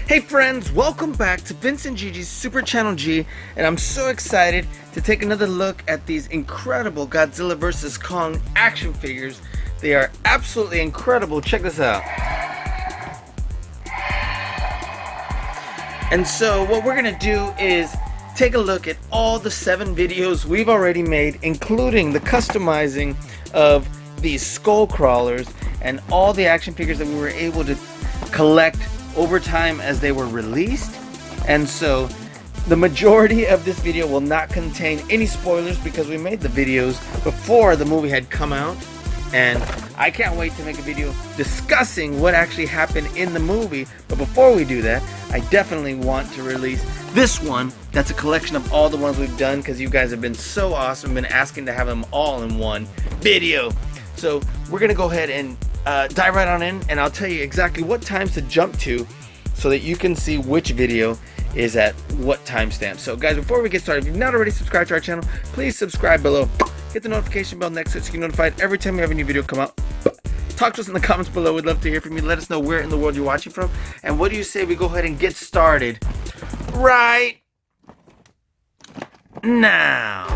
Hey friends, welcome back to Vince and Gigi's Super Channel G, and I'm so excited to take another look at these incredible Godzilla vs. Kong action figures. They are absolutely incredible. Check this out. And so what we're gonna do is take a look at all the 7 videos we've already made, including the customizing of these skull crawlers and all the action figures that we were able to collect over time as they were released. And so the majority of this video will not contain any spoilers because we made the videos before the movie had come out, and I can't wait to make a video discussing what actually happened in the movie. But before we do that, I definitely want to release this one that's a collection of all the ones we've done, because you guys have been so awesome, been asking to have them all in one video. So we're gonna go ahead and dive right on in, and I'll tell you exactly what times to jump to so that you can see which video is at what timestamp. So guys, before we get started, if you've not already subscribed to our channel, please subscribe below. Hit the notification bell next to it so you get notified every time we have a new video come out. Talk to us in the comments below. We'd love to hear from you. Let us know where in the world you're watching from, and what do you say we go ahead and get started right now.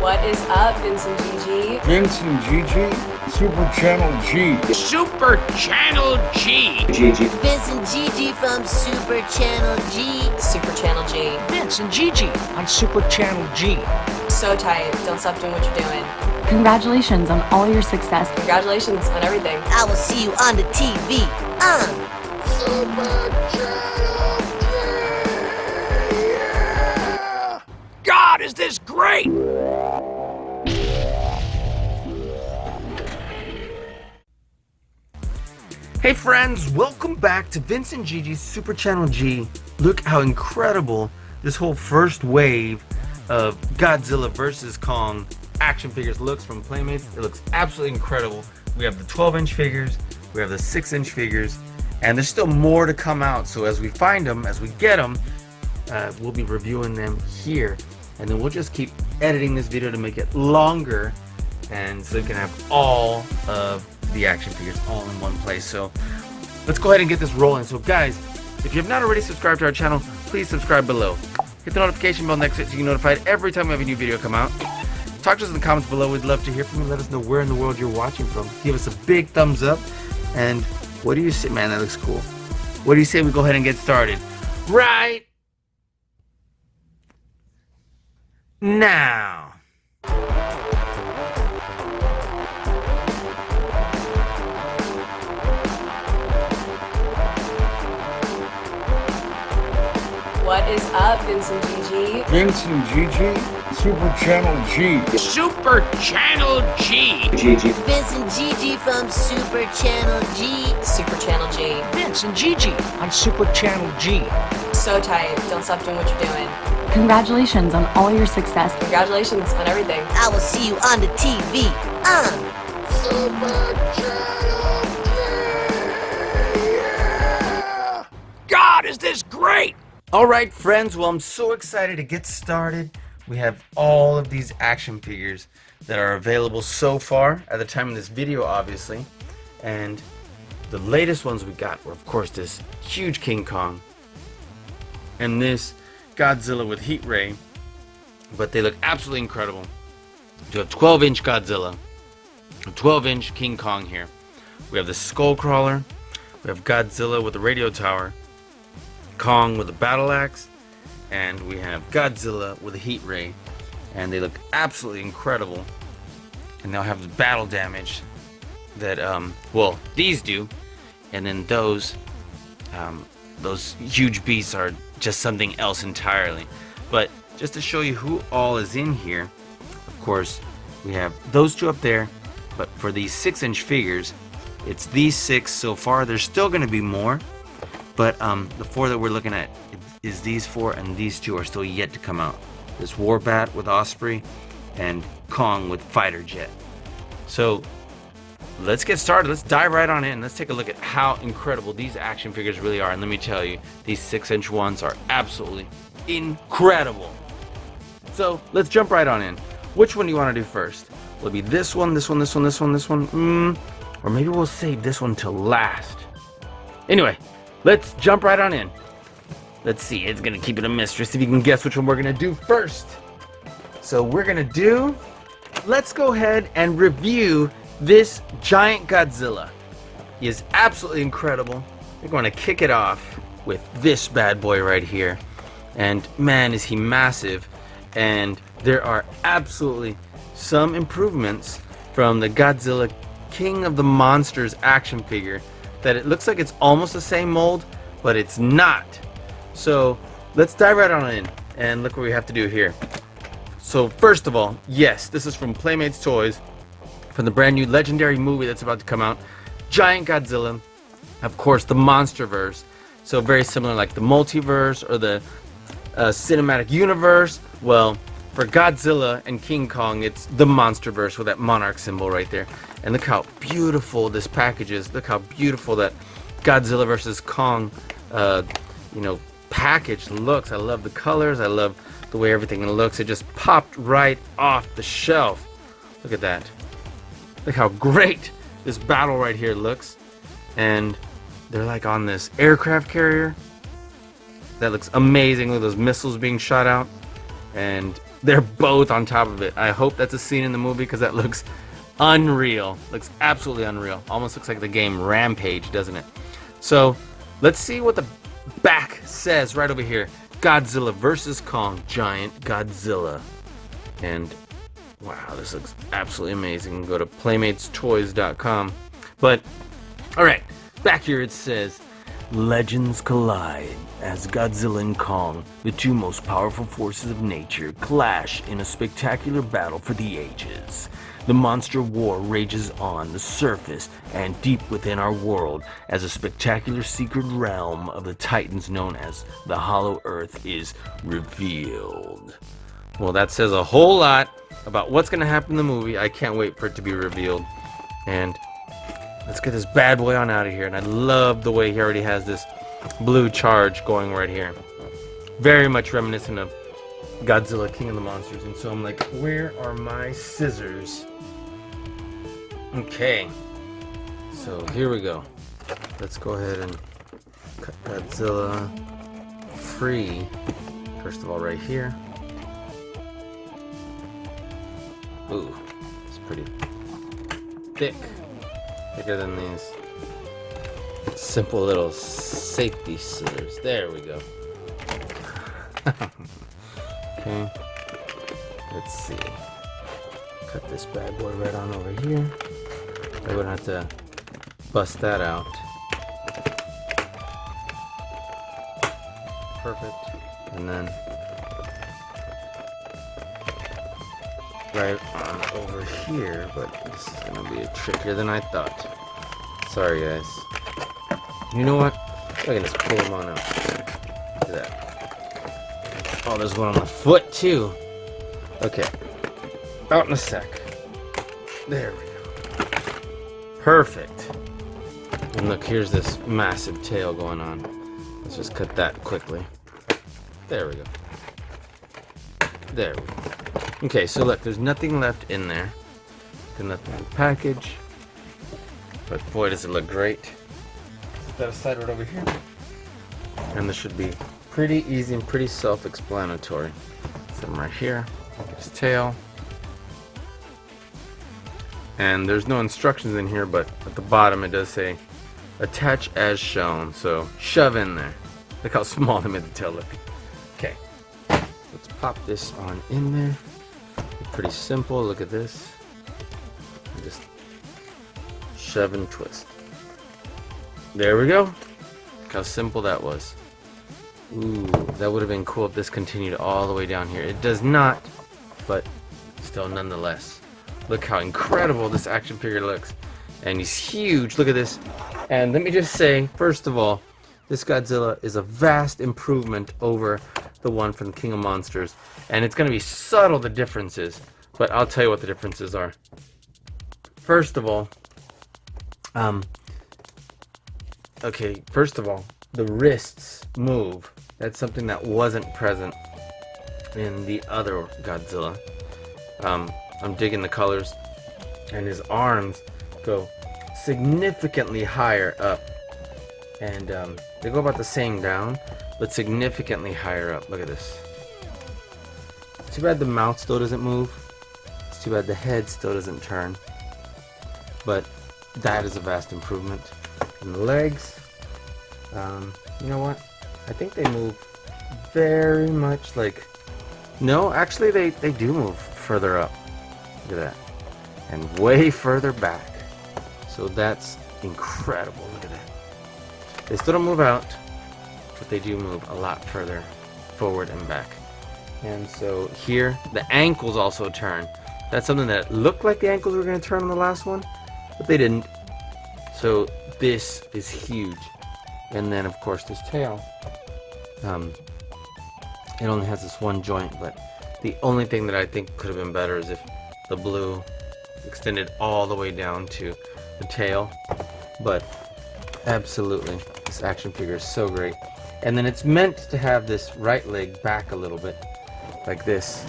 What is up, Vince and Gigi? Vince and Gigi, Super Channel G. Super Channel G. Gigi. Vince and Gigi from Super Channel G. Super Channel G. Vince and Gigi on Super Channel G. So tight. Don't stop doing what you're doing. Congratulations on all your success. Congratulations on everything. I will see you on the TV. Super Channel G. Yeah. God, is this great! Hey friends, welcome back to Vince and Gigi's Super Channel G. Look how incredible this whole first wave of Godzilla vs. Kong action figures looks from Playmates. It looks absolutely incredible. We have the 12-inch figures, we have the 6-inch figures, and there's still more to come out. So as we find them, as we get them, we'll be reviewing them here. And then we'll just keep editing this video to make it longer, and so you can have all of the action figures all in one place. So let's go ahead and get this rolling. So guys, if you have not already subscribed to our channel, please subscribe below. Hit the notification bell next to it so you get notified every time we have a new video come out. Talk to us in the comments below. We'd love to hear from you. Let us know where in the world you're watching from. Give us a big thumbs up. And what do you say? Man, that looks cool. What do you say we go ahead and get started right now? What is up, Vince and Gigi? Vince and Gigi, Super Channel G. Super Channel G. Gigi. Vince and Gigi from Super Channel G. Super Channel G. Vince and Gigi on Super Channel G. So tight. Don't stop doing what you're doing. Congratulations on all your success. Congratulations on everything. I will see you on the TV. Super Channel G. Yeah. God, is this great! Alright friends, well I'm so excited to get started. We have all of these action figures that are available so far at the time of this video, obviously. And the latest ones we got were of course this huge King Kong and this Godzilla with heat ray, but they look absolutely incredible. We have 12-inch Godzilla, a 12-inch King Kong here. We have the skull crawler, we have Godzilla with a radio tower, Kong with a battle axe, and we have Godzilla with a heat ray, and they look absolutely incredible. And they'll have the battle damage that well, these do, and then those huge beasts are just something else entirely. But just to show you who all is in here, of course we have those 2 up there, but for these 6-inch figures, it's these 6 so far. There's still going to be more, but the 4 that we're looking at is these 4, and these 2 are still yet to come out. This Warbat with Osprey and Kong with fighter jet. So let's get started. Let's dive right on in. Let's take a look at how incredible these action figures really are. And let me tell you, these 6-inch ones are absolutely incredible. So let's jump right on in. Which one do you want to do first? Will it be this one, this one, this one, this one, this one? Or maybe we'll save this one till last. Anyway, let's jump right on in. Let's see, it's gonna keep it a mystery. See if you can guess which one we're gonna do first. So let's go ahead and review this giant Godzilla. He is absolutely incredible. We're going to kick it off with this bad boy right here. And man, is he massive. And there are absolutely some improvements from the Godzilla King of the Monsters action figure that it looks like it's almost the same mold, but it's not. So let's dive right on in and look what we have to do here. So first of all, yes, this is from Playmates Toys, from the brand new legendary movie that's about to come out, Giant Godzilla, of course the Monsterverse. So very similar like the multiverse or the cinematic universe. Well, for Godzilla and King Kong, it's the Monsterverse with that monarch symbol right there. And look how beautiful this package is. Look how beautiful that Godzilla versus Kong, package looks. I love the colors. I love the way everything looks. It just popped right off the shelf. Look at that. Look how great this battle right here looks. And they're like on this aircraft carrier. That looks amazing. Look at those missiles being shot out. And they're both on top of it. I hope that's a scene in the movie because that looks unreal. Looks absolutely unreal. Almost looks like the game Rampage, doesn't it? So let's see what the back says right over here. Godzilla versus Kong, Giant Godzilla. And wow, this looks absolutely amazing. Go to playmatestoys.com. But alright, back here it says, legends collide as Godzilla and Kong, the two most powerful forces of nature, clash in a spectacular battle for the ages. The monster war rages on the surface and deep within our world as a spectacular secret realm of the Titans known as the Hollow Earth is revealed. Well, that says a whole lot about what's going to happen in the movie. I can't wait for it to be revealed. And let's get this bad boy on out of here. And I love the way he already has this blue charge going right here. Very much reminiscent of Godzilla, King of the Monsters. And so I'm like, where are my scissors? Okay, so here we go. Let's go ahead and cut Godzilla free. First of all, right here. Ooh, it's pretty thick. Thicker than these simple little safety scissors. There we go. Okay, let's see. Cut this bad boy right on over here. I would have to bust that out. Perfect. And then right on over here, but this is gonna be trickier than I thought. Sorry guys. You know what? I can just pull them on out. Look at that. Oh, there's one on the foot too. Okay. Out in a sec. There we go. Perfect. And look, here's this massive tail going on. Let's just cut that quickly. There we go. There we go. Okay, so look, there's nothing left in there. There's nothing in the package. But boy, does it look great. Set that aside right over here. And this should be pretty easy and pretty self-explanatory. Set him right here. His tail. And there's no instructions in here, but at the bottom it does say attach as shown. So shove in there. Look how small they made the tail look. Okay, let's pop this on in there. Pretty simple. Look at this. Just shove and twist. There we go. Look how simple that was. Ooh, that would have been cool if this continued all the way down here. It does not, but still nonetheless. Look how incredible this action figure looks. And he's huge. Look at this. And let me just say, first of all, this Godzilla is a vast improvement over the one from King of Monsters. And it's going to be subtle, the differences. But I'll tell you what the differences are. First of all, the wrists move. That's something that wasn't present in the other Godzilla. I'm digging the colors, and his arms go significantly higher up, and they go about the same down, but significantly higher up. Look at this. It's too bad the mouth still doesn't move. It's too bad the head still doesn't turn, but that is a vast improvement. And the legs, you know what? I think they move very much like, no, actually they do move further up. Look at that. And way further back. So that's incredible. Look at that. They still don't move out, but they do move a lot further forward and back. And so here, the ankles also turn. That's something that looked like the ankles were going to turn on the last one, but they didn't. So this is huge. And then of course this tail. It only has this one joint, but the only thing that I think could have been better is if the blue extended all the way down to the tail. But absolutely, this action figure is so great. And then it's meant to have this right leg back a little bit like this,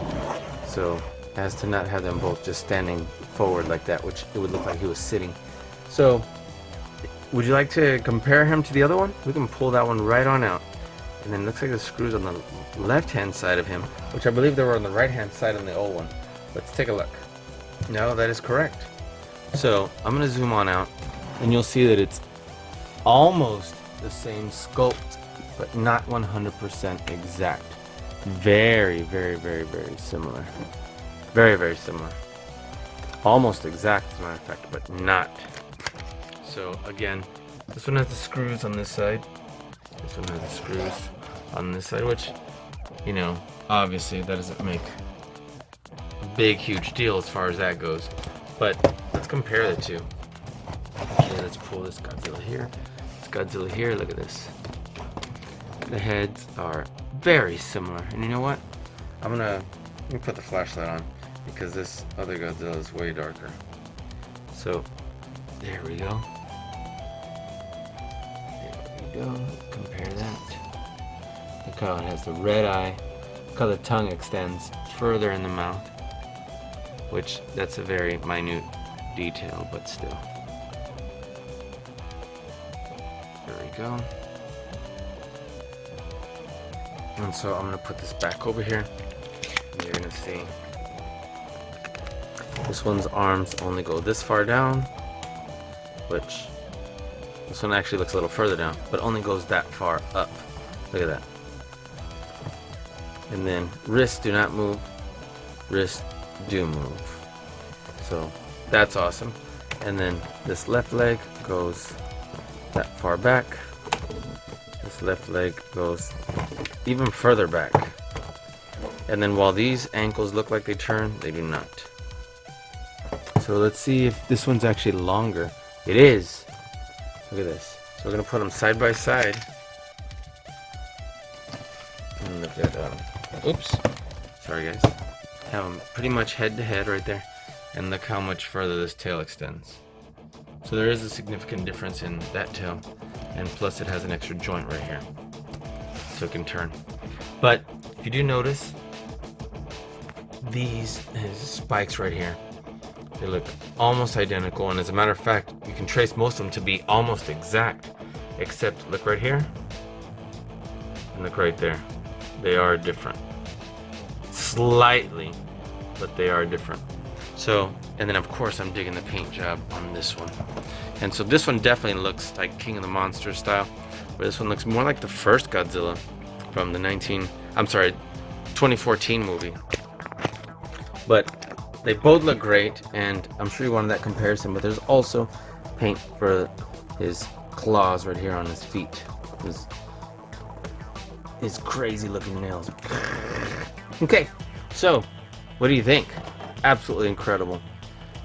so as to not have them both just standing forward like that, which it would look like he was sitting. So would you like to compare him to the other one? We can pull that one right on out. And then it looks like the screws on the left hand side of him, which I believe they were on the right hand side on the old one. Let's take a look. No, that is correct. So I'm going to zoom on out, and you'll see that it's almost the same sculpt, but not 100% exact. Very, very, very, very similar. Very, very similar. Almost exact, as a matter of fact, but not. So again, this one has the screws on this side. This one has the screws on this side, which, you know, obviously that doesn't make a big, huge deal as far as that goes. But let's compare the two. Okay, let's pull this Godzilla here. This Godzilla here, look at this. The heads are very similar. And you know what? Let me put the flashlight on, because this other Godzilla is way darker. So, there we go. There we go. Compare that. Look how it has the red eye. Look how the tongue extends further in the mouth. Which, that's a very minute detail, but still. There we go. And so I'm going to put this back over here. And you're going to see this one's arms only go this far down, which this one actually looks a little further down, but only goes that far up. Look at that. And then wrists do not move, wrists do move. So that's awesome. And then this left leg goes that far back. This left leg goes even further back. And then while these ankles look like they turn, they do not. So let's see if this one's actually longer. It is. Look at this. So we're gonna put them side by side. And look at, oops, sorry guys. Have them pretty much head to head right there. And look how much further this tail extends. So there is a significant difference in that tail. And plus it has an extra joint right here, so it can turn. But if you do notice, these spikes right here, they look almost identical, and as a matter of fact, you can trace most of them to be almost exact, except look right here, and look right there. They are different. Slightly, but they are different. So, and then of course I'm digging the paint job on this one. And so this one definitely looks like King of the Monsters style, where this one looks more like the first Godzilla from the 2014 movie. But they both look great, and I'm sure you wanted that comparison, but there's also paint for his claws right here on his feet. His crazy looking nails. Okay, so what do you think? Absolutely incredible.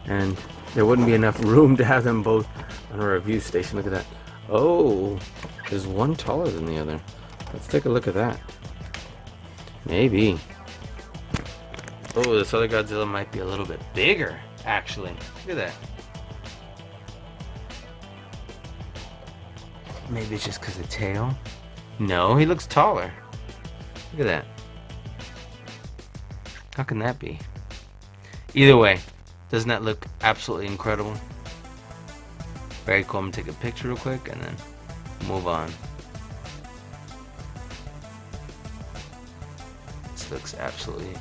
And there wouldn't be enough room to have them both on a review station. Look at that. Oh, there's one taller than the other. Let's take a look at that. Maybe. Oh, this other Godzilla might be a little bit bigger, actually. Look at that. Maybe it's just because of the tail? No, he looks taller. Look at that. How can that be? Either way, doesn't that look absolutely incredible? Very cool. I'm gonna take a picture real quick and then move on. This looks absolutely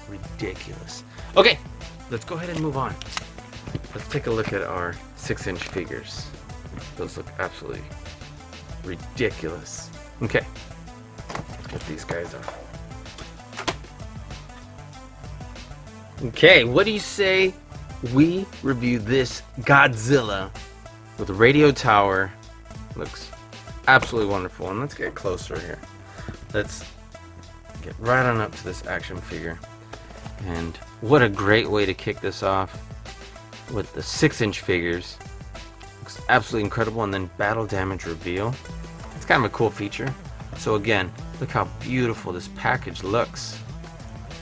ridiculous. Okay, let's go ahead and move on. Let's take a look at our 6-inch figures. Those look absolutely ridiculous. Okay, let's get these guys off. Okay, what do you say we review this Godzilla with a radio tower? Looks absolutely wonderful. And let's get closer here. Let's get right on up to this action figure. And what a great way to kick this off with the 6-inch figures. Looks absolutely incredible. And then battle damage reveal. It's kind of a cool feature. So again, look how beautiful this package looks.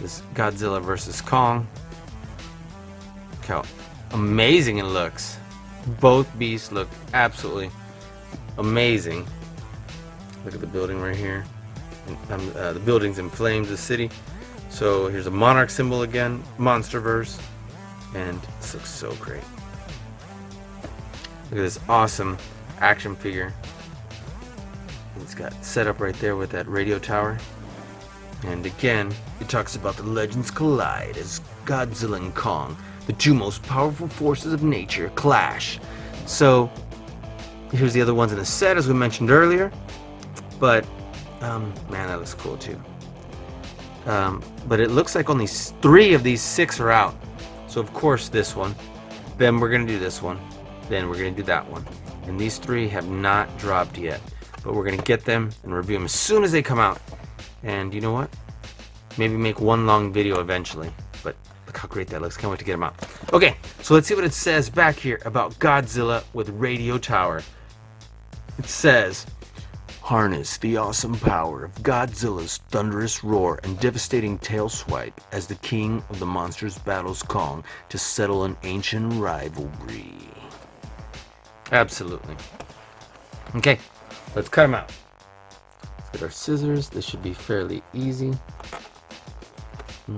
This Godzilla versus Kong. Look how amazing it looks. Both beasts look absolutely amazing. Look at the building right here. The building's in flames, the city. So here's a monarch symbol again, Monsterverse. And this looks so great. Look at this awesome action figure. It's got set up right there with that radio tower. And again, it talks about the legends collide as Godzilla and Kong, the two most powerful forces of nature, clash. So, here's the other ones in the set, as we mentioned earlier. But, man, that looks cool too. But it looks like only 3 of these 6 are out. So, of course, this one. Then we're going to do this one. Then we're going to do that one. And these 3 have not dropped yet. But we're going to get them and review them as soon as they come out. And you know what? Maybe make one long video eventually. But look how great that looks. Can't wait to get them out. Okay, so let's see what it says back here about Godzilla with Radio Tower. It says, harness the awesome power of Godzilla's thunderous roar and devastating tail swipe as the king of the monsters battles Kong to settle an ancient rivalry. Absolutely. Okay, let's cut him out. Get our scissors. This should be fairly easy.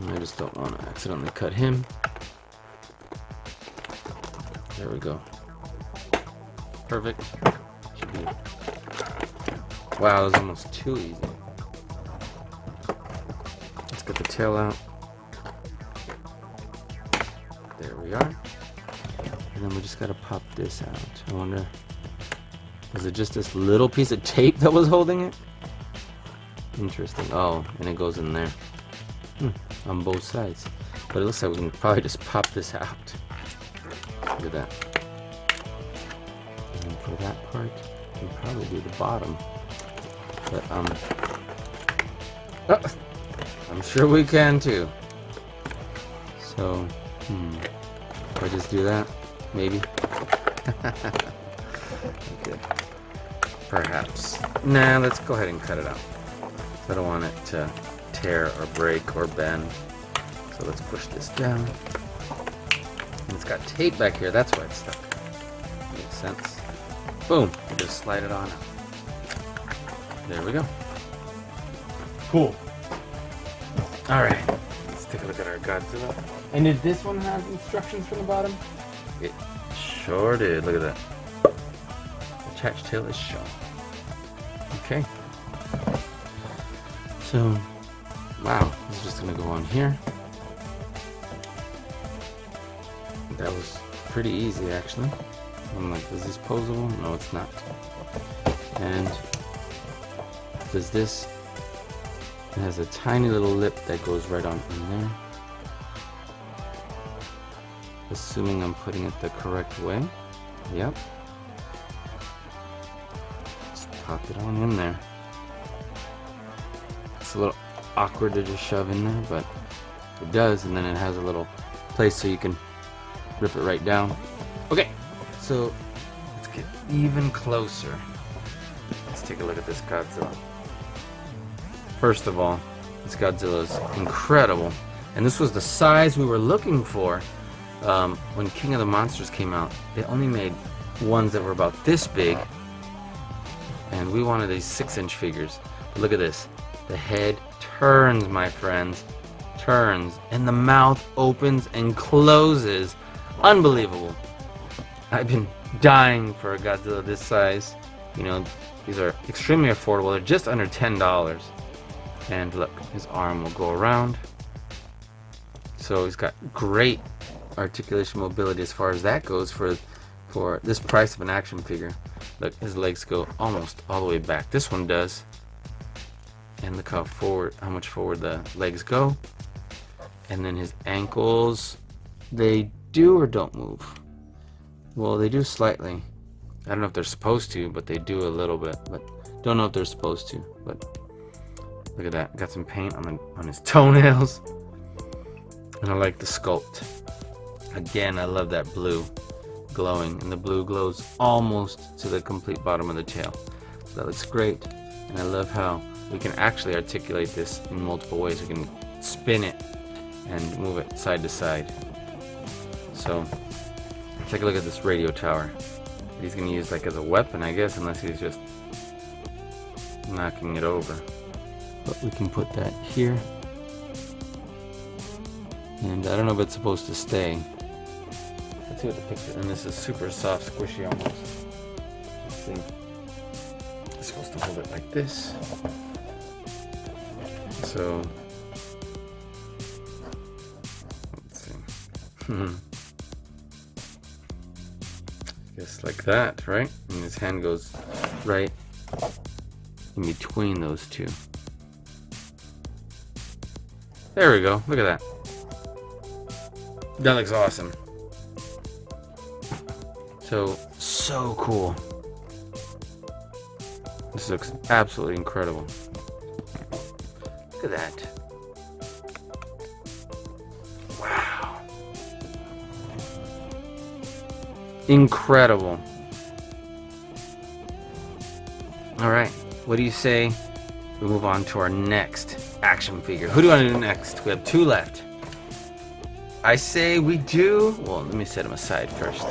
I just don't want to accidentally cut him. There we go. Perfect. Should be. Wow, that was almost too easy. Let's get the tail out. There we are. And then we just gotta pop this out. I wonder, was it just this little piece of tape that was holding it? Interesting. Oh, and it goes in there. On both sides. But it looks like we can probably just pop this out. Look at that. And for that part, we can probably do the bottom. But I'm sure we can too. So, if I just do that, maybe. Okay. Perhaps. Nah, let's go ahead and cut it out. I don't want it to tear or break or bend. So let's push this down. And it's got tape back here, that's why it's stuck. Makes sense. Boom! We just slide it on out. There we go. Cool. Alright, let's take a look at our Godzilla. And did this one have instructions from the bottom? It sure did. Look at that. Attached tail is shown. Okay. So, wow, this is just gonna go on here. That was pretty easy, actually. I'm like, is this posable? No, it's not. And does this? It has a tiny little lip that goes right on in there. Assuming I'm putting it the correct way. Yep. Just pop it on in there. It's a little awkward to just shove in there, but it does, and then it has a little place so you can rip it right down. Okay, so let's get even closer. Let's take a look at this Godzilla. First of all, this Godzilla is incredible, and this was the size we were looking for when King of the Monsters came out. They only made ones that were about this big, and we wanted these 6-inch figures. But look at this. The head turns, my friends. turns and the mouth opens and closes. Unbelievable. I've been dying for a Godzilla this size. You know, these are extremely affordable. They're just under $10. And look, his arm will go around. So he's got great articulation mobility as far as that goes for this price of an action figure. Look, his legs go almost all the way back. This one does. And look how much forward the legs go. And then his ankles, they do or don't move. Well, they do slightly. I don't know if they're supposed to, but they do a little bit. But don't know if they're supposed to. But look at that. Got some paint on his toenails. And I like the sculpt. Again, I love that blue glowing. And the blue glows almost to the complete bottom of the tail. So that looks great. And I love how we can actually articulate this in multiple ways. We can spin it and move it side to side. So take a look at this radio tower. He's going to use like as a weapon, I guess, unless he's just knocking it over. But we can put that here. And I don't know if it's supposed to stay. Let's see what the picture. And this is super soft, squishy almost. Let's see. It's supposed to hold it like this. So let's see. Just like that, right? And his hand goes right in between those two. There we go. Look at that. That looks awesome. So cool. This looks absolutely incredible. Look at that. Wow. Incredible. Alright, what do you say we move on to our next action figure? Who do I want to do next? We have two left. I say we do... Well, let me set him aside first.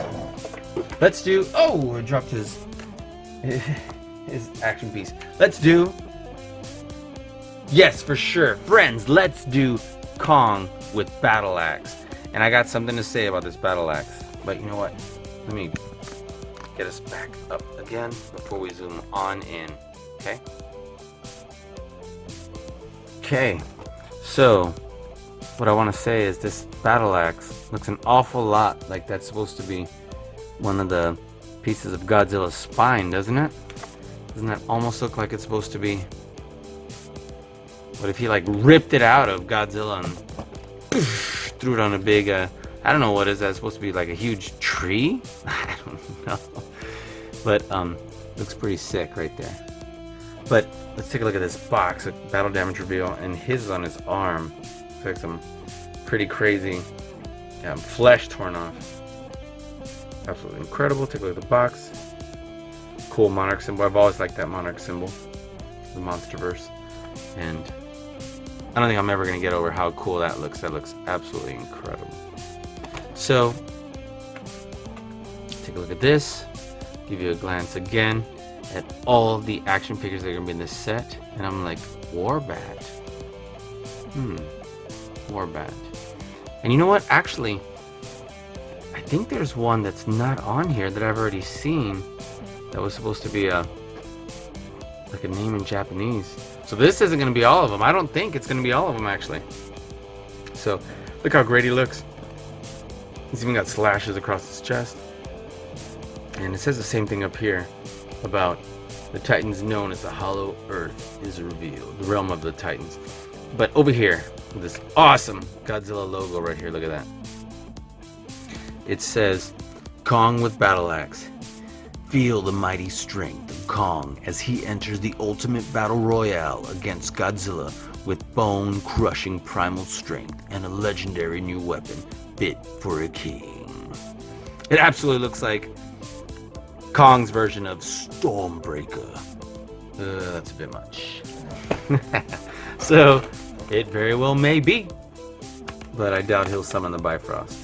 Let's do... Oh, I dropped his action piece. Let's do... Yes, for sure. Friends, let's do Kong with Battle Axe. And I got something to say about this Battle Axe. But you know what? Let me get us back up again before we zoom on in. Okay? Okay. So, what I want to say is this Battle Axe looks an awful lot like that's supposed to be one of the pieces of Godzilla's spine, doesn't it? Doesn't that almost look like it's supposed to be? What if he like ripped it out of Godzilla and threw it on a big, I don't know what is that, supposed to be like a huge tree? I don't know. But looks pretty sick right there. But let's take a look at this box, a battle damage reveal, and his is on his arm. Looks like some pretty crazy flesh torn off. Absolutely incredible. Take a look at the box. Cool monarch symbol. I've always liked that monarch symbol, the Monsterverse. And I don't think I'm ever going to get over how cool that looks. That looks absolutely incredible. So, take a look at this. Give you a glance again at all the action figures that are going to be in this set. And I'm like, Warbat. Warbat. And you know what? Actually, I think there's one that's not on here that I've already seen that was supposed to be like a name in Japanese. So this isn't going to be all of them. I don't think it's going to be all of them, actually. So, look how great he looks. He's even got slashes across his chest. And it says the same thing up here about the Titans known as the Hollow Earth is revealed. The realm of the Titans. But over here, this awesome Godzilla logo right here, look at that. It says, Kong with Battle Axe. Feel the mighty strength of Kong as he enters the ultimate battle royale against Godzilla with bone-crushing primal strength and a legendary new weapon fit for a king. It absolutely looks like Kong's version of Stormbreaker. That's a bit much. So, it very well may be, but I doubt he'll summon the Bifrost.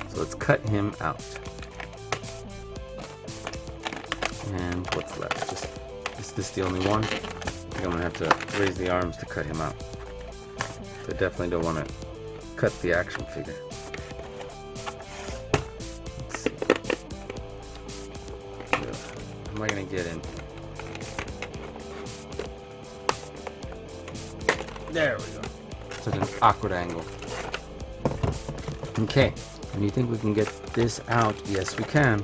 So let's cut him out. And what's left? Is this the only one? I think I'm gonna have to raise the arms to cut him out. I definitely don't want to cut the action figure. Let's see. How am I going to get in? There we go. Such an awkward angle. Okay, and you think we can get this out? Yes, we can.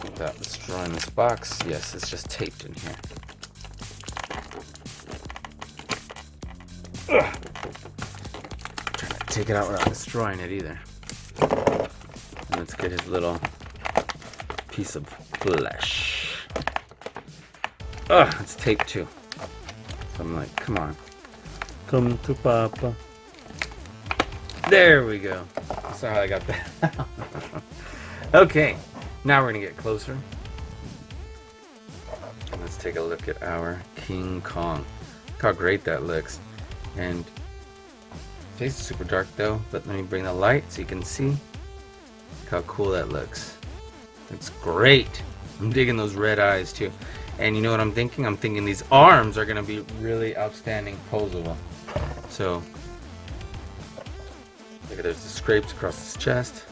Without destroying this box. Yes, it's just taped in here. Ugh. Trying to take it out without destroying it either. And let's get his little piece of flesh. Ugh, it's taped too. So I'm like, come on. Come to Papa. There we go. That's how I got that. Okay, now we're gonna get closer. Let's take a look at our King Kong. Look how great that looks. And face is super dark though, but let me bring the light so you can see. Look how cool that looks. Looks great. I'm digging those red eyes too. And you know what I'm thinking? I'm thinking these arms are gonna be really outstanding posable. So look at, there's the scrapes across his chest.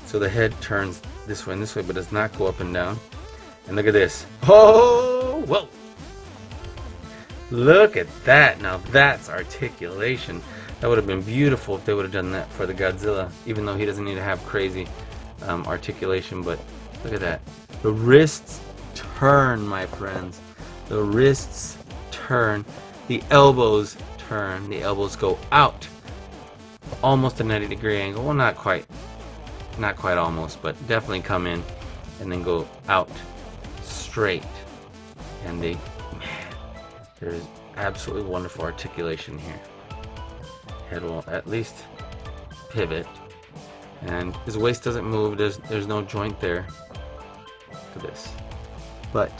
So the head turns this way and this way, but does not go up and down. And look at this. Oh, whoa! Look at that. Now that's articulation. That would have been beautiful if they would have done that for the Godzilla, even though he doesn't need to have crazy articulation. But look at that. The wrists turn, my friends. The wrists turn. The elbows turn. The elbows go out. Almost a 90-degree angle. Well, not quite. Not quite almost, but definitely come in and then go out straight. And they, man, there's absolutely wonderful articulation here. Head will at least pivot. And his waist doesn't move. There's no joint there. Look at this. But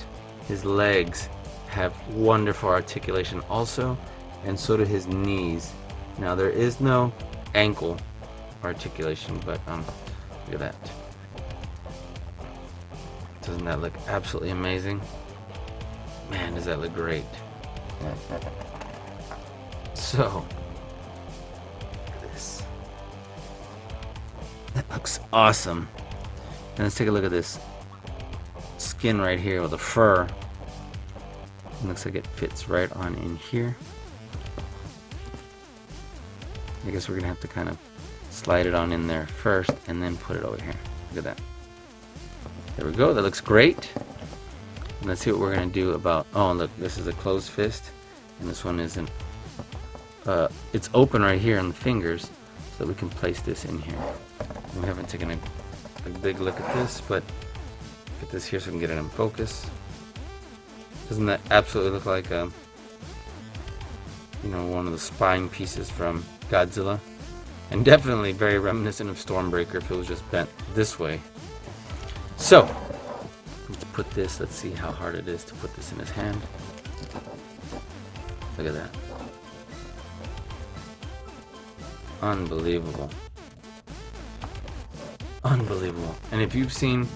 his legs have wonderful articulation also, and so do his knees. Now there is no ankle articulation, but look at that. Doesn't that look absolutely amazing? Man, does that look great. So, look at this. That looks awesome. And let's take a look at this skin right here with the fur. It looks like it fits right on in here. I guess we're gonna have to kind of slide it on in there first and then put it over here. Look at that. There we go. That looks great. And let's see what we're gonna do about. Oh, look, this is a closed fist, and this one isn't. It's open right here on the fingers, so we can place this in here. We haven't taken a big look at this, but get this here so we can get it in focus. Doesn't that absolutely look like one of the spine pieces from Godzilla? And definitely very reminiscent of Stormbreaker if it was just bent this way. So let's put this. Let's see how hard it is to put this in his hand. Look at that. Unbelievable. Unbelievable. And if you've seen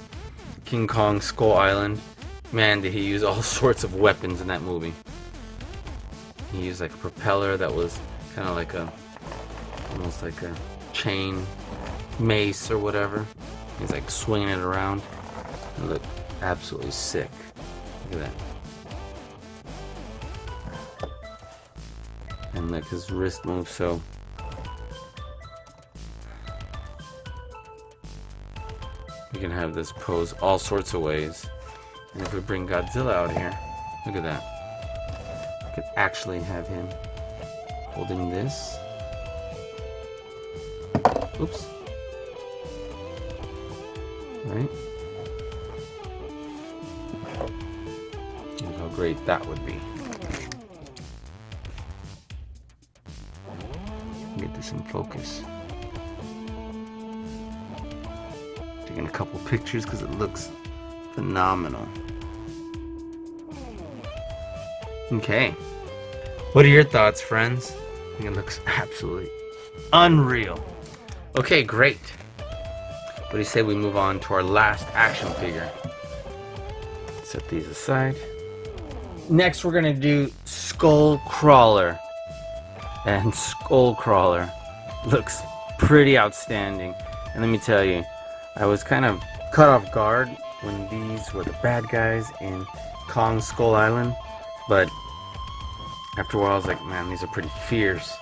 King Kong Skull Island, man, did he use all sorts of weapons in that movie. He used like a propeller that was kind of like almost like a chain mace or whatever. He's like swinging it around. It looked absolutely sick. Look at that. And look, his wrist moves so. You can have this pose all sorts of ways. And if we bring Godzilla out here, look at that. You could actually have him holding this. Oops. Right? Look how great that would be. Get this in focus. Taking a couple pictures because it looks phenomenal. Okay. What are your thoughts, friends? I think it looks absolutely unreal. Okay, great. What do you say we move on to our last action figure? Set these aside. Next, we're gonna do Skull Crawler. and Skullcrawler looks pretty outstanding. And let me tell you, I was kind of caught off guard when these were the bad guys in Kong Skull Island, but after a while I was like, man, these are pretty fierce.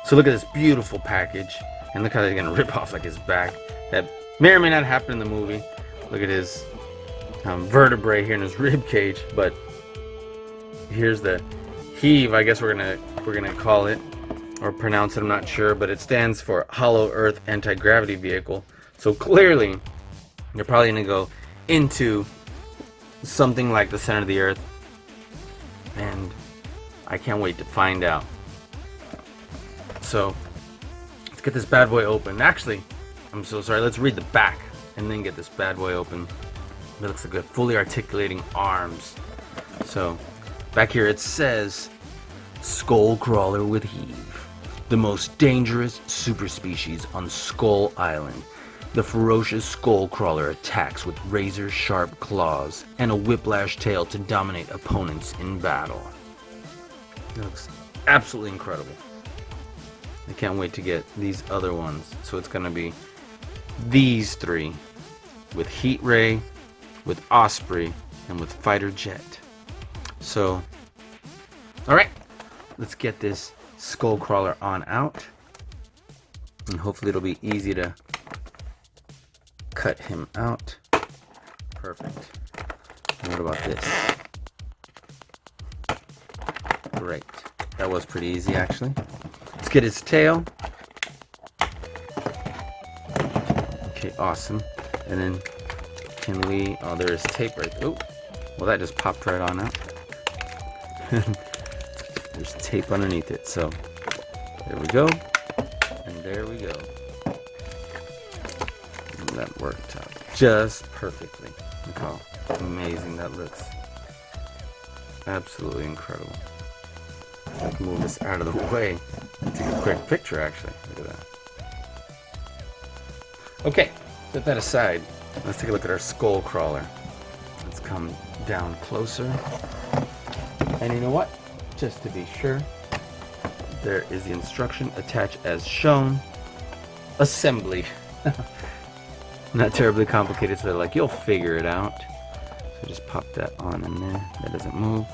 So look at this beautiful package, and look how they're gonna rip off like his back. That may or may not happen in the movie. Look at his vertebrae here in his rib cage, but here's the heave, I guess we're gonna call it, or pronounce it, I'm not sure, but it stands for Hollow Earth Anti-Gravity Vehicle. So clearly they're probably gonna go into something like the center of the Earth, and I can't wait to find out. So let's get this bad boy open. Actually, I'm so sorry, let's read the back and then get this bad boy open. It looks like a fully articulating arms. So back here it says Skullcrawler with heave, the most dangerous super species on Skull Island. The ferocious Skullcrawler attacks with razor-sharp claws and a whiplash tail to dominate opponents in battle. It looks absolutely incredible. I can't wait to get these other ones. So it's gonna be these three, with Heat Ray, with Osprey, and with Fighter Jet. So, alright, let's get this Skullcrawler on out, and hopefully it'll be easy to cut him out. Perfect. And what about this? Great. That was pretty easy, actually. Let's get his tail. Okay, awesome. And then can we... Oh, there is tape right there. Oh, well, that just popped right on out. There's tape underneath it. So there we go. And there we go. And that worked out just perfectly. Look how amazing that looks. Absolutely incredible. I can move this out of the way. Take a quick picture, actually. Look at that. Okay, set that aside. Let's take a look at our Skullcrawler. Let's come down closer. And you know what? Just to be sure, there is the instruction: attach as shown. Assembly. Not terribly complicated, so like you'll figure it out. So just pop that on in there. That doesn't move.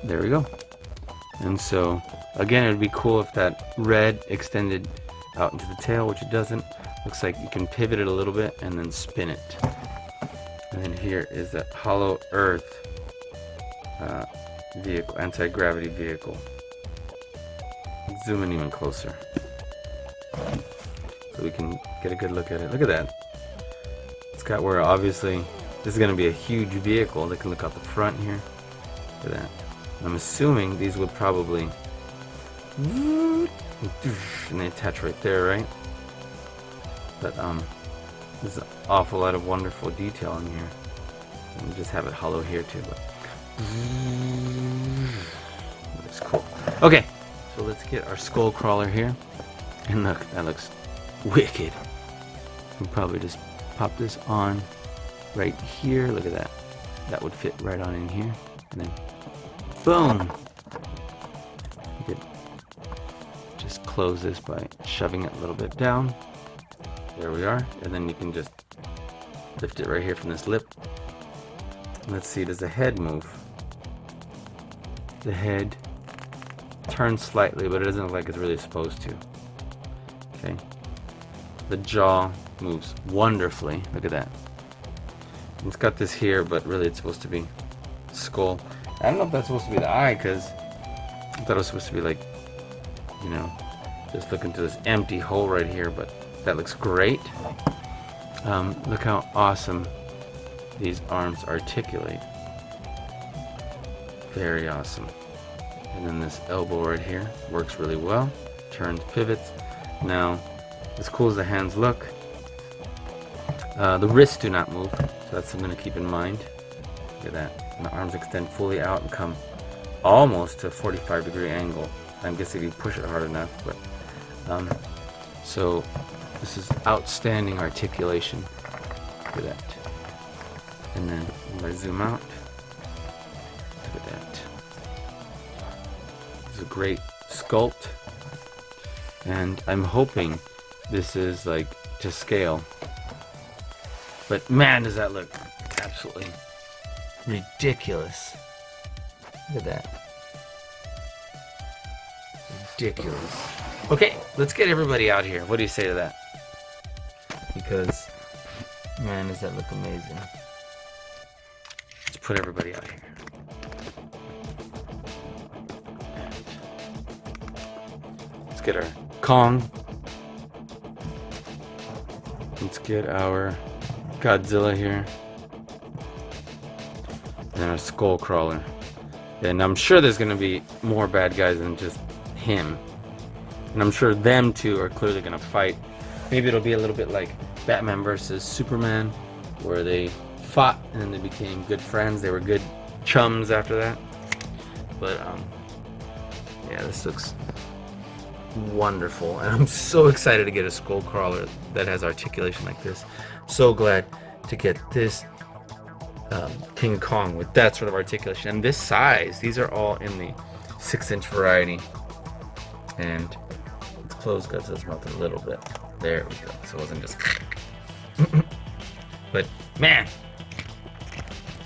There we go. And so again, it would be cool if that red extended out into the tail, which it doesn't. Looks like you can pivot it a little bit and then spin it. And then here is that Hollow Earth vehicle, anti-gravity vehicle. Zoom in even closer so we can get a good look at it. Look at that. It's got where obviously this is going to be a huge vehicle. They can look out the front here. Look at that. I'm assuming these would probably, and they attach right there, right? But there's an awful lot of wonderful detail in here. And we just have it hollow here too. But that's cool. Okay, so let's get our Skullcrawler here. And look, that looks wicked. We'll probably just pop this on right here. Look at that. That would fit right on in here. And then boom! You could just close this by shoving it a little bit down. There we are. And then you can just lift it right here from this lip. Let's see, does the head move? The head turns slightly, but it doesn't look like it's really supposed to. Okay. The jaw moves wonderfully. Look at that. It's got this here, but really it's supposed to be skull. I don't know if that's supposed to be the eye, because I thought it was supposed to be like, you know, just look into this empty hole right here, but that looks great. Look how awesome these arms articulate. Very awesome. And then this elbow right here works really well. Turns, pivots. Now, as cool as the hands look, the wrists do not move, so that's something to keep in mind. Look at that. And the arms extend fully out and come almost to a 45-degree angle. I'm guessing if you push it hard enough, but so this is outstanding articulation. Look at that. And then if I zoom out, look at that. This is a great sculpt, and I'm hoping this is like to scale. But man, does that look absolutely ridiculous. Look at that. Ridiculous. Okay, let's get everybody out here. What do you say to that? Because, man, does that look amazing. Let's put everybody out here. Let's get our Kong. Let's get our Godzilla here. And our Skull Crawler. And I'm sure there's going to be more bad guys than just him. And I'm sure them two are clearly going to fight. Maybe it'll be a little bit like Batman versus Superman, where they fought and then they became good friends. They were good chums after that. But yeah, this looks wonderful, and I'm so excited to get a Skull Crawler that has articulation like this. So glad to get this King Kong with that sort of articulation and this size. These are all in the 6-inch variety. And let's close Godzilla's mouth a little bit. There we go. So it wasn't just but man.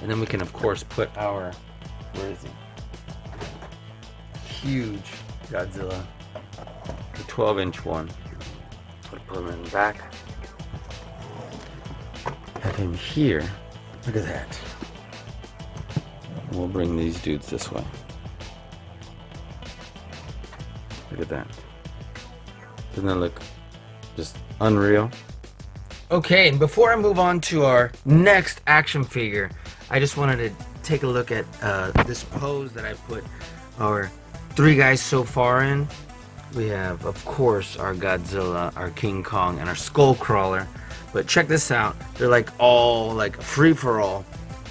And then we can of course put our, where is he? Huge Godzilla, the 12-inch one. Put him in the back. Have him here. Look at that. We'll bring these dudes this way. Look at that. Doesn't that look just unreal? Okay, and before I move on to our next action figure, I just wanted to take a look at this pose that I put our 3 guys so far in. We have, of course, our Godzilla, our King Kong, and our Skull Crawler. But check this out. They're like all like free-for-all,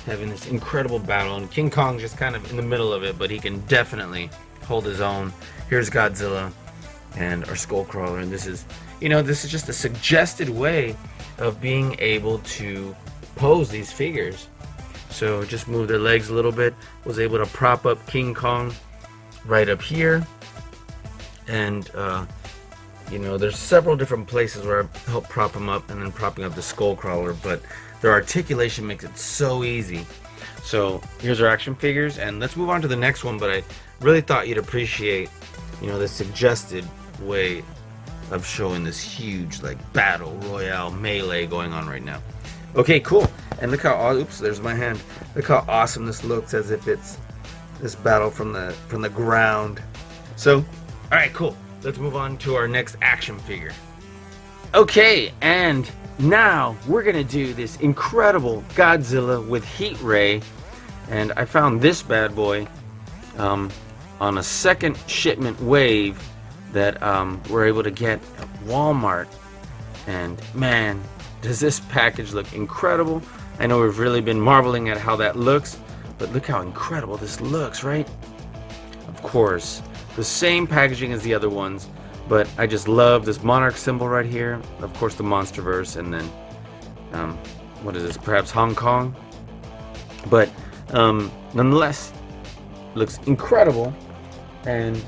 having this incredible battle. And King Kong's just kind of in the middle of it, but he can definitely hold his own. Here's Godzilla and our Skull Crawler. And this is, you know, this is just a suggested way of being able to pose these figures. So just move their legs a little bit. Was able to prop up King Kong right up here. And you know, there's several different places where I help prop him up, and then propping up the Skull Crawler, but their articulation makes it so easy. So here's our action figures, and let's move on to the next one. But I really thought you'd appreciate, you know, the suggested way of showing this huge like battle royale melee going on right now. Okay, cool. And look how, oops, there's my hand. Look how awesome this looks, as if it's this battle from the ground. So, all right, cool. Let's move on to our next action figure. Okay, and now we're gonna do this incredible Godzilla with heat ray, and I found this bad boy on a second shipment wave that we're able to get at Walmart. And man, does this package look incredible. I know we've really been marveling at how that looks, but look how incredible this looks, right? Of course, the same packaging as the other ones, but I just love this monarch symbol right here. Of course, the Monsterverse, and then what is this? Perhaps Hong Kong. But nonetheless, looks incredible. And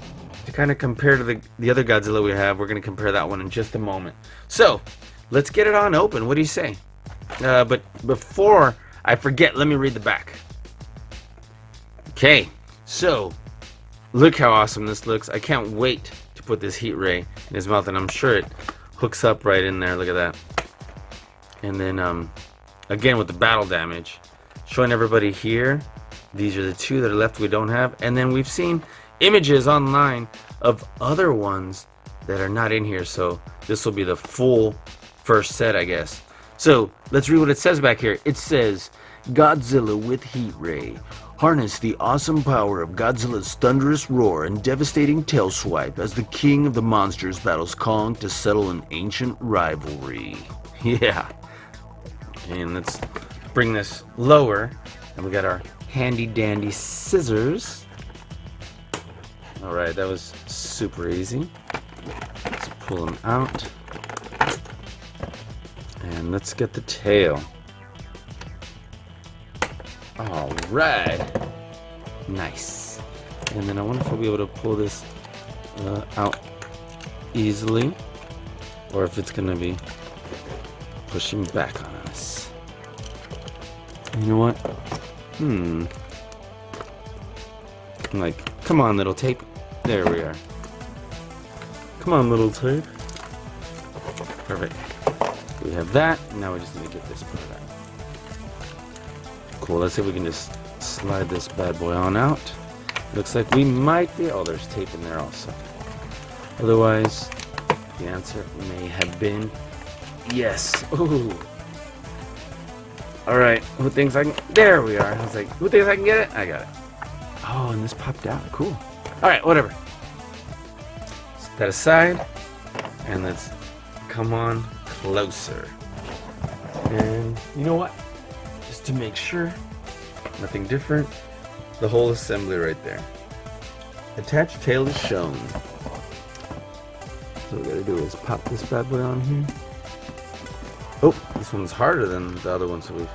to kind of compare to the other Godzilla we have, we're going to compare that one in just a moment. So let's get it on open. What do you say? But before I forget, let me read the back. Okay, so look how awesome this looks. I can't wait to put this heat ray in his mouth, and I'm sure it hooks up right in there. Look at that. And then again with the battle damage, showing everybody here, these are the 2 that are left we don't have. And then we've seen images online of other ones that are not in here, so this will be the full first set, I guess. So let's read what it says back here. It says, Godzilla with heat ray. Harness the awesome power of Godzilla's thunderous roar and devastating tail swipe as the king of the monsters battles Kong to settle an ancient rivalry. Yeah. And let's bring this lower, and we got our handy dandy scissors. All right, that was super easy. Let's pull them out. And let's get the tail. All right. Nice. And then I wonder if we'll be able to pull this out easily, or if it's gonna be pushing back on us. You know what? I'm like, come on, little tape. There we are. Come on, little tape. Perfect. We have that. Now we just need to get this part out. Cool. Let's see if we can just slide this bad boy on out. Looks like we might be. Oh, there's tape in there also. Otherwise, the answer may have been yes. Ooh. All right. Who thinks I can? There we are. I was like, who thinks I can get it? I got it. Oh, and this popped out. Cool. All right. Whatever. Set that aside, and let's come on closer. And you know what? Just to make sure, nothing different. The whole assembly right there. Attached tail is shown. So what we gotta do is pop this bad boy on here. Oh, this one's harder than the other one, so we've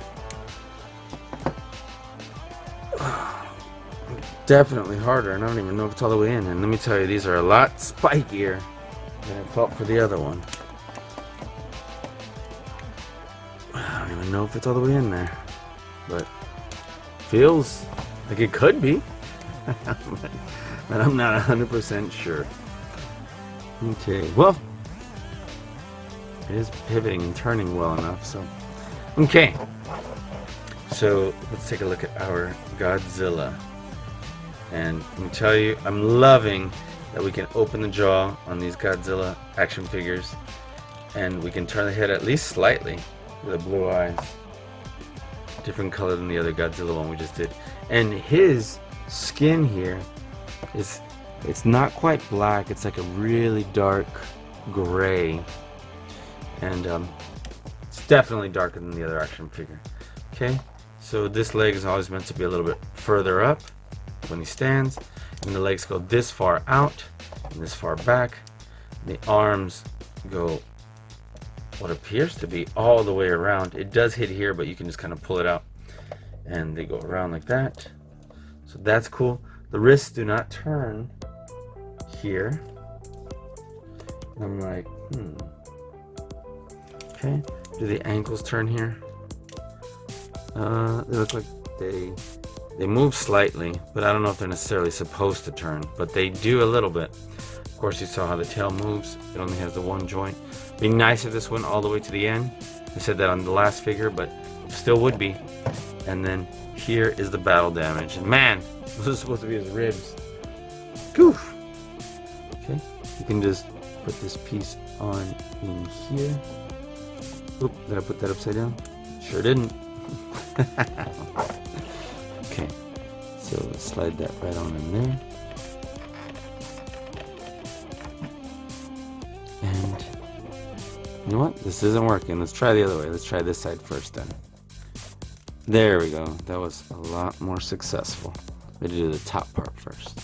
definitely harder, and I don't even know if it's all the way in. And let me tell you, these are a lot spikier than I felt for the other one. I don't even know if it's all the way in there, but feels like it could be, but I'm not 100% sure. Okay, well, it is pivoting and turning well enough, so. Okay, so let's take a look at our Godzilla. And let me tell you, I'm loving that we can open the jaw on these Godzilla action figures, and we can turn the head at least slightly with the blue eyes. Different color than the other Godzilla one we just did. And his skin here is, it's not quite black, it's like a really dark gray. And it's definitely darker than the other action figure. Okay, so this leg is always meant to be a little bit further up when he stands, and the legs go this far out and this far back. The arms go what appears to be all the way around. It does hit here, but you can just kind of pull it out, and they go around like that. So that's cool. The wrists do not turn here. And I'm like, okay. Do the ankles turn here? They look like they move slightly, but I don't know if they're necessarily supposed to turn, but they do a little bit. Of course, you saw how the tail moves. It only has the one joint. Be nice if this went all the way to the end. I said that on the last figure, but still would be. And then here is the battle damage. And man, this is supposed to be his ribs. Goof. Okay, you can just put this piece on in here. Oop, did I put that upside down? Sure didn't. Okay, so let's slide that right on in there. And you know what? This isn't working. Let's try the other way. Let's try this side first then. There we go. That was a lot more successful. We had to do the top part first.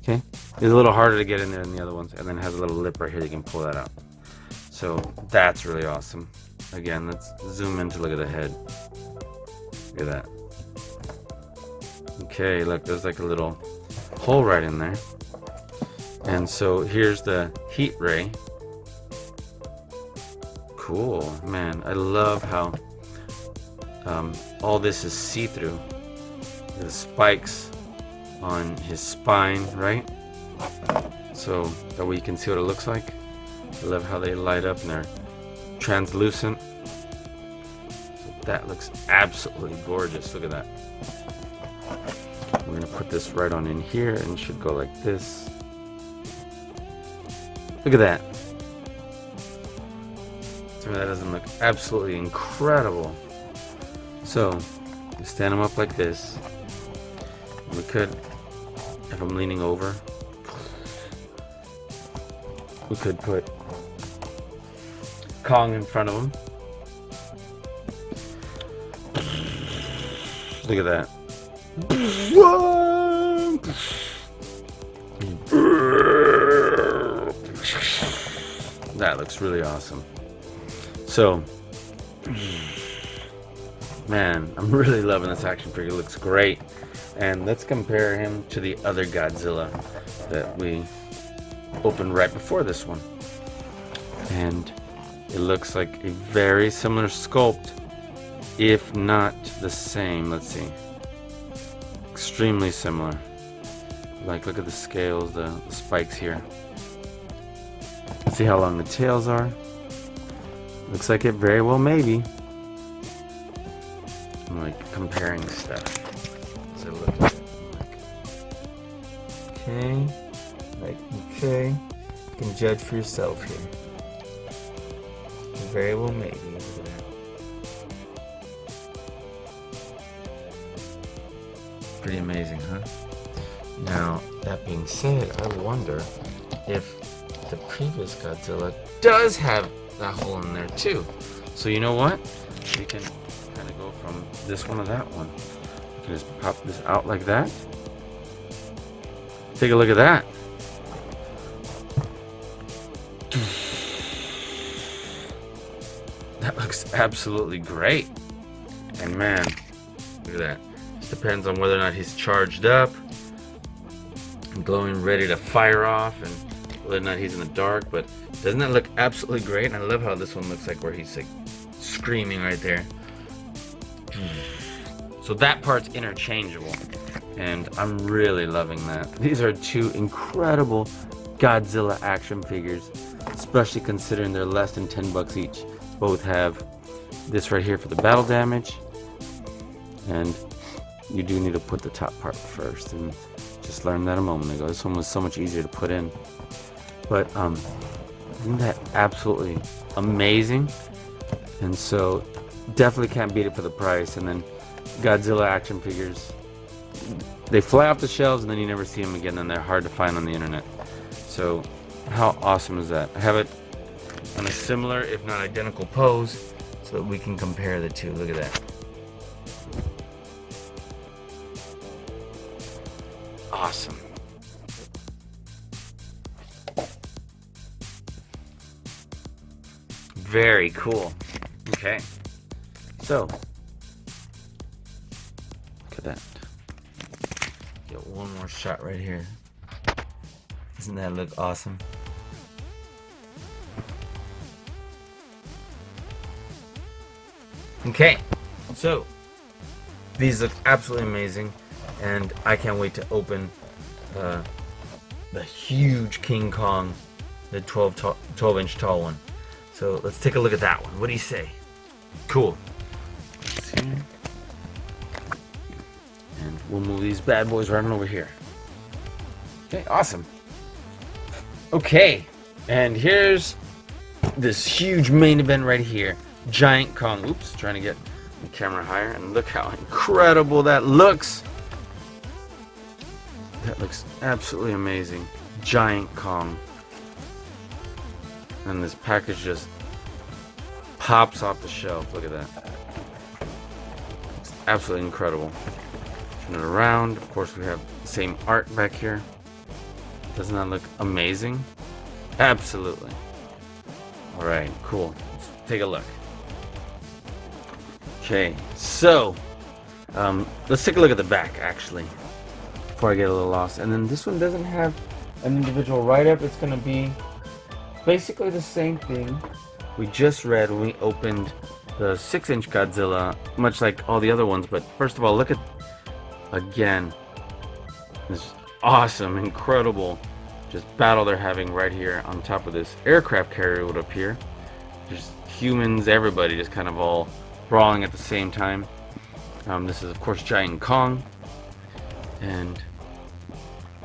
Okay, it's a little harder to get in there than the other ones, and then it has a little lip right here. You can pull that out. So that's really awesome. Again, let's zoom in to look at the head. Look at that. Okay, look, there's like a little hole right in there. And so here's the heat ray. Cool, man. I love how all this is see-through. The spikes on his spine, right? So that way you can see what it looks like. I love how they light up and they're translucent. So that looks absolutely gorgeous. Look at that. We're gonna put this right on in here, and it should go like this. Look at that. So that doesn't look absolutely incredible. So we stand them up like this. We could, if I'm leaning over, we could put Kong in front of him. Look at that. That looks really awesome. So, man, I'm really loving this action figure. It looks great. And let's compare him to the other Godzilla that we opened right before this one. And it looks like a very similar sculpt, if not the same. Let's see. Extremely similar. Like, look at the scales, the spikes here. Let's see how long the tails are. Looks like it very well may be. I'm like comparing stuff. So look at it. Okay. You can judge for yourself here. Very well may be. Look at that. Pretty amazing, huh? Now, that being said, I wonder if the previous Godzilla does have that hole in there too. So you know what? We can kind of go from this one to that one. We can just pop this out like that. Take a look at that. That looks absolutely great. And man, look at that. Just depends on whether or not he's charged up, glowing, ready to fire off, and whether or not he's in the dark. But doesn't that look absolutely great? And I love how this one looks like, where he's like screaming right there. So that part's interchangeable, and I'm really loving that. These are two incredible Godzilla action figures, especially considering they're less than 10 bucks each. Both have this right here for the battle damage, and you do need to put the top part first, and just learned that a moment ago. This one was so much easier to put in. But isn't that absolutely amazing? And so definitely can't beat it for the price. And then Godzilla action figures, they fly off the shelves and then you never see them again, and they're hard to find on the internet. So how awesome is that? I have it on a similar, if not identical pose, so that we can compare the two. Look at that. Awesome. Very cool. Okay. So, look at that. Get one more shot right here. Doesn't that look awesome? Okay, so these look absolutely amazing, and I can't wait to open the huge King Kong, the 12-inch tall one. So let's take a look at that one. What do you say? Cool. Let's see. And we'll move these bad boys right on over here. Okay, awesome. Okay, and here's this huge main event right here. Giant Kong. Oops, trying to get the camera higher, and look how incredible that looks. That looks absolutely amazing. Giant Kong. And this package just pops off the shelf. Look at that. It's absolutely incredible. Turn it around. Of course, we have the same art back here. Doesn't that look amazing? Absolutely. Alright, cool. Let's take a look. Okay, so let's take a look at the back actually, before I get a little lost. And then this one doesn't have an individual write-up. It's going to be basically the same thing we just read when we opened the 6-inch Godzilla, much like all the other ones. But first of all, look at, again, this awesome, incredible just battle they're having right here on top of this aircraft carrier would appear. Just humans, everybody just kind of all brawling at the same time. This is of course Giant Kong, and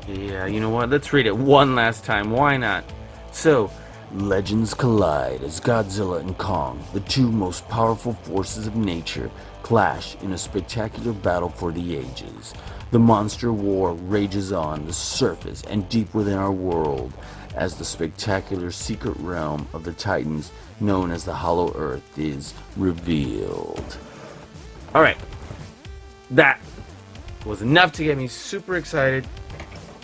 yeah, you know what, let's read it one last time, why not? So, legends collide as Godzilla and Kong, the two most powerful forces of nature, clash in a spectacular battle for the ages. The monster war rages on the surface and deep within our world as the spectacular secret realm of the Titans, known as the Hollow Earth, is revealed. Alright, that was enough to get me super excited,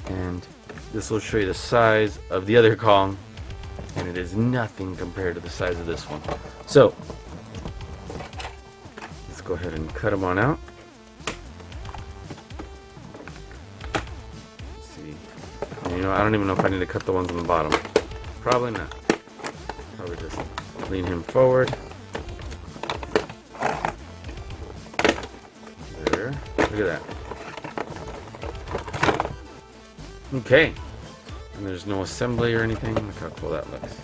and this will show you the size of the other Kong, and it is nothing compared to the size of this one. So, let's go ahead and cut them on out. Let's see. And know, I don't even know if I need to cut the ones on the bottom. Probably not. Probably just lean him forward. There. Look at that. Okay. And there's no assembly or anything. Look how cool that looks.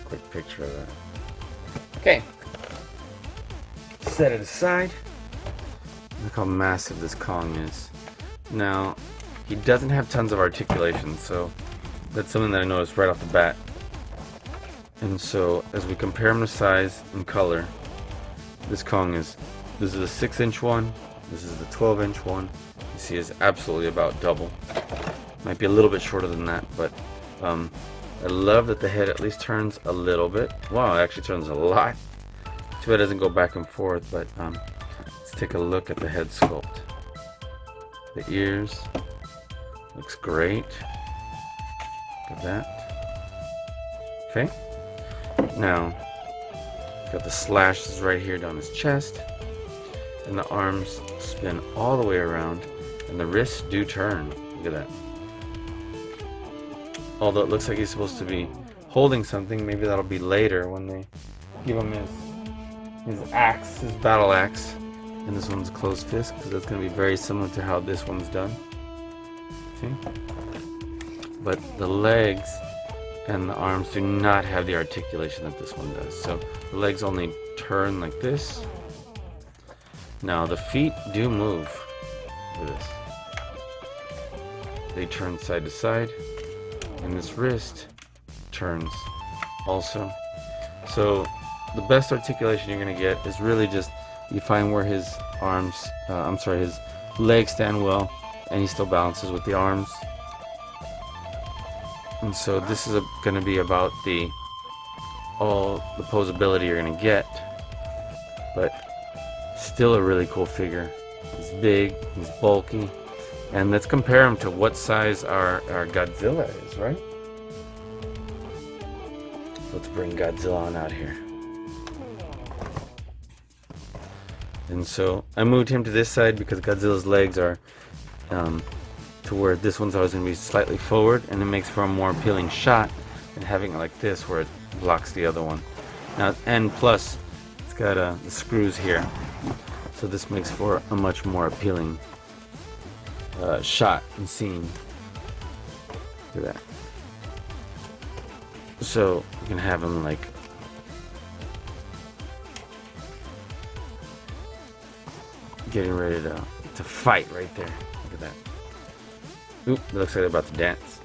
Quick picture of that. Okay. Set it aside. Look how massive this Kong is. Now, he doesn't have tons of articulation, so that's something that I noticed right off the bat. And so, as we compare him to size and color, this Kong is, this is a 6-inch one, this is the 12-inch one. You see is absolutely about double. Might be a little bit shorter than that, but I love that the head at least turns a little bit. Wow, it actually turns a lot. Too bad it doesn't go back and forth, but let's take a look at the head sculpt. The ears, looks great. Look at that. Okay. Now, got the slashes right here down his chest, and the arms spin all the way around, and the wrists do turn. Look at that. Although it looks like he's supposed to be holding something, maybe that'll be later when they give him his axe, his battle axe. And this one's closed fist, because that's going to be very similar to how this one's done. See? But the legs and the arms do not have the articulation that this one does. So the legs only turn like this. Now the feet do move. Look at this. They turn side to side. And this wrist turns also. So the best articulation you're going to get is really just you find where his arms, his legs stand well, and he still balances with the arms. And so this is going to be about all the posability you're going to get, but still a really cool figure. He's big, he's bulky, and let's compare him to what size our Godzilla is, right? Let's bring Godzilla on out here. And so I moved him to this side because Godzilla's legs are to where this one's always going to be slightly forward, and it makes for a more appealing shot than having it like this where it blocks the other one. Now, and plus it's got the screws here, so this makes for a much more appealing shot and scene. Look at that. So you can have him like getting ready to fight right there. Look at that. Oop, it looks like they're about to dance.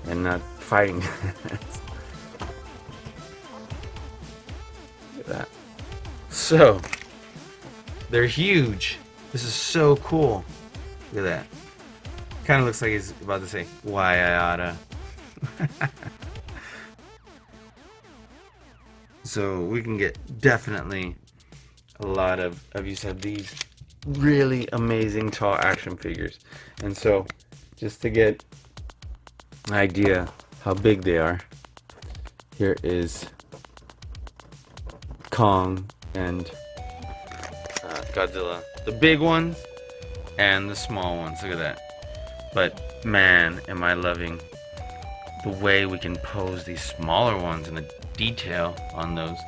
And not fighting. Look at that. So, they're huge. This is so cool. Look at that. Kind of looks like he's about to say, why I oughta. So, we can get definitely a lot of you said these really amazing tall action figures. And so just to get an idea how big they are, here is Kong and Godzilla, the big ones and the small ones. Look at that. But man, am I loving the way we can pose these smaller ones and the detail on those.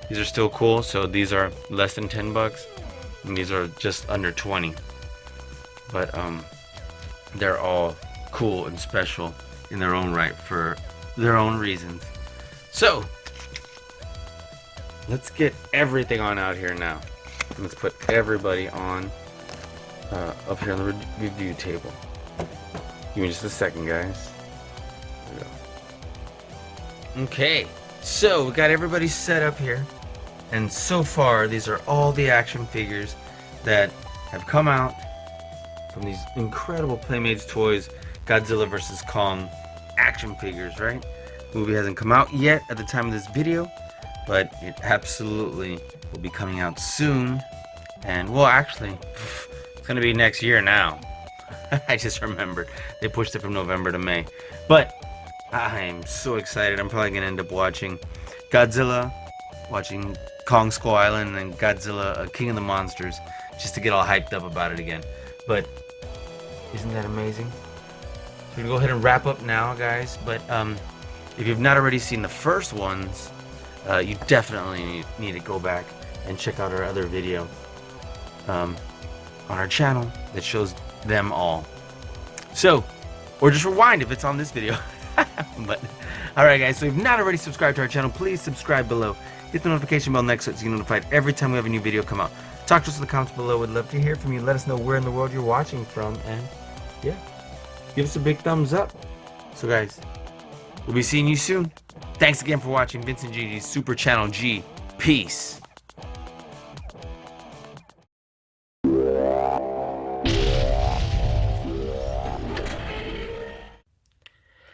These are still cool. So these are less than $10, and these are just under 20. But they're all cool and special in their own right for their own reasons. So let's get everything on out here now. Let's put everybody on up here on the review table. Give me just a second, guys. There we go. Okay, so we got everybody set up here, and so far these are all the action figures that have come out from these incredible Playmates Toys Godzilla vs. Kong action figures, right? The movie hasn't come out yet at the time of this video, but it absolutely will be coming out soon. And well, actually, it's gonna be next year now. I just remembered they pushed it from November to May. But I'm so excited. I'm probably gonna end up watching Godzilla, watching Kong Skull Island, and then Godzilla King of the Monsters, just to get all hyped up about it again. But isn't that amazing? we're gonna go ahead and wrap up now, guys. But if you've not already seen the first ones, you definitely need to go back and check out our other video on our channel that shows them all. So, or just rewind if it's on this video. But alright guys, so if you've not already subscribed to our channel, please subscribe below. Hit the notification bell next so you get notified every time we have a new video come out. Talk to us in the comments below. We'd love to hear from you. Let us know where in the world you're watching from, and yeah, give us a big thumbs up. So guys, we'll be seeing you soon. Thanks again for watching Vincent Gigi's Super Channel G. Peace.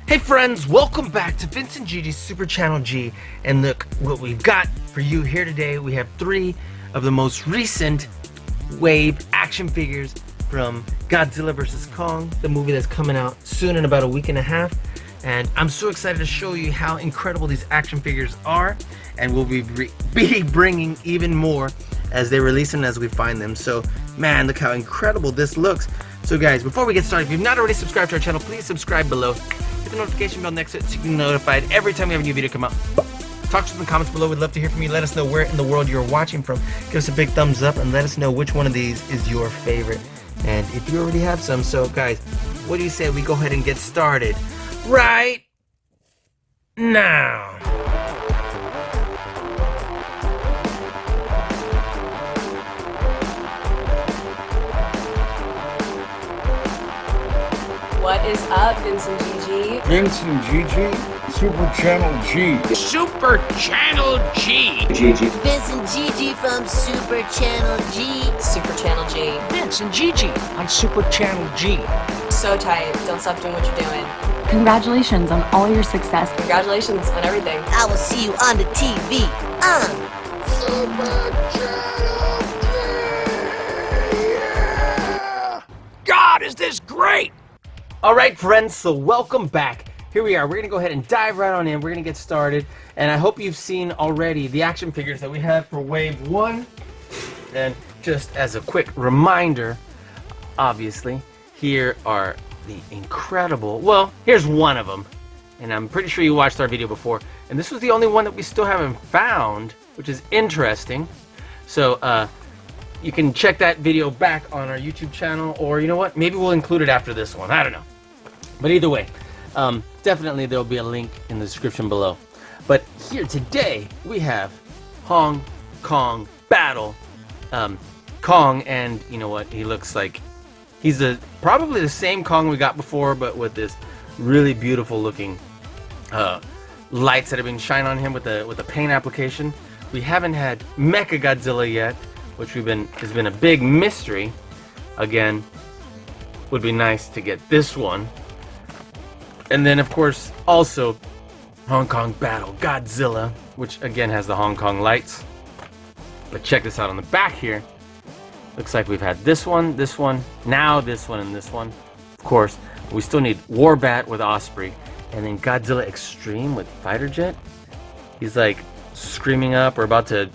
Hey friends, welcome back to Vincent Gigi's Super Channel G, and look what we've got for you here today. We have 3 of the most recent wave action figures from Godzilla vs. Kong, the movie that's coming out soon in about a week and a half. And I'm so excited to show you how incredible these action figures are, and we'll be bringing even more as they release them, as we find them. So man, look how incredible this looks. So guys, before we get started, if you've not already subscribed to our channel, please subscribe below. Hit the notification bell next to it so you can be notified every time we have a new video come out. Talk to us in the comments below. We'd love to hear from you. Let us know where in the world you're watching from. Give us a big thumbs up and let us know which one of these is your favorite. And if you already have some, so guys, what do you say we go ahead and get started right now? What is up, Vincent Gigi? Vincent Gigi, Super Channel G. Super Channel G. Vincent Gigi from Super Channel G. Super Channel G. Vince and Gigi on Super Channel G. So tight. Don't stop doing what you're doing. Congratulations on all your success. Congratulations on everything. I will see you on the TV. God, is this great? Alright friends, so welcome back. Here we are. We're going to go ahead and dive right on in. We're going to get started. And I hope you've seen already the action figures that we have for Wave 1. And just as a quick reminder, obviously, here are the incredible... Well, here's one of them. And I'm pretty sure you watched our video before. And this was the only one that we still haven't found, which is interesting. So, you can check that video back on our YouTube channel, or you know what? Maybe we'll include it after this one. I don't know. But either way, definitely there'll be a link in the description below. But here today, we have Hong Kong Battle. Kong, and you know what? He looks like he's probably the same Kong we got before, but with this really beautiful looking lights that have been shined on him with the paint application. We haven't had Mechagodzilla yet, which has been a big mystery. Again, would be nice to get this one. And then of course also Hong Kong Battle Godzilla, which again has the Hong Kong lights. But check this out on the back here. Looks like we've had this one, now this one, and this one. Of course, we still need Warbat with Osprey, and then Godzilla Extreme with Fighter Jet. He's like screaming up, or about to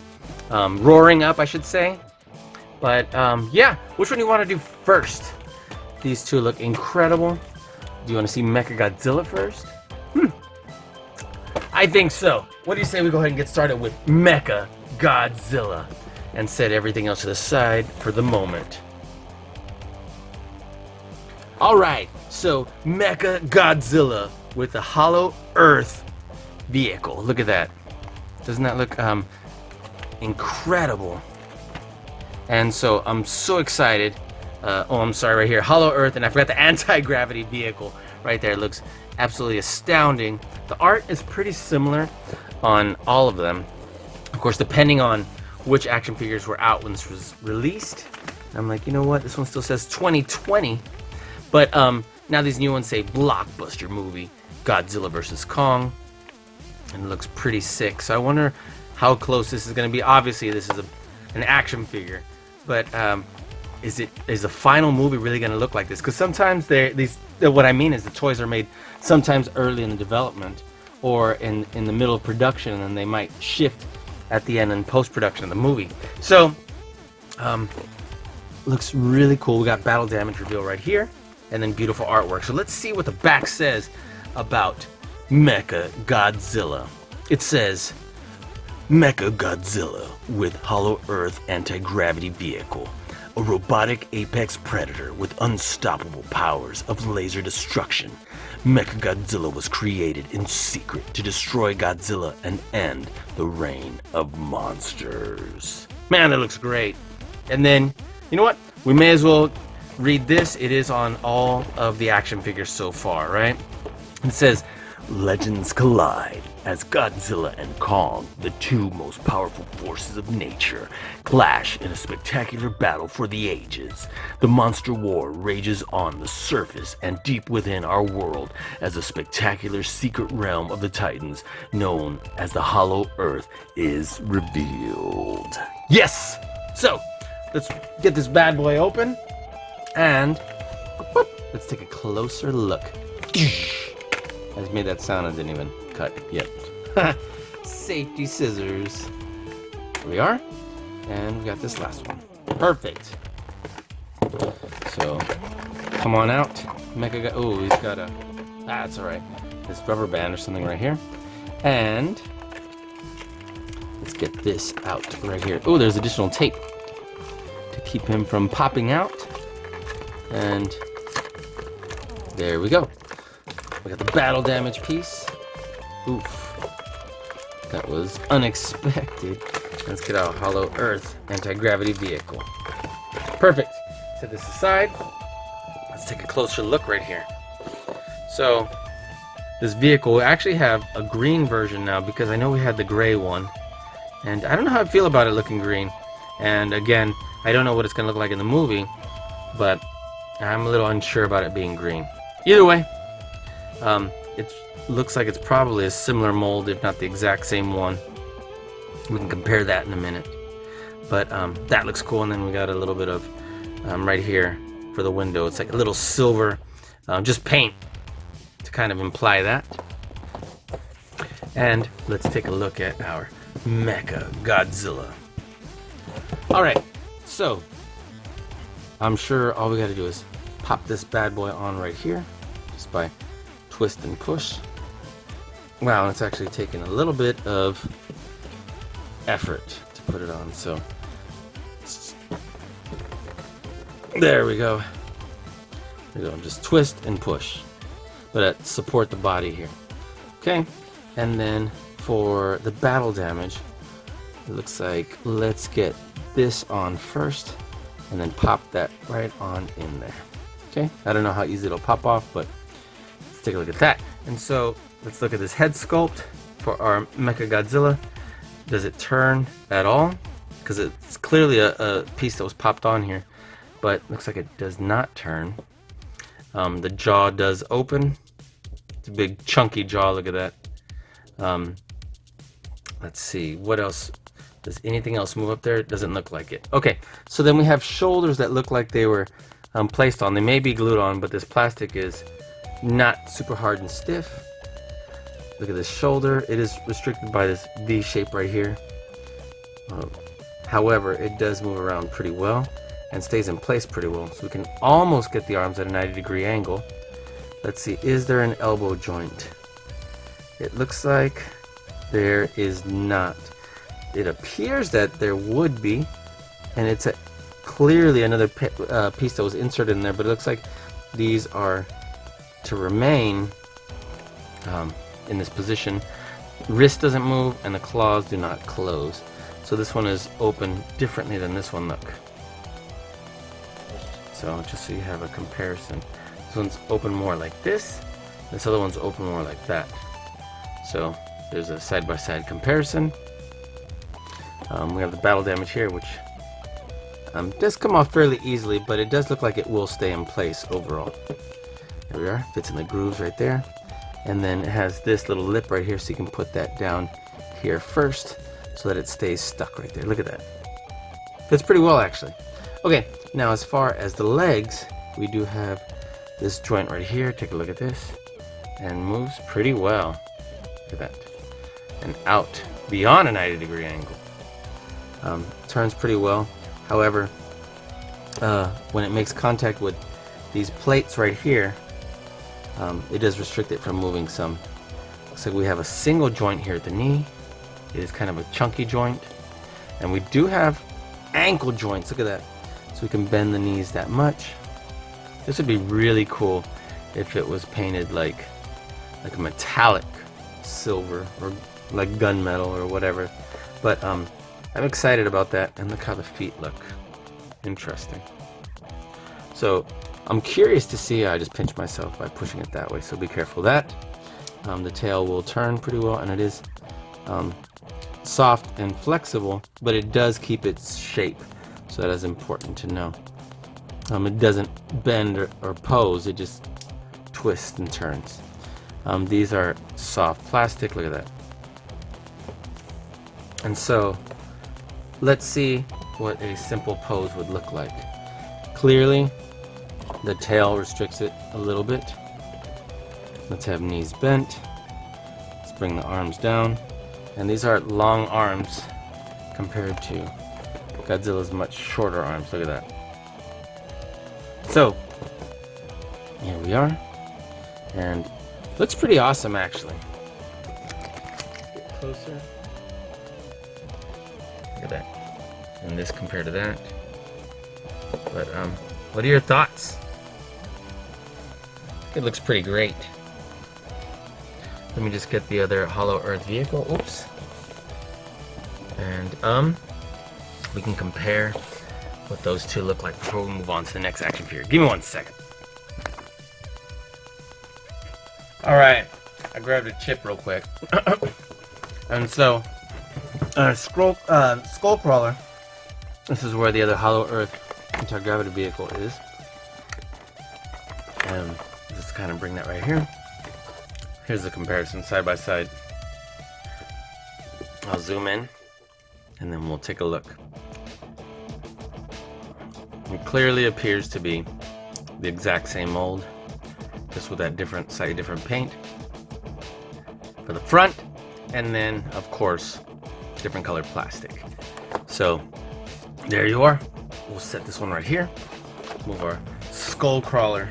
roaring up, I should say. But yeah, which one do you want to do first? These two look incredible. Do you want to see Mechagodzilla first? I think so. What do you say we go ahead and get started with Mechagodzilla and set everything else to the side for the moment? Alright, so Mechagodzilla with the Hollow Earth vehicle. Look at that. Doesn't that look incredible? And so I'm so excited. Oh, I'm sorry, right here, Hollow Earth, and I forgot the anti-gravity vehicle right there. It looks absolutely astounding. The art is pretty similar on all of them. Of course, depending on which action figures were out when this was released. I'm like, you know what? This one still says 2020. But now these new ones say blockbuster movie, Godzilla vs. Kong. And it looks pretty sick. So I wonder how close this is going to be. Obviously, this is an action figure. But is the final movie really going to look like this? Because sometimes what I mean is the toys are made sometimes early in the development or in the middle of production, and then they might shift at the end in post-production of the movie. So looks really cool. We got battle damage reveal right here, and then beautiful artwork. So let's see what the back says about Mechagodzilla. It says, Mechagodzilla with Hollow Earth anti-gravity vehicle. A robotic apex predator with unstoppable powers of laser destruction. Mechagodzilla was created in secret to destroy Godzilla and end the reign of monsters. Man, that looks great. And then, you know what? We may as well read this. It is on all of the action figures so far, right? It says, legends collide as Godzilla and Kong, the two most powerful forces of nature, clash in a spectacular battle for the ages. The monster war rages on the surface and deep within our world as a spectacular secret realm of the Titans known as the Hollow Earth is revealed. Yes! So, let's get this bad boy open and let's take a closer look. I just made that sound, I didn't even cut yet. Safety scissors. There we are. And we got this last one. Perfect. So, come on out. Oh, he's got a... that's alright. This rubber band or something right here. And let's get this out right here. Oh, there's additional tape to keep him from popping out. And there we go. We got the battle damage piece. Oof. That was unexpected. Let's get our Hollow Earth anti-gravity vehicle. Perfect. Set this aside. Let's take a closer look right here. So, this vehicle, we actually have a green version now because I know we had the gray one. And I don't know how I feel about it looking green. And again, I don't know what it's going to look like in the movie, but I'm a little unsure about it being green. Either way, it looks like it's probably a similar mold, if not the exact same one. We can compare that in a minute. But that looks cool, and then we got a little bit of right here for the window. It's like a little silver, just paint to kind of imply that. And let's take a look at our Mechagodzilla. Alright, so I'm sure all we got to do is pop this bad boy on right here, just by twist and push. Wow, it's actually taking a little bit of effort to put it on, so there we go. There we go, just twist and push, but support the body here. Okay, and then for the battle damage, it looks like let's get this on first and then pop that right on in there. Okay, I don't know how easy it'll pop off, but let's take a look at that. And so let's look at this head sculpt for our Mechagodzilla. Does it turn at all? Because it's clearly a piece that was popped on here, but looks like it does not turn. The jaw does open. It's a big chunky jaw, look at that. Let's see, what else? Does anything else move up there? It doesn't look like it. Okay, so then we have shoulders that look like they were placed on. They may be glued on, but this plastic is not super hard and stiff. Look at this shoulder. It is restricted by this V shape right here. However, it does move around pretty well and stays in place pretty well. So we can almost get the arms at a 90-degree angle. Let's see, is there an elbow joint? It looks like there is not. It appears that there would be, and it's clearly another piece that was inserted in there, but it looks like these are to remain in this position. Wrist doesn't move and the claws do not close. So this one is open differently than this one, look. So just so you have a comparison. This one's open more like this, this other one's open more like that. So there's a side-by-side comparison. We have the battle damage here, which does come off fairly easily, but it does look like it will stay in place overall. There we are, fits in the grooves right there. And then it has this little lip right here, so you can put that down here first so that it stays stuck right there. Look at that. Fits pretty well, actually. Okay, now as far as the legs, we do have this joint right here. Take a look at this. And moves pretty well. Look at that. And out beyond a 90-degree angle. Turns pretty well. However, when it makes contact with these plates right here, it does restrict it from moving some. Looks like we have a single joint here at the knee. It is kind of a chunky joint. And we do have ankle joints, look at that. So we can bend the knees that much. This would be really cool if it was painted like a metallic silver or like gunmetal or whatever. But I'm excited about that. And look how the feet look. Interesting. So I'm curious to see. I just pinched myself by pushing it that way, so be careful of that. The tail will turn pretty well, and it is soft and flexible, but it does keep its shape, so that is important to know. It doesn't bend or pose, it just twists and turns. These are soft plastic, look at that. And so let's see what a simple pose would look like. Clearly the tail restricts it a little bit. Let's have knees bent. Let's bring the arms down. And these are long arms compared to Godzilla's much shorter arms. Look at that. So, here we are. And looks pretty awesome, actually. Get closer. Look at that. And this compared to that. But, what are your thoughts? It looks pretty great. Let me just get the other Hollow Earth vehicle. Oops. And we can compare what those two look like before we move on to the next action figure. Give me 1 second. All right, I grabbed a chip real quick. And so, Skull Crawler. This is where the other Hollow Earth anti-gravity vehicle is. And just kind of bring that right here. Here's the comparison side by side. I'll zoom in and then we'll take a look. It clearly appears to be the exact same mold, just with that slightly different paint for the front, and then of course different colored plastic. So there you are. We'll set this one right here. Move our Skull Crawler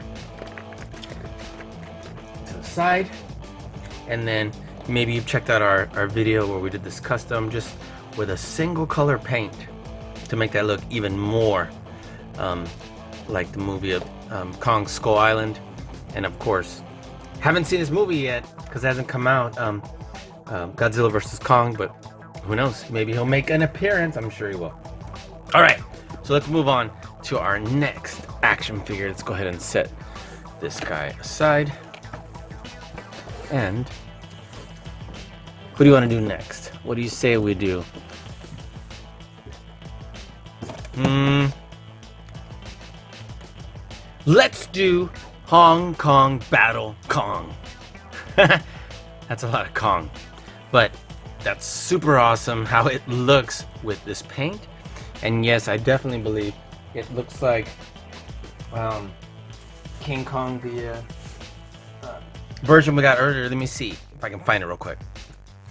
to the side. And then maybe you've checked out our video where we did this custom just with a single color paint to make that look even more like the movie of Kong Skull Island. And of course, haven't seen this movie yet because it hasn't come out, Godzilla vs. Kong, but who knows, maybe he'll make an appearance. I'm sure he will. All right, so let's move on to our next action figure. Let's go ahead and set this guy aside. And what do you want to do next? What do you say we do? Let's do Hong Kong Battle Kong. That's a lot of Kong, but that's super awesome how it looks with this paint. And yes, I definitely believe it looks like King Kong, the version we got earlier. Let me see if I can find it real quick.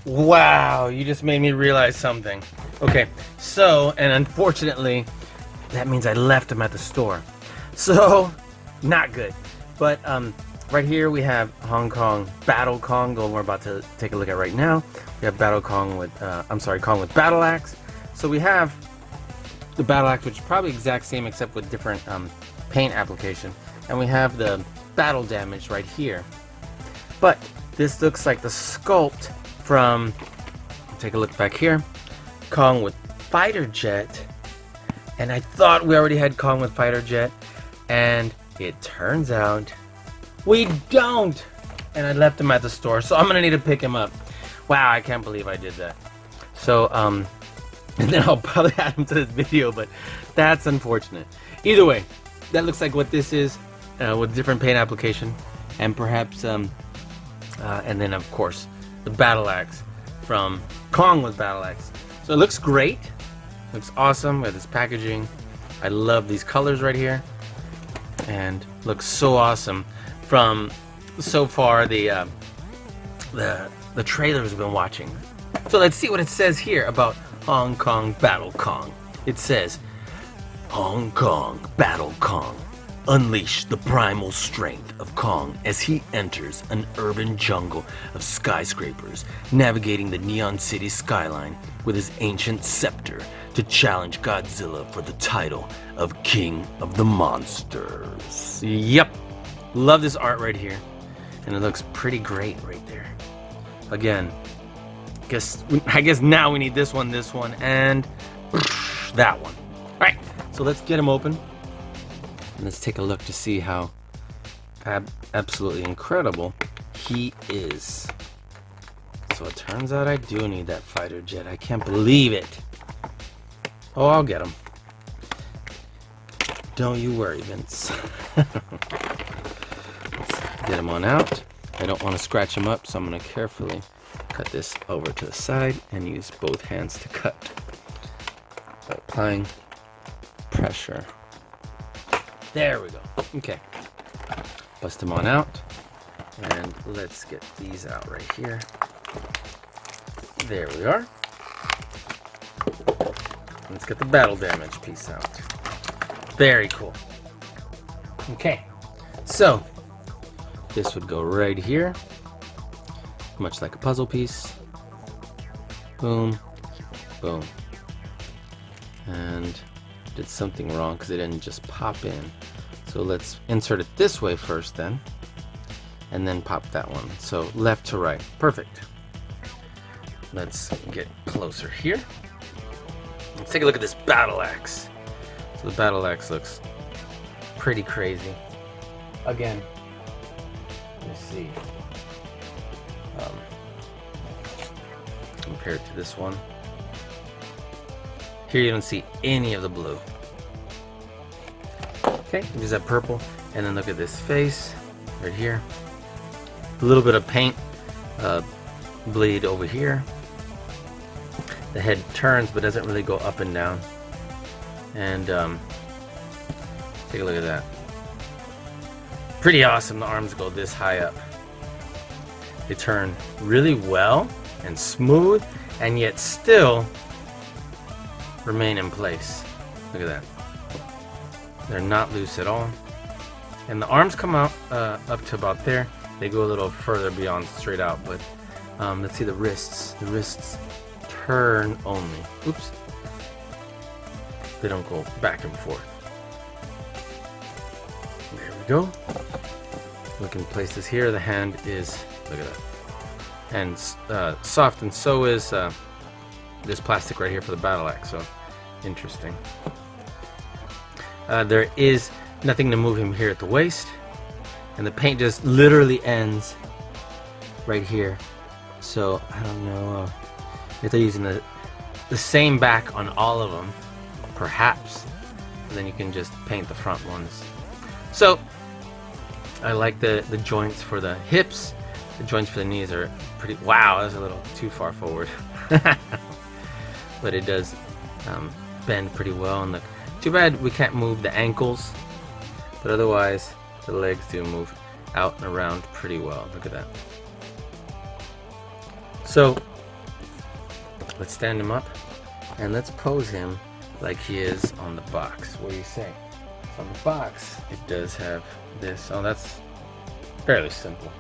Wow, you just made me realize something. Okay, so, and unfortunately, that means I left him at the store. So, not good. But right here we have Hong Kong Battle Kong, the one we're about to take a look at right now. We have Kong with Battle Axe. So we have the Battle Axe, which is probably exact same except with different paint application. And we have the battle damage right here. But this looks like the sculpt from, take a look back here, Kong with Fighter Jet. And I thought we already had Kong with Fighter Jet, and it turns out we don't. And I left him at the store, so I'm gonna need to pick him up. Wow, I can't believe I did that. So and then I'll probably add him to this video, but that's unfortunate. Either way, that looks like what this is with different paint application, and perhaps and then of course the Battle Axe from Kong with Battle Axe. So it looks great, looks awesome with this packaging. I love these colors right here, and looks so awesome from so far the trailers we've been watching. So let's see what it says here about Hong Kong Battle Kong. It says Hong Kong Battle Kong. Unleash the primal strength of Kong as he enters an urban jungle of skyscrapers, navigating the Neon City skyline with his ancient scepter to challenge Godzilla for the title of King of the Monsters. Yep, love this art right here, and it looks pretty great right there. Again, I guess now we need this one, and that one. All right, so let's get him open. Let's take a look to see how absolutely incredible he is. So it turns out I do need that fighter jet. I can't believe it. Oh, I'll get him. Don't you worry, Vince. Let's get him on out. I don't want to scratch him up, so I'm going to carefully cut this over to the side and use both hands to cut. Applying pressure. There we go. Okay. Bust them on out. And let's get these out right here. There we are. Let's get the battle damage piece out. Very cool. Okay. So, this would go right here. Much like a puzzle piece. Boom. Boom. And did something wrong because it didn't just pop in. So let's insert it this way first then, and then pop that one. So left to right. Perfect. Let's get closer here. Let's take a look at this battle axe. So the battle axe looks pretty crazy. Again, let's see. Compare it to this one. Here you don't see any of the blue. Okay, use that purple, and then look at this face right here. A little bit of paint bleed over here. The head turns but doesn't really go up and down. And take a look at that. Pretty awesome. The arms go this high up. They turn really well and smooth, and yet still remain in place. Look at that. They're not loose at all. And the arms come out up to about there. They go a little further beyond straight out, but let's see the wrists. The wrists turn only. Oops. They don't go back and forth. There we go. We can place this here. The hand is, look at that. And soft, and so is this plastic right here for the battle axe. So interesting. There is nothing to move him here at the waist, and the paint just literally ends right here. So I don't know if they're using the same back on all of them, perhaps, and then you can just paint the front ones. So I like the joints for the hips. The joints for the knees are pretty. Wow, that's a little too far forward. But it does bend pretty well. And too bad we can't move the ankles, but otherwise the legs do move out and around pretty well. Look at that. So let's stand him up and let's pose him like he is on the box. What do you say? So on the box, it does have this. Oh, that's fairly simple.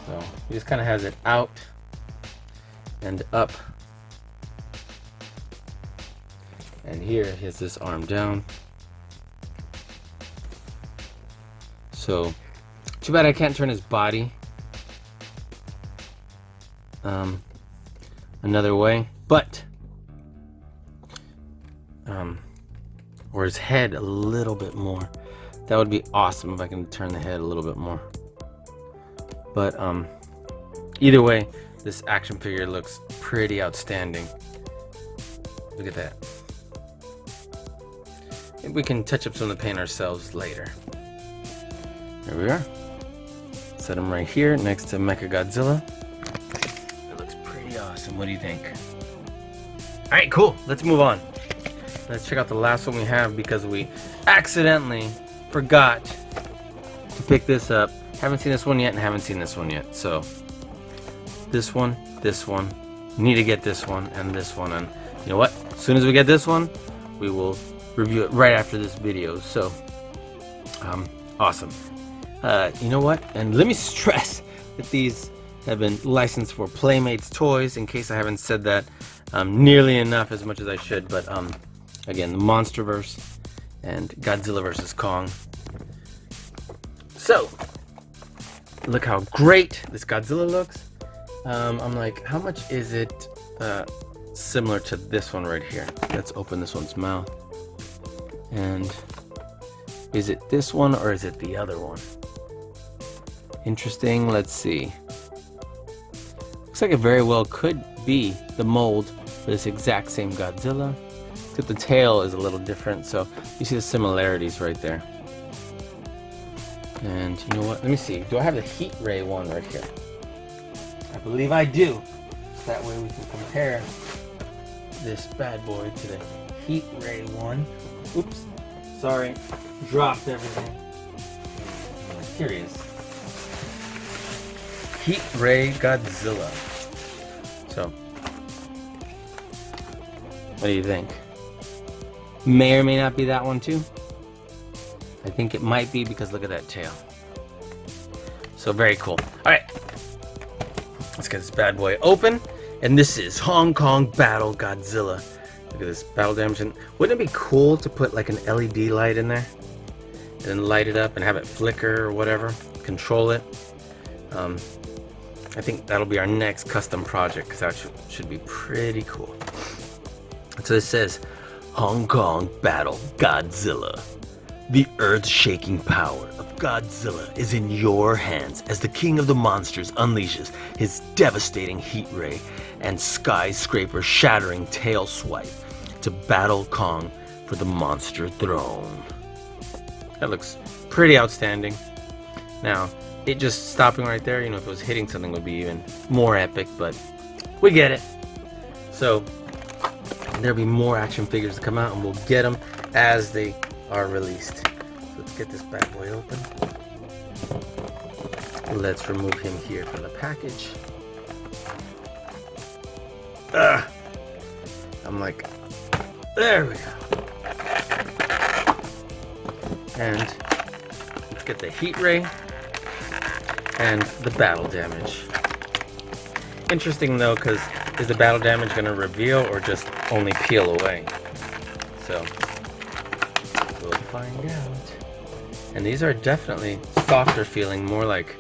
So he just kind of has it out and up. And here he has this arm down. So too bad I can't turn his body another way, but or his head a little bit more. That would be awesome if I can turn the head a little bit more. But either way, this action figure looks pretty outstanding. Look at that. Maybe we can touch up some of the paint ourselves later. There we are. Set him right here next to Mechagodzilla. It looks pretty awesome. What do you think? Alright, cool. Let's move on. Let's check out the last one we have because we accidentally forgot to pick this up. Haven't seen this one yet and haven't seen this one yet. So this one, need to get this one and this one. And you know what? As soon as we get this one, we will review it right after this video. So Awesome. You know what? And let me stress that these have been licensed for Playmates toys, in case I haven't said that nearly enough, as much as I should. But again, the Monsterverse and Godzilla vs. Kong. So, look how great this Godzilla looks. I'm like, how much is it similar to this one right here? Let's open this one's mouth. And is it this one or is it the other one? Interesting. Let's see. Looks like it very well could be the mold for this exact same Godzilla, except the tail is a little different, so you see the similarities right there. And you know what? Let me see. Do I have the Heat Ray one right here? I believe I do. That way we can compare this bad boy to the Heat Ray one. Oops. Sorry. Dropped everything. Here he is. Heat Ray Godzilla. So, what do you think? May or may not be that one too. I think it might be, because look at that tail. So very cool. Alright. Let's get this bad boy open. And this is Hong Kong Battle Godzilla. Look at this battle damage. And wouldn't it be cool to put like an LED light in there? And then light it up and have it flicker or whatever. Control it. I think that'll be our next custom project, because that should be pretty cool. So this says, Hong Kong Battle Godzilla. The earth-shaking power of Godzilla is in your hands as the king of the monsters unleashes his devastating heat ray and skyscraper-shattering tail swipe to battle Kong for the monster throne. That looks pretty outstanding. Now, it just stopping right there, you know, if it was hitting something would be even more epic, but we get it. So, there'll be more action figures to come out, and we'll get them as they are released. So let's get this bad boy open. Let's remove him here from the package. I'm like, there we go. And let's get the heat ray and the battle damage. Interesting though, because is the battle damage going to reveal or just only peel away? So we'll find out. And these are definitely softer feeling, more like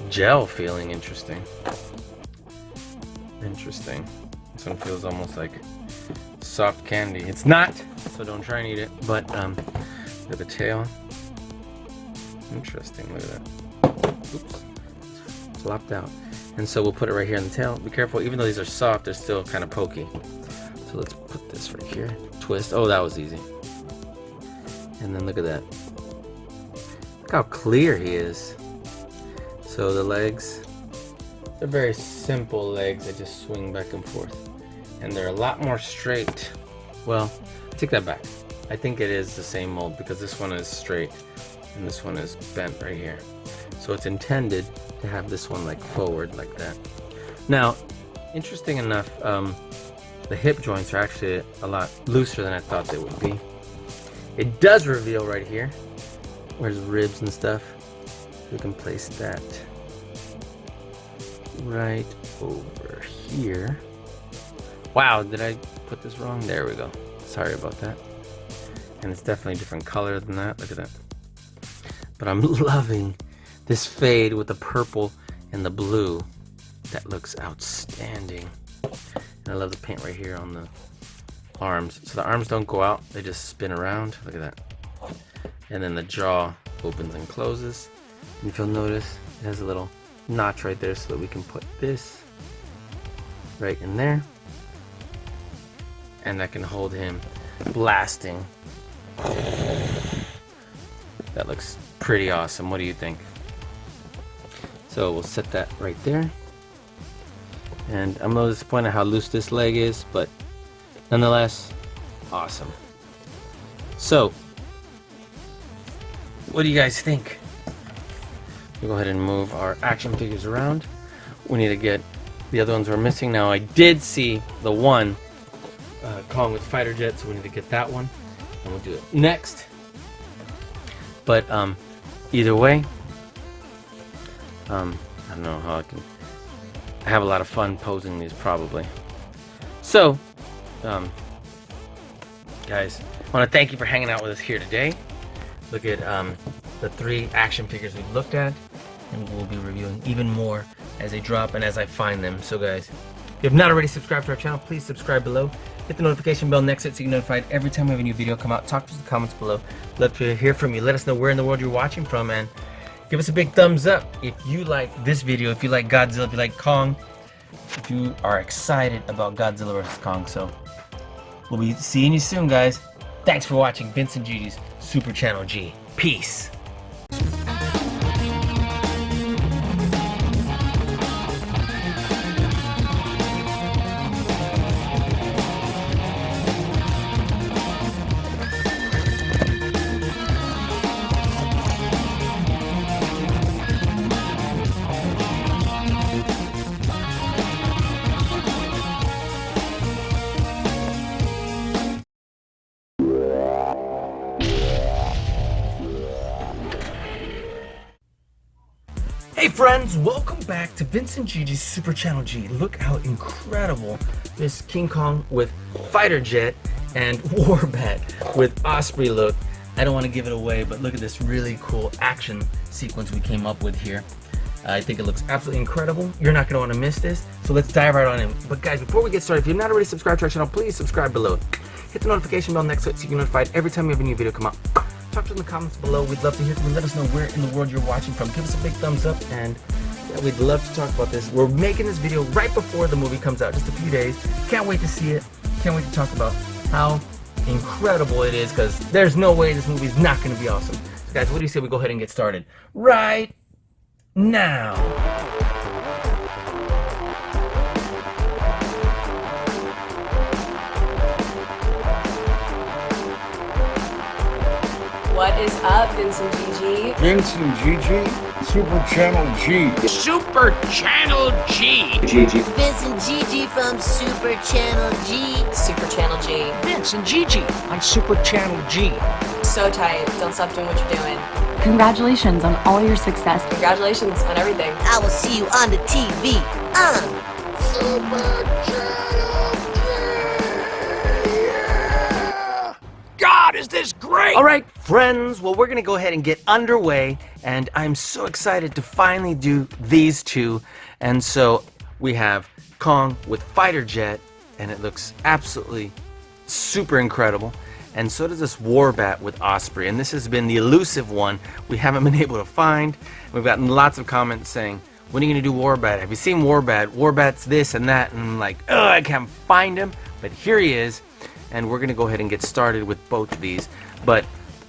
gel feeling. Interesting. Interesting. This one feels almost like soft candy. It's not, so don't try and eat it. But look at the tail. Interesting. Look at that. Oops. It's flopped out. And so we'll put it right here in the tail. Be careful, even though these are soft, they're still kind of pokey. So let's put this right here. Twist. Oh, that was easy. And then look at that. Look how clear he is. So the legs, they're very simple legs that just swing back and forth. And they're a lot more straight. Well, I take that back. I think it is the same mold, because this one is straight and this one is bent right here. So it's intended to have this one like forward like that. Now, interesting enough, the hip joints are actually a lot looser than I thought they would be. It does reveal right here. Where's ribs and stuff? We can place that right over here. Wow, did I put this wrong? There we go. Sorry about that. And it's definitely a different color than that. Look at that. But I'm loving this fade with the purple and the blue. That looks outstanding. And I love the paint right here on the arms. So the arms don't go out, they just spin around. Look at that. And then the jaw opens and closes. And if you'll notice, it has a little notch right there so that we can put this right in there. And that can hold him blasting. That looks pretty awesome. What do you think? So we'll set that right there. And I'm a little disappointed how loose this leg is, but nonetheless, awesome. So, what do you guys think? We'll go ahead and move our action figures around. We need to get the other ones we're missing. Now, I did see the one Kong with fighter jets, so we need to get that one. And we'll do it next. But either way, I don't know how I have a lot of fun posing these probably. So, guys, I want to thank you for hanging out with us here today. Look at the 3 action figures we've looked at, and we'll be reviewing even more as they drop and as I find them. So guys, if you have not already subscribed to our channel, please subscribe below. Hit the notification bell next to it so you get notified every time we have a new video come out. Talk to us in the comments below. Love to hear from you. Let us know where in the world you're watching from, and give us a big thumbs up if you like this video, if you like Godzilla, if you like Kong, if you are excited about Godzilla vs. Kong. So we'll be seeing you soon, guys. Thanks for watching Vince and Gigi's Super Channel G. Peace. Hey friends, welcome back to Vince and Gigi's Super Channel G. Look how incredible this King Kong with fighter jet and Warbat with Osprey look. I don't want to give it away, but look at this really cool action sequence we came up with here. I think it looks absolutely incredible. You're not going to want to miss this, so let's dive right on in. But guys, before we get started, if you're not already subscribed to our channel, please subscribe below. Hit the notification bell next to it so you get notified every time we have a new video come out. Talk to us in the comments below. We'd love to hear from you. Let us know where in the world you're watching from. Give us a big thumbs up, and yeah, we'd love to talk about this. We're making this video right before the movie comes out, just a few days. Can't wait to see it. Can't wait to talk about how incredible it is, because there's no way this movie is not going to be awesome. So guys, what do you say we go ahead and get started right now? What is up, Vince and Gigi? Vince and Gigi, Super Channel G. Super Channel G. Vince and Gigi from Super Channel G. Super Channel G. Vince and Gigi on Super Channel G. So tight. Don't stop doing what you're doing. Congratulations on all your success. Congratulations on everything. I will see you on the TV. Super Channel G. God, is this great? All right, friends, well, we're gonna go ahead and get underway, and I'm so excited to finally do these two. And so we have Kong with fighter jet, and it looks absolutely super incredible. And so does this Warbat with Osprey, and this has been the elusive one we haven't been able to find. We've gotten lots of comments saying, when are you gonna do Warbat? Have you seen Warbat? Warbat's this and that, and I'm like, ugh, I can't find him, but here he is. And we're gonna go ahead and get started with both of these. But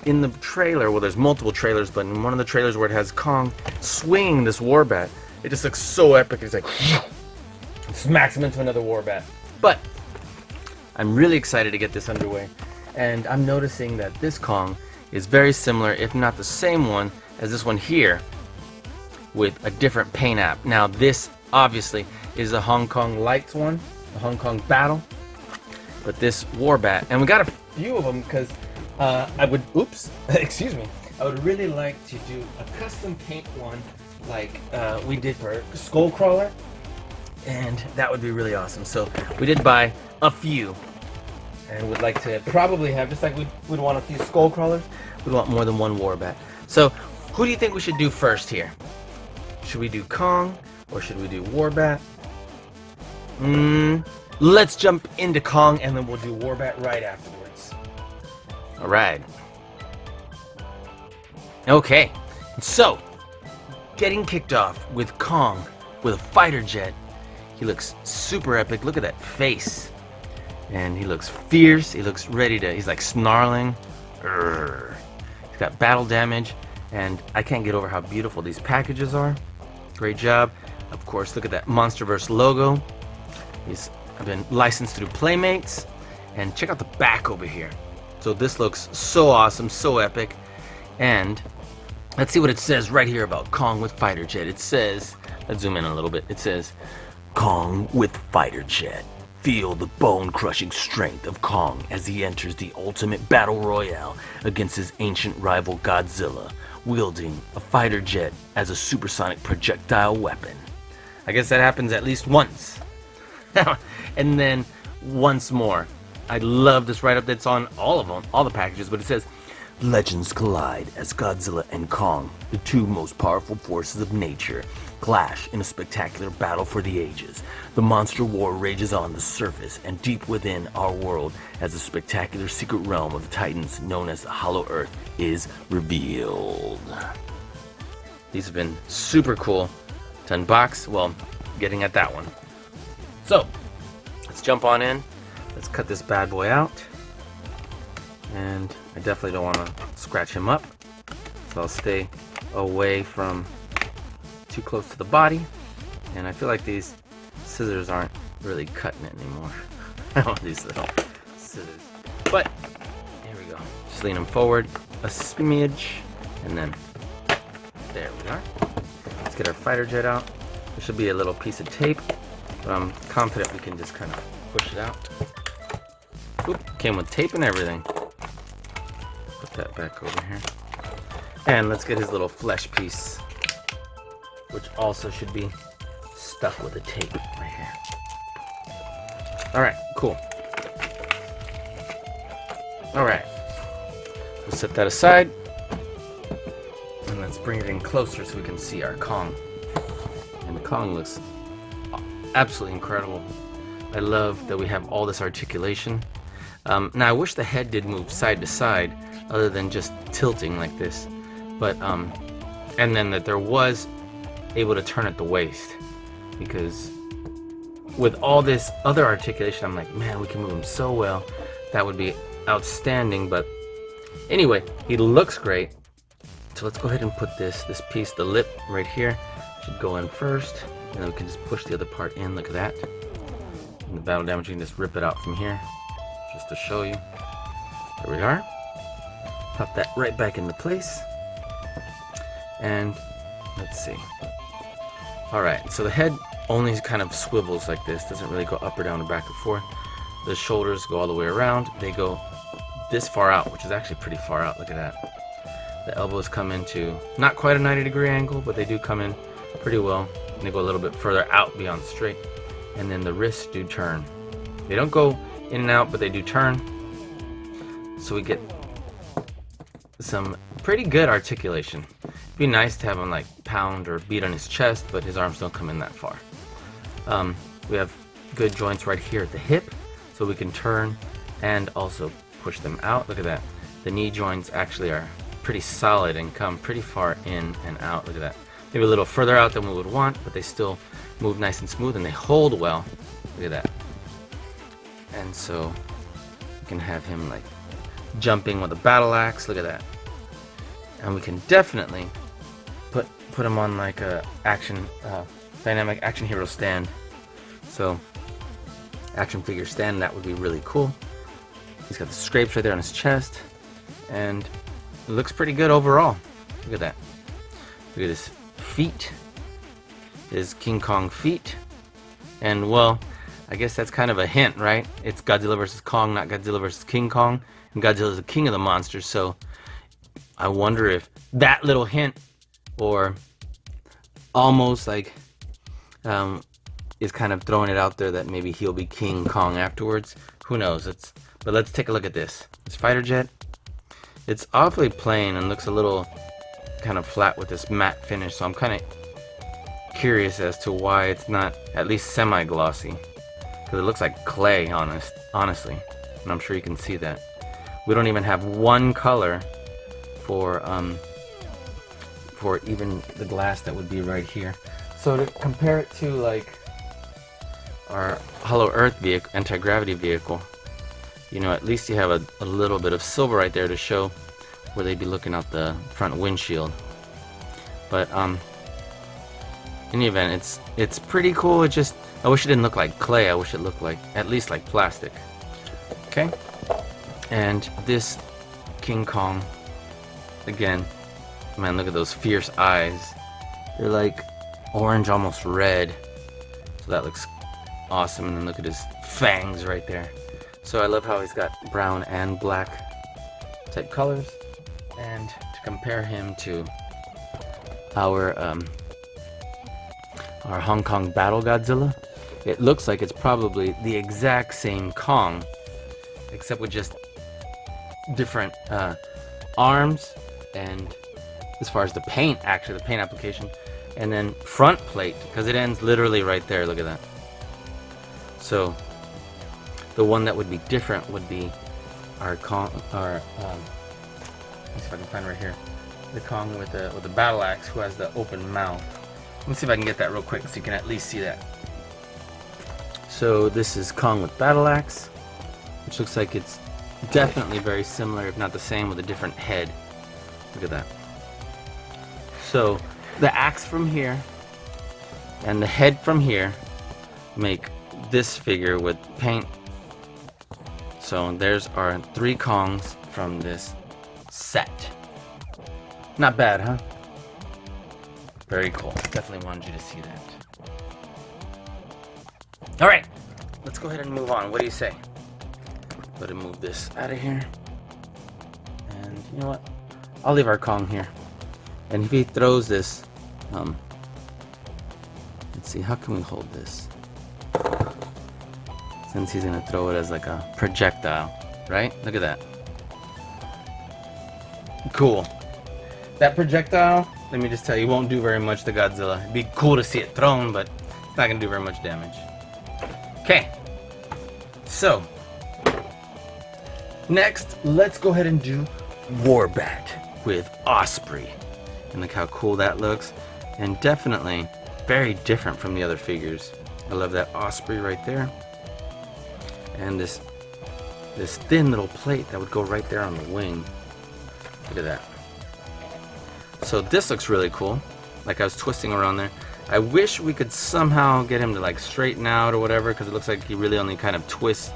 in the trailer, well, there's multiple trailers, but in one of the trailers where it has Kong swinging this Warbat, it just looks so epic. It's like smacks him into another Warbat. But I'm really excited to get this underway, and I'm noticing that this Kong is very similar, if not the same one, as this one here, with a different paint app. Now this obviously is a Hong Kong Lights one, the Hong Kong Battle. But this Warbat, and we got a few of them because I would, excuse me, I would really like to do a custom paint one like we did for Skullcrawler, and that would be really awesome. So we did buy a few, and would like to probably have, just like we'd want a few Skullcrawlers, we'd want more than one Warbat. So who do you think we should do first here? Should we do Kong, or should we do Warbat? Let's jump into Kong, and then we'll do Warbat right afterwards. Alright. Okay, so, getting kicked off with Kong with a fighter jet. He looks super epic. Look at that face. And he looks fierce. He looks ready to, he's like snarling. Urgh. He's got battle damage, and I can't get over how beautiful these packages are. Great job. Of course, look at that Monsterverse logo. He's been licensed through Playmates, and check out the back over here. So this looks so awesome, so epic. And let's see what it says right here about Kong with fighter jet. It says, let's zoom in a little bit. It says Kong with fighter jet. Feel the bone-crushing strength of Kong as he enters the ultimate battle royale against his ancient rival Godzilla, wielding a fighter jet as a supersonic projectile weapon. I guess that happens at least once. And then once more. I love this write-up that's on all of them, all the packages, but it says, Legends collide as Godzilla and Kong, the two most powerful forces of nature, clash in a spectacular battle for the ages. The monster war rages on the surface and deep within our world as the spectacular secret realm of the Titans known as the Hollow Earth is revealed. These have been super cool to unbox. Well, getting at that one. So, let's jump on in. Let's cut this bad boy out. And I definitely don't want to scratch him up. So I'll stay away from too close to the body. And I feel like these scissors aren't really cutting it anymore. I want these little scissors. But, here we go. Just lean them forward a smidge. And then, there we are. Let's get our fighter jet out. There should be a little piece of tape. But I'm confident we can just kind of push it out. Oop, came with tape and everything. Put that back over here. And let's get his little flesh piece, which also should be stuck with the tape right here. Alright, cool. Alright. We'll set that aside. And let's bring it in closer so we can see our Kong. And the Kong looks absolutely incredible. I love that we have all this articulation. Now I wish the head did move side to side other than just tilting like this, but and then that there was able to turn at the waist, because with all this other articulation I'm like, man, we can move him so well. That would be outstanding. But anyway, he looks great. So let's go ahead and put this piece, the lip right here, should go in first, and then we can just push the other part in. Look at that. And the battle damage, you can just rip it out from here, just to show you. There we are. Pop that right back into place. And let's see. Alright, so the head only kind of swivels like this, doesn't really go up or down or back and forth. The shoulders go all the way around. They go this far out, which is actually pretty far out. Look at that. The elbows come into not quite a 90-degree angle, but they do come in pretty well. And they go a little bit further out beyond straight. And then the wrists do turn. They don't go in and out, but they do turn. So we get some pretty good articulation. It'd be nice to have him like pound or beat on his chest, but his arms don't come in that far. We have good joints right here at the hip, so we can turn and also push them out. Look at that. The knee joints actually are pretty solid and come pretty far in and out. Look at that. Maybe a little further out than we would want, but they still move nice and smooth and they hold well. Look at that. And so we can have him like jumping with a battle axe. Look at that. And we can definitely put him on like a dynamic action hero stand. So action figure stand, that would be really cool. He's got the scrapes right there on his chest, and it looks pretty good overall. Look at that. Look at his feet, his King Kong feet. And well, I guess that's kind of a hint, right? It's Godzilla versus Kong, not Godzilla versus King Kong. And Godzilla is the king of the monsters, so I wonder if that little hint, or almost like is kind of throwing it out there that maybe he'll be King Kong afterwards. Who knows? But let's take a look at this. This fighter jet. It's awfully plain and looks a little kind of flat with this matte finish, so I'm kind of curious as to why it's not at least semi-glossy, because it looks like clay, honestly, and I'm sure you can see that. We don't even have one color for even the glass that would be right here. So to compare it to like our Hollow Earth vehicle, anti-gravity vehicle, you know, at least you have a little bit of silver right there to show where they'd be looking out the front windshield. But in any event, it's pretty cool. It just, I wish it didn't look like clay. I wish it looked like at least like plastic. Okay, and this King Kong, again, man, look at those fierce eyes. They're like orange, almost red. So that looks awesome. And then look at his fangs right there. So I love how he's got brown and black type colors. And to compare him to our Hong Kong Battle Godzilla, it looks like it's probably the exact same Kong, except with just different arms, and as far as the paint, actually the paint application, and then front plate, because it ends literally right there. Look at that. So the one that would be different would be our Kong, let's see if I can find right here, the Kong with the battle axe, who has the open mouth. Let me see if I can get that real quick so you can at least see that. So this is Kong with battle axe, which looks like it's definitely very similar, if not the same, with a different head. Look at that. So the axe from here and the head from here make this figure with paint. So there's our 3 Kongs from this set. Not bad, huh? Very cool. Definitely wanted you to see that. Alright, let's go ahead and move on. What do you say? Go ahead and move this out of here. And you know what? I'll leave our Kong here. And if he throws this, let's see, how can we hold this? Since he's gonna throw it as like a projectile, right? Look at that. Cool. That projectile, let me just tell you, won't do very much to Godzilla. It'd be cool to see it thrown, but it's not gonna do very much damage. Okay. So, next, let's go ahead and do Warbat with Osprey. And look how cool that looks. And definitely very different from the other figures. I love that Osprey right there. And this thin little plate that would go right there on the wing. Look at that. So this looks really cool. Like I was twisting around there. I wish we could somehow get him to like straighten out or whatever, because it looks like he really only kind of twists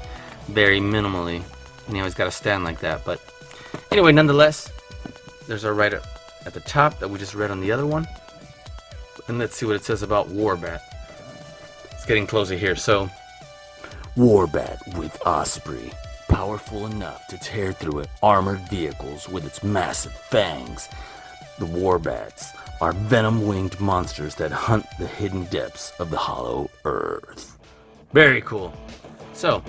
very minimally. And he always got to stand like that. But anyway, nonetheless, there's our right at the top that we just read on the other one. And let's see what it says about Warbat. It's getting closer here. So, Warbat with Osprey, powerful enough to tear through armored vehicles with its massive fangs. The Warbats are venom-winged monsters that hunt the hidden depths of the hollow earth. very cool. So,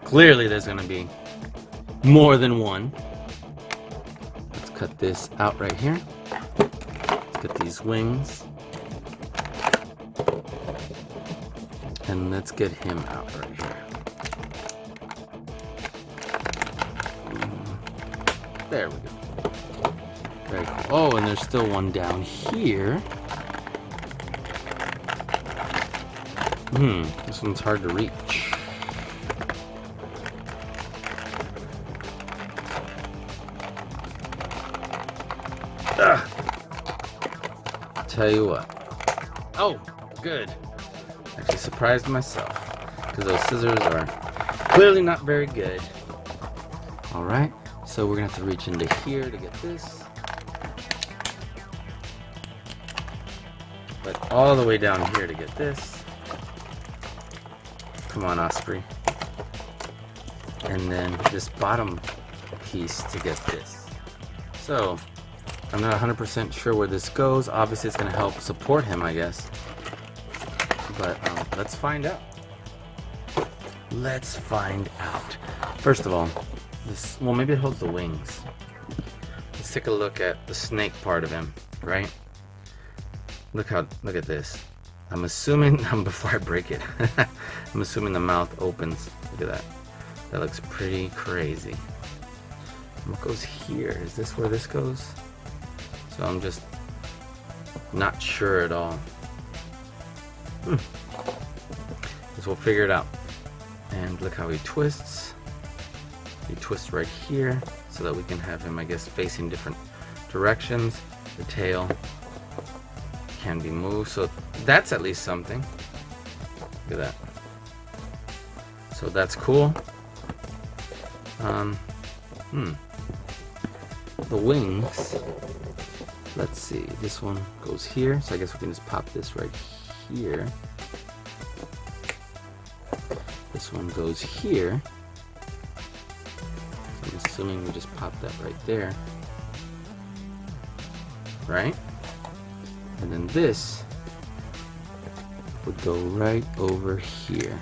clearly there's going to be more than one. Let's cut this out right here. Let's get these wings. And let's get him out right here. There we go. Very cool. Oh, and there's still one down here. This one's hard to reach. Tell you what. Oh, good. Actually surprised myself, because those scissors are clearly not very good. Alright, so we're gonna have to reach into here to get this. But all the way down here to get this. Come on, Osprey. And then this bottom piece to get this. So, I'm not 100% sure where this goes. Obviously it's gonna help support him, I guess. But let's find out. Let's find out. First of all, this, well, maybe it holds the wings. Let's take a look at the snake part of him, right? Look at this. I'm assuming, before I break it, I'm assuming the mouth opens. Look at that. That looks pretty crazy. And what goes here? Is this where this goes? So I'm just not sure at all. Guess we'll figure it out. And look how he twists. He twists right here so that we can have him, I guess, facing different directions. The tail can be moved, so that's at least something. Look at that. So that's cool. The wings. Let's see. This one goes here, so I guess we can just pop this right here. This this one goes here. So I'm assuming we just pop that right there. Right? And then this would go right over here.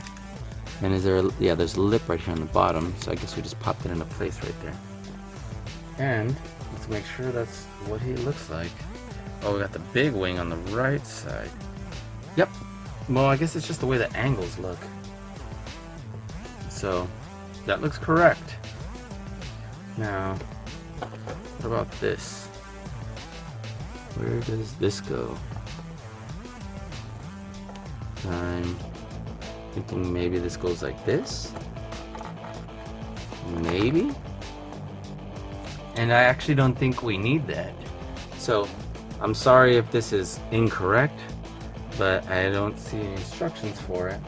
And is there a, yeah, there's a lip right here on the bottom, so I guess we just pop that into place right there. And let's make sure that's what he looks like. Oh, we got the big wing on the right side. Yep. Well, I guess it's just the way the angles look. So that looks correct. Now, what about this? Where does this go? I'm thinking maybe this goes like this. Maybe. And I actually don't think we need that. So I'm sorry if this is incorrect, but I don't see any instructions for it.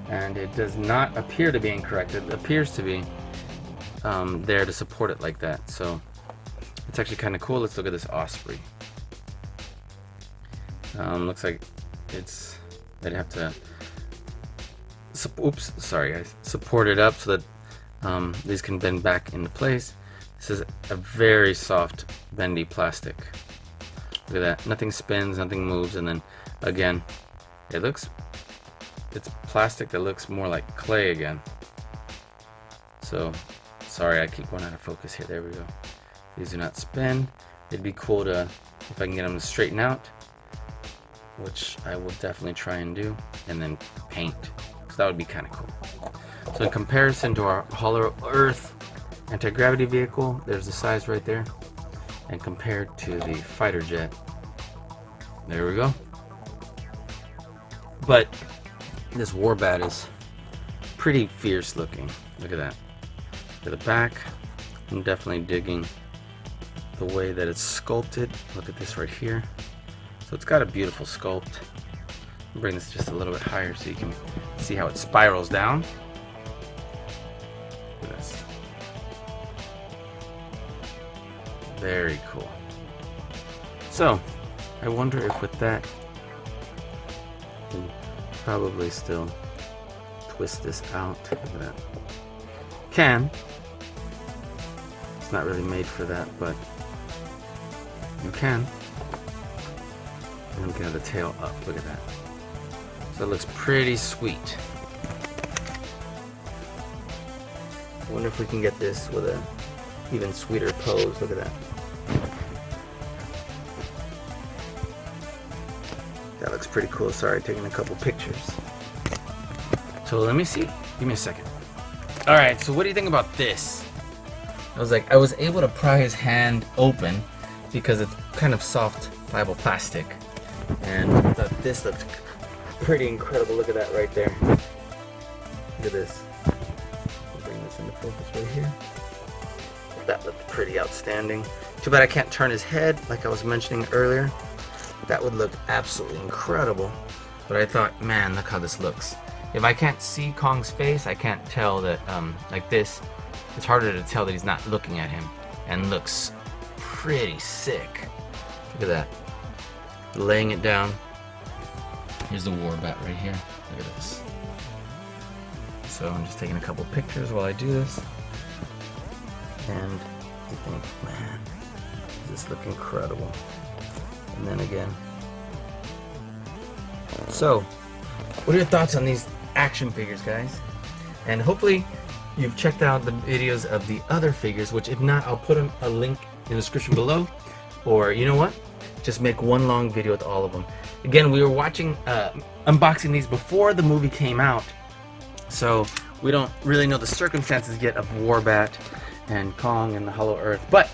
And it does not appear to be incorrect. It appears to be there to support it like that. So it's actually kind of cool. Let's look at this Osprey. Looks like they'd have to support it up so that these can bend back into place. This is a very soft bendy plastic. Look at that, nothing spins, nothing moves, and then again it's plastic that looks more like clay again. So sorry, I keep going out of focus here. There we go. These do not spin. It'd be cool to, if I can get them to straighten out, which I will definitely try and do, and then paint. So that would be kind of cool. So in comparison to our Hollow Earth anti-gravity vehicle, there's the size right there. And compared to the fighter jet, there we go. But this Warbat is pretty fierce looking. Look at that. To the back, I'm definitely digging the way that it's sculpted. Look at this right here. So it's got a beautiful sculpt. I'll bring this just a little bit higher so you can see how it spirals down. Look at this. Very cool. So, I wonder if with that, I can probably still twist this out. Look at that. Can. It's not really made for that, but you can. And we can have the tail up. Look at that. So it looks pretty sweet. I wonder if we can get this with a even sweeter pose. Look at that. That looks pretty cool. Sorry, taking a couple pictures. So let me see. Give me a second. All right. So what do you think about this? I was able to pry his hand open because it's kind of soft, pliable plastic. And I thought this looked pretty incredible. Look at that right there. Look at this. I'll bring this into focus right here. That looked pretty outstanding. Too bad I can't turn his head like I was mentioning earlier. That would look absolutely incredible. But I thought, man, look how this looks. If I can't see Kong's face, I can't tell that, like this, it's harder to tell that he's not looking at him. And looks pretty sick. Look at that. Laying it down. Here's the Warbat right here. Look at this. So I'm just taking a couple pictures while I do this. And I think, man, does this look incredible. And then again. So, what are your thoughts on these action figures, guys? And hopefully you've checked out the videos of the other figures, which if not, I'll put a link in the description below. Or you know what? Just make one long video with all of them. Again, we were watching, unboxing these before the movie came out, so we don't really know the circumstances yet of Warbat and Kong and the Hollow Earth. But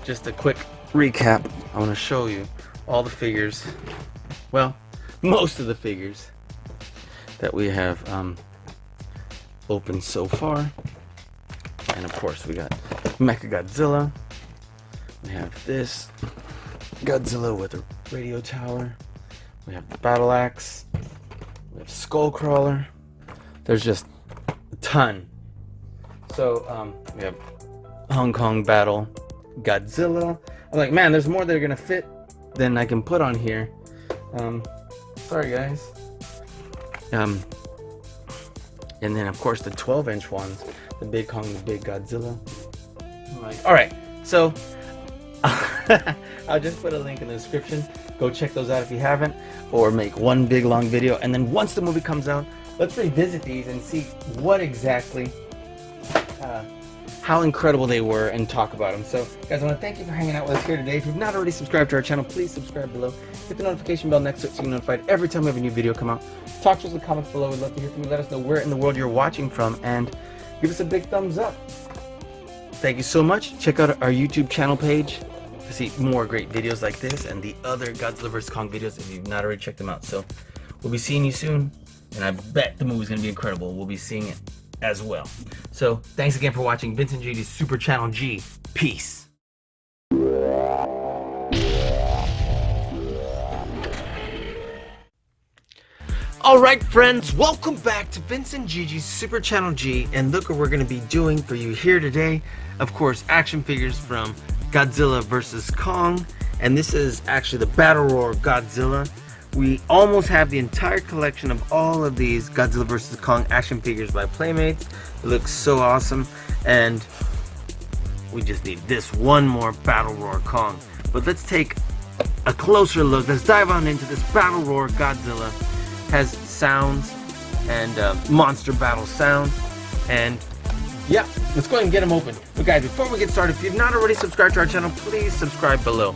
just a quick recap. I want to show you all the figures. Well, most of the figures that we have opened so far. And of course, we got Mechagodzilla. We have this Godzilla with a radio tower. We have the battle axe. We have Skullcrawler. There's just a ton. So we have Hong Kong Battle Godzilla. I'm like, man, there's more that are gonna fit than I can put on here. Sorry guys. And then of course the 12-inch ones, the Big Kong, the Big Godzilla. Alright, so I'll just put a link in the description. Go check those out if you haven't, or make one big long video. And then once the movie comes out, let's revisit these and see what exactly, how incredible they were, and talk about them. So guys, I want to thank you for hanging out with us here today. If you've not already subscribed to our channel, please subscribe below. Hit the notification bell next to it so you're notified every time we have a new video come out. Talk to us in the comments below. We'd love to hear from you. Let us know where in the world you're watching from, and give us a big thumbs up. Thank you so much. Check out our YouTube channel page to see more great videos like this and the other Godzilla vs. Kong videos if you've not already checked them out. So we'll be seeing you soon, and I bet the movie's going to be incredible. We'll be seeing it as well. So thanks again for watching Vincent GD's Super Channel G. Peace. Alright friends, welcome back to Vincent GG's Super Channel G, and look what we're going to be doing for you here today. Of course, action figures from Godzilla vs. Kong, and this is actually the Battle Roar Godzilla. We almost have the entire collection of all of these Godzilla vs. Kong action figures by Playmates. It looks so awesome, and we just need this one more Battle Roar Kong. But let's take a closer look. Let's dive on into this Battle Roar Godzilla. Has sounds and monster battle sounds, and yeah, let's go ahead and get them open. But guys, before we get started, if you've not already subscribed to our channel, please subscribe below.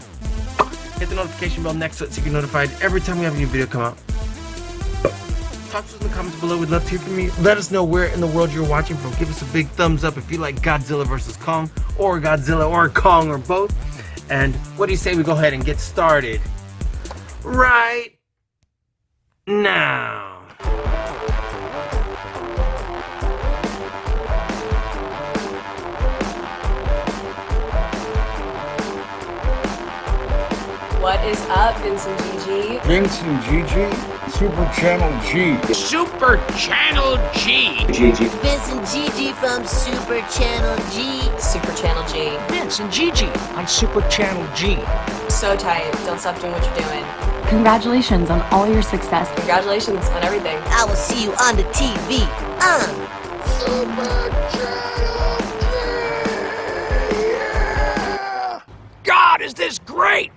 Hit the notification bell next to it so you get notified every time we have a new video come out. Talk to us in the comments below. We'd love to hear from you. Let us know where in the world you're watching from. Give us a big thumbs up if you like Godzilla vs. Kong, or Godzilla or Kong, or both. And what do you say we go ahead and get started right now? What is up, Vincent GG? Vincent GG, Super Channel G. Super Channel G. Vincent GG from Super Channel G. Super Channel G. Vincent GG on Super Channel G. So tight. Don't stop doing what you're doing. Congratulations on all your success. Congratulations on everything. I will see you on the TV. Super Channel G. God, is this great!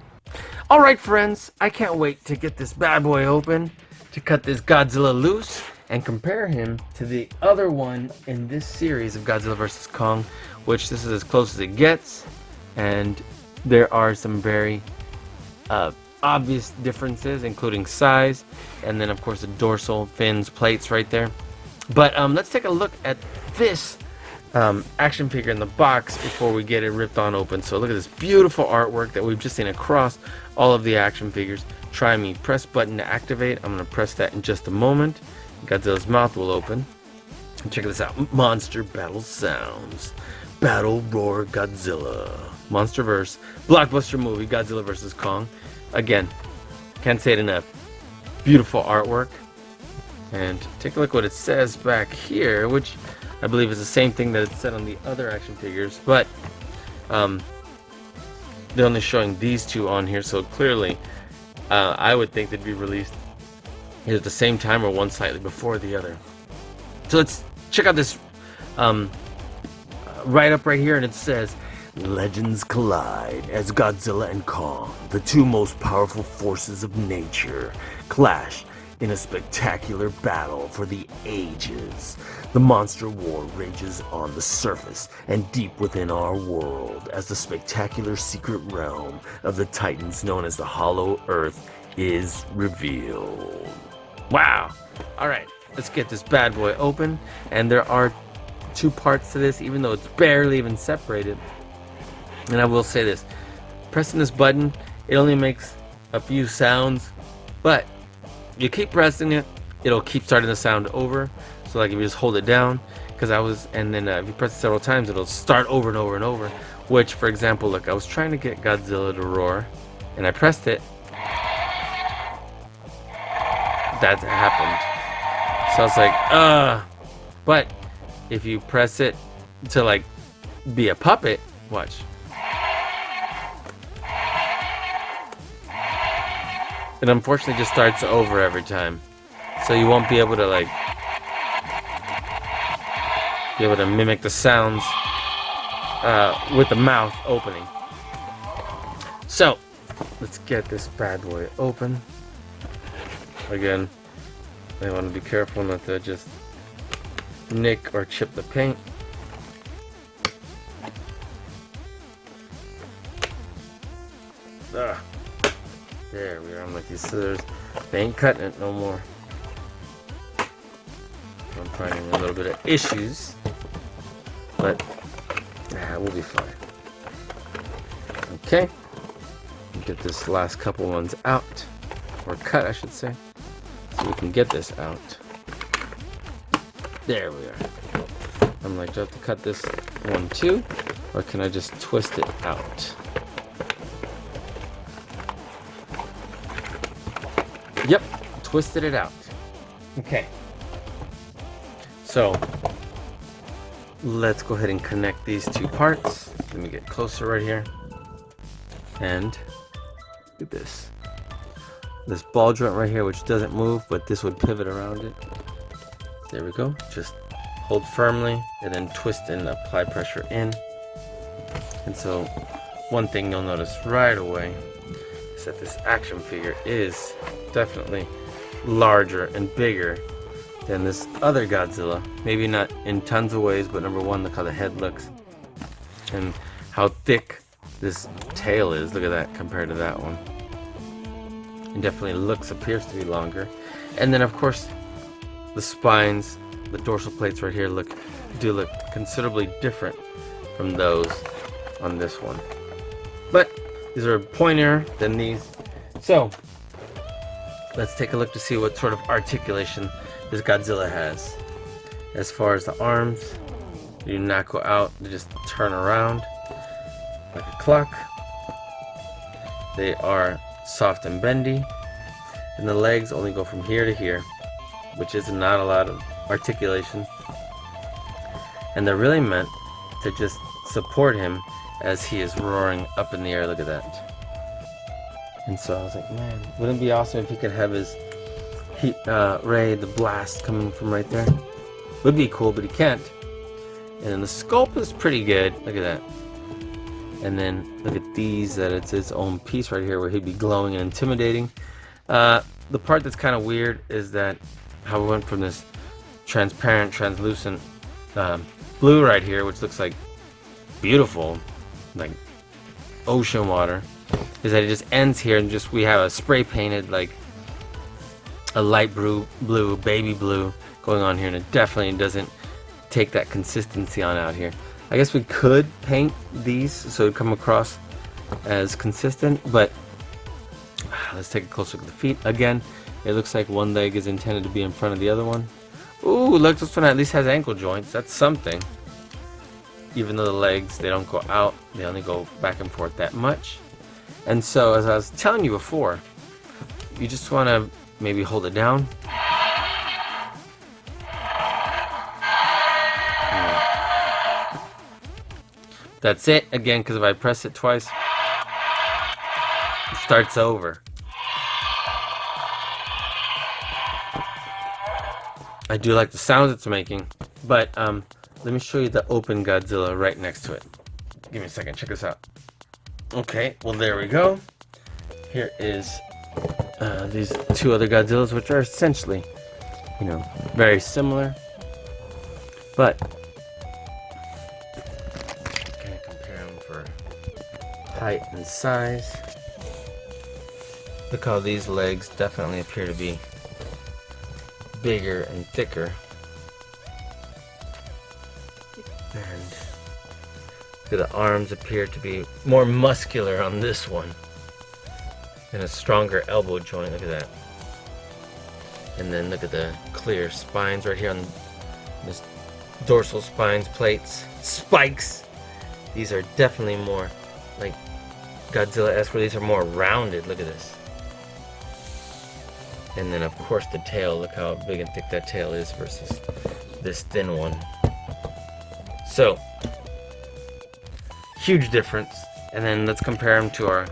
Alright friends, I can't wait to get this bad boy open, to cut this Godzilla loose, and compare him to the other one in this series of Godzilla vs. Kong, which this is as close as it gets, and there are some very obvious differences, including size, and then of course the dorsal fins, plates right there. But let's take a look at this action figure in the box before we get it ripped on open. So look at this beautiful artwork that we've just seen across all of the action figures. Try me, press button to activate. I'm going to press that in just a moment. Godzilla's mouth will open. And check this out. Monster battle sounds. Battle Roar Godzilla. Monsterverse. Blockbuster movie Godzilla vs. Kong. Again, can't say it enough. Beautiful artwork. And take a look what it says back here, which I believe is the same thing that it said on the other action figures, but they're only showing these two on here, so clearly I would think they'd be released either at the same time or one slightly before the other. So let's check out this write-up right here, and it says, Legends collide as Godzilla and Kong, the two most powerful forces of nature, clash in a spectacular battle for the ages. The monster war rages on the surface and deep within our world as the spectacular secret realm of the Titans known as the Hollow Earth is revealed. wow. Alright, let's get this bad boy open. And there are two parts to this, even though it's barely even separated. And I will say this, pressing this button, it only makes a few sounds, but you keep pressing it, it'll keep starting the sound over. So like if you just hold it down, and then if you press it several times, it'll start over and over and over. Which, for example, look, I was trying to get Godzilla to roar, and I pressed it. That happened. So I was like, But if you press it to like be a puppet, watch. It unfortunately just starts over every time. So you won't be able to like be able to mimic the sounds with the mouth opening. So, let's get this bad boy open. Again, I want to be careful not to just nick or chip the paint. Ah, there we are. I'm like these scissors. They ain't cutting it no more. I'm finding a little bit of issues, but we'll be fine. Okay, get this last couple ones out, or cut I should say, so we can get this out. There we are. I'm like, do I have to cut this one too, or can I just twist it out? Yep, twisted it out. Okay. So, let's go ahead and connect these two parts. Let me get closer right here. And look at this. This ball joint right here, which doesn't move, but this would pivot around it. There we go. Just hold firmly and then twist and apply pressure in. And so, one thing you'll notice right away is that this action figure is definitely larger and bigger than this other Godzilla. Maybe not in tons of ways, but number one, look how the head looks and how thick this tail is. Look at that compared to that one. It definitely appears to be longer. And then of course the spines, the dorsal plates right here do look considerably different from those on this one. But these are pointier than these. So let's take a look to see what sort of articulation this Godzilla has. As far as the arms, they do not go out, they just turn around like a clock. They are soft and bendy, and the legs only go from here to here, which is not a lot of articulation. And they're really meant to just support him as he is roaring up in the air. Look at that. And so I was like, man, wouldn't it be awesome if he could have his ray, the blast coming from right there? Would be cool, but he can't. And then the sculpt is pretty good. Look at that. And then look at these, that it's its own piece right here where he'd be glowing and intimidating. The part that's kind of weird is that how we went from this transparent, translucent blue right here, which looks like beautiful, like ocean water, is that it just ends here and just we have a spray painted like a light blue, baby blue going on here, and it definitely doesn't take that consistency on out here. I guess we could paint these so it come across as consistent, but let's take a closer look at the feet. Again, it looks like one leg is intended to be in front of the other one. Ooh, look, this one at least has ankle joints. That's something. Even though the legs, they don't go out, they only go back and forth that much. And so, as I was telling you before, you just want to maybe hold it down. That's it. Again, because if I press it twice, it starts over. I do like the sounds it's making, but let me show you the open Godzilla right next to it. Give me a second, check this out. Okay, well there we go. Here is these two other Godzillas, which are essentially, you know, very similar, but can I compare them for height and size? Look how these legs definitely appear to be bigger and thicker, and the arms appear to be more muscular on this one and a stronger elbow joint. Look at that. And then look at the clear spines right here on this dorsal spines plates, spikes. These are definitely more like Godzilla-esque, where these are more rounded. Look at this. And then of course the tail, look how big and thick that tail is versus this thin one. So, huge difference. And then let's compare them to our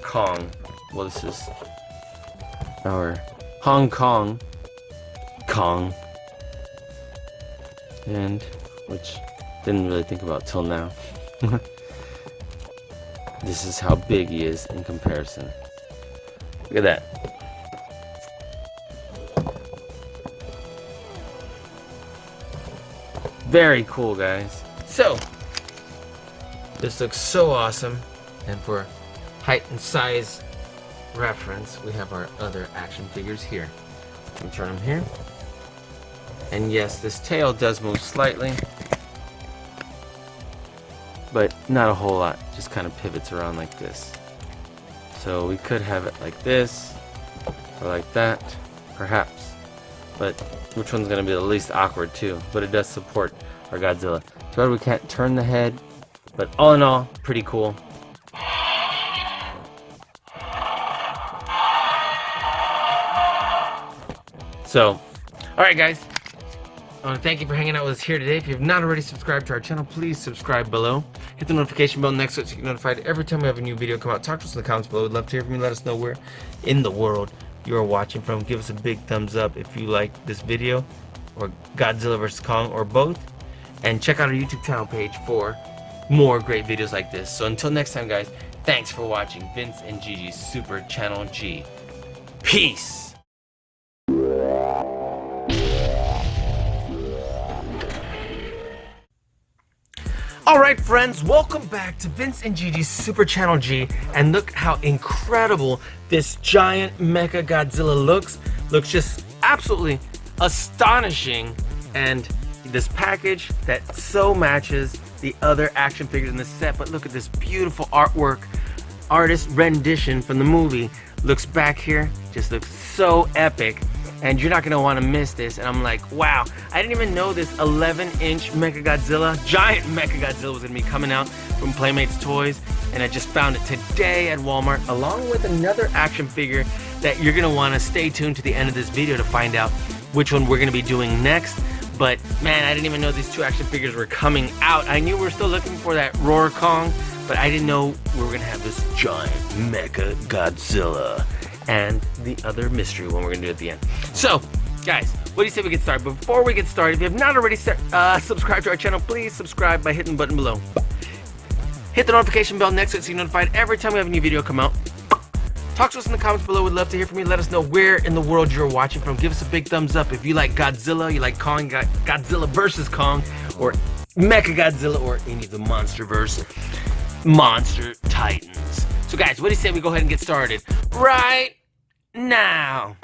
Kong. Well, this is our Hong Kong Kong. And which didn't really think about till now. This is how big he is in comparison. Look at that. Very cool, guys. So, this looks so awesome. And for height and size reference, we have our other action figures here. Let me turn them here. And yes, this tail does move slightly, but not a whole lot. Just kind of pivots around like this. So we could have it like this, or like that, perhaps. But which one's going to be the least awkward too? But it does support our Godzilla. Too bad we can't turn the head, but all in all, pretty cool. So, alright guys, I want to thank you for hanging out with us here today. If you have not already subscribed to our channel, please subscribe below. Hit the notification bell next to it so you get notified every time we have a new video come out. Talk to us in the comments below. We'd love to hear from you. Let us know where in the world you are watching from. Give us a big thumbs up if you like this video, or Godzilla vs. Kong, or both. And check out our YouTube channel page for more great videos like this. So until next time guys, thanks for watching Vince and Gigi's Super Channel G. Peace! Alright friends, welcome back to Vince and Gigi's Super Channel G, and look how incredible this giant Mechagodzilla looks. Looks just absolutely astonishing, and this package that so matches the other action figures in the set. But look at this beautiful artwork, artist rendition from the movie. Looks back here, just looks so epic. And you're not gonna wanna miss this. And I'm like, wow, I didn't even know this 11-inch Mechagodzilla, giant Mechagodzilla, was gonna be coming out from Playmates Toys. And I just found it today at Walmart, along with another action figure that you're gonna wanna stay tuned to the end of this video to find out which one we're gonna be doing next. But man, I didn't even know these two action figures were coming out. I knew we were still looking for that Roar Kong, but I didn't know we were gonna have this giant Mechagodzilla and the other mystery one we're gonna do at the end. So, guys, what do you say we get started? But before we get started, if you have not already subscribed to our channel, please subscribe by hitting the button below. Hit the notification bell next to it so you're notified every time we have a new video come out. Talk to us in the comments below. We'd love to hear from you. Let us know where in the world you're watching from. Give us a big thumbs up if you like Godzilla, you like Kong, Godzilla vs. Kong, or Mechagodzilla, or any of the MonsterVerse monster titans. So guys, what do you say we go ahead and get started right now?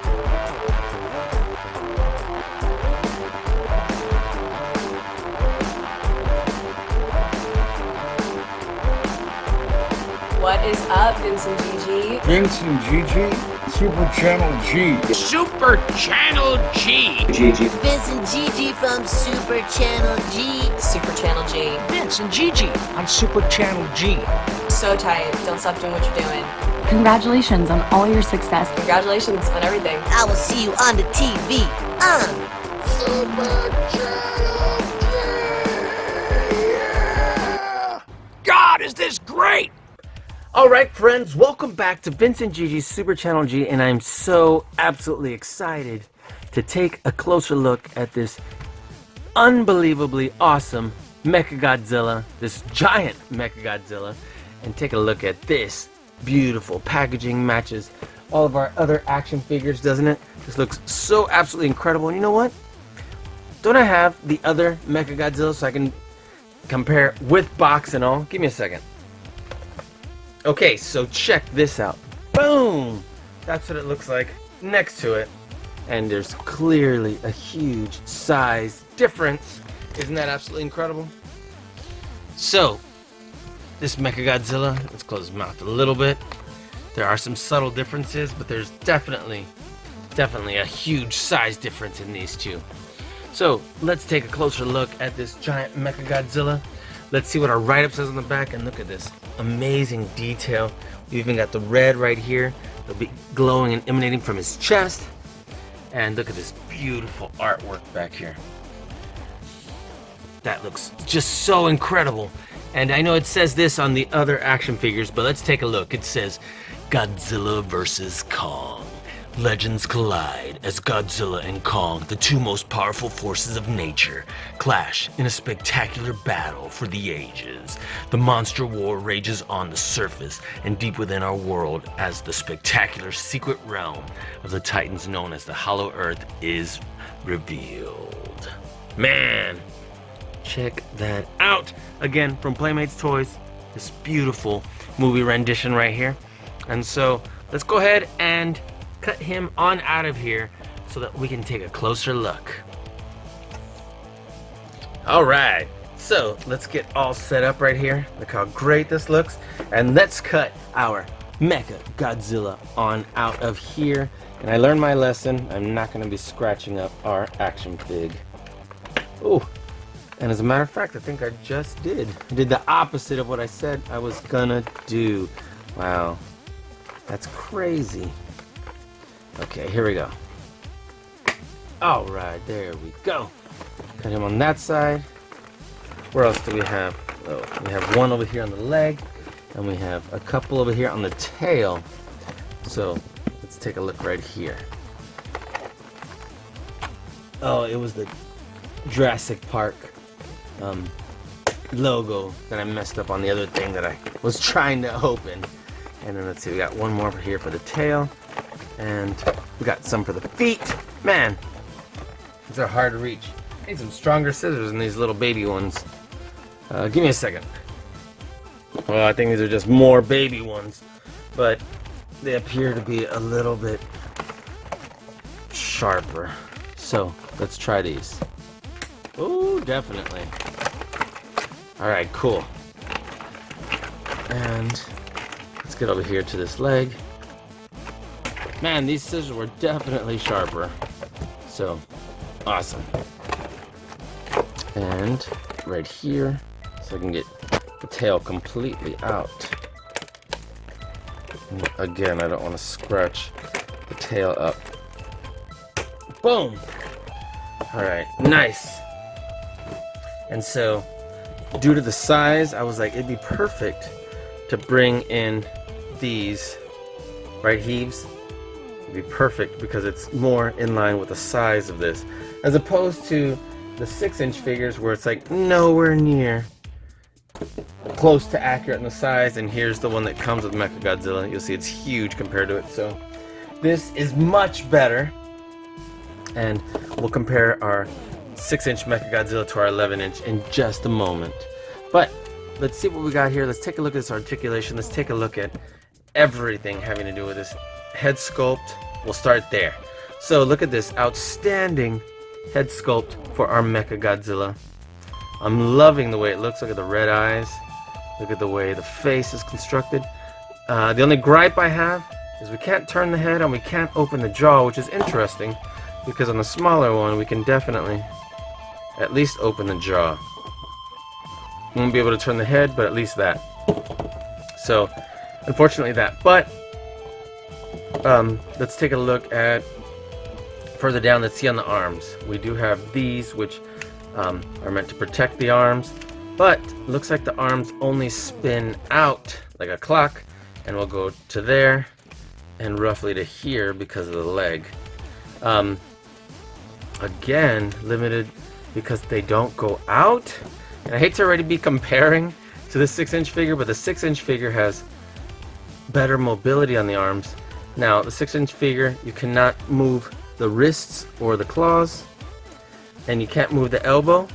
What is up, Vince and Gigi? Vince and Gigi, Super Channel G. Super Channel G. Vince and Gigi from Super Channel G. Super Channel G. Vince and Gigi on Super Channel G. So tight. Don't stop doing what you're doing. Congratulations on all your success. Congratulations on everything. I will see you on the TV. Super Channel G. God, is this great? Alright friends, welcome back to Vince and Gigi's Super Channel G, and I'm so absolutely excited to take a closer look at this unbelievably awesome Mechagodzilla, this giant Mechagodzilla, and take a look at this beautiful packaging. Matches all of our other action figures, doesn't it? This looks so absolutely incredible. And you know what? Don't I have the other Mechagodzilla so I can compare with box and all? Give me a second. Okay, so check this out. Boom! That's what it looks like next to it. And there's clearly a huge size difference. Isn't that absolutely incredible? So, this Mechagodzilla, let's close his mouth a little bit. There are some subtle differences, but there's definitely a huge size difference in these two. So, let's take a closer look at this giant Mechagodzilla. Let's see what our write-up says on the back, and look at this amazing detail. We even got the red right here. It'll be glowing and emanating from his chest. And look at this beautiful artwork back here. That looks just so incredible. And I know it says this on the other action figures, but let's take a look. It says Godzilla vs. Kong. Legends collide as Godzilla and Kong, the two most powerful forces of nature, clash in a spectacular battle for the ages. The monster war rages on the surface and deep within our world as the spectacular secret realm of the Titans known as the Hollow Earth is revealed. Man, check that out. Again, from Playmates Toys, this beautiful movie rendition right here. And so let's go ahead and cut him on out of here so that we can take a closer look. All right, so let's get all set up right here. Look how great this looks. And let's cut our Mechagodzilla on out of here. And I learned my lesson. I'm not gonna be scratching up our action fig. Oh, and as a matter of fact, I think I just did. I did the opposite of what I said I was gonna do. Wow, that's crazy. Okay, here we go. All right, there we go. Cut him on that side. Where else do we have? Oh, we have one over here on the leg, and we have a couple over here on the tail. So let's take a look right here. Oh, it was the Jurassic Park logo that I messed up on the other thing that I was trying to open. And then let's see, we got one more over here for the tail. And we got some for the feet. Man, these are hard to reach. I need some stronger scissors than these little baby ones. Give me a second. Well, I think these are just more baby ones, but they appear to be a little bit sharper. So let's try these. Oh, definitely. All right, cool. And let's get over here to this leg. Man, these scissors were definitely sharper. So, awesome. And right here, so I can get the tail completely out. And again, I don't want to scratch the tail up. Boom! Alright, nice. And so, due to the size, I was like, it'd be perfect to bring in these, right, heaves? Be perfect because it's more in line with the size of this, as opposed to the 6-inch figures where it's like nowhere near close to accurate in the size. And here's the one that comes with Mechagodzilla. You'll see it's huge compared to it. So this is much better, and we'll compare our 6-inch Mechagodzilla to our 11-inch in just a moment. But let's see what we got here. Let's take a look at this articulation. Let's take a look at everything having to do with this head sculpt. We'll start there. So look at this outstanding head sculpt for our Mechagodzilla. I'm loving the way it looks. Look at the red eyes. Look at the way the face is constructed. The only gripe I have is we can't turn the head and we can't open the jaw, which is interesting because on the smaller one we can definitely at least open the jaw. We won't be able to turn the head, but at least that. So unfortunately that. But let's take a look at further down. Let's see on the arms. We do have these which are meant to protect the arms, but looks like the arms only spin out like a clock, and we'll go to there and roughly to here because of the leg. Again, limited because they don't go out. And I hate to already be comparing to the 6-inch figure, but the 6-inch figure has better mobility on the arms. Now, the 6-inch figure, you cannot move the wrists or the claws, and you can't move the elbow.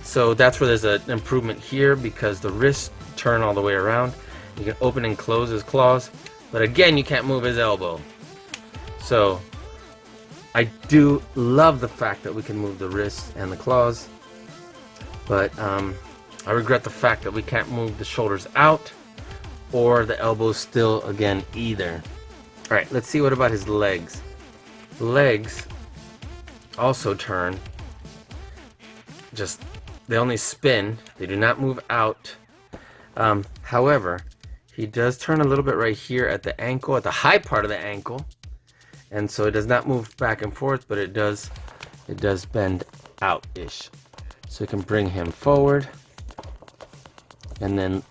So that's where there's an improvement here because the wrists turn all the way around. You can open and close his claws, but again, you can't move his elbow. So I do love the fact that we can move the wrists and the claws, but I regret the fact that we can't move the shoulders out or the elbows still again either. Alright, let's see what about his legs. The legs also turn, just they only spin, they do not move out. However, he does turn a little bit right here at the ankle, at the high part of the ankle, and so it does not move back and forth, but it does bend out-ish. So we can bring him forward and then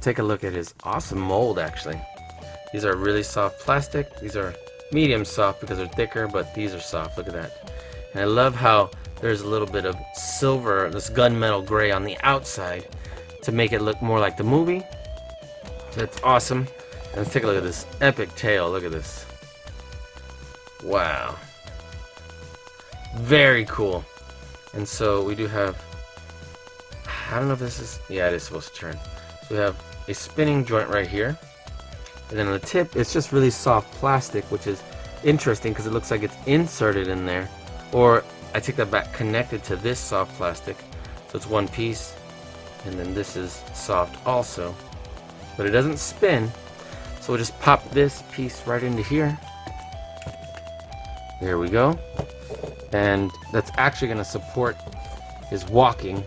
take a look at his awesome mold. Actually, these are really soft plastic. These are medium soft because they're thicker, but these are soft. Look at that. And I love how there's a little bit of silver, this gunmetal gray on the outside to make it look more like the movie. That's awesome. And let's take a look at this epic tail. Look at this. Wow. Very cool. And so we do have, I don't know if this is, yeah, it is supposed to turn. So we have a spinning joint right here. And then on the tip, it's just really soft plastic, which is interesting because it looks like it's inserted in there. Or I take that back, connected to this soft plastic. So it's one piece. And then this is soft also. But it doesn't spin. So we'll just pop this piece right into here. There we go. And that's actually going to support his walking.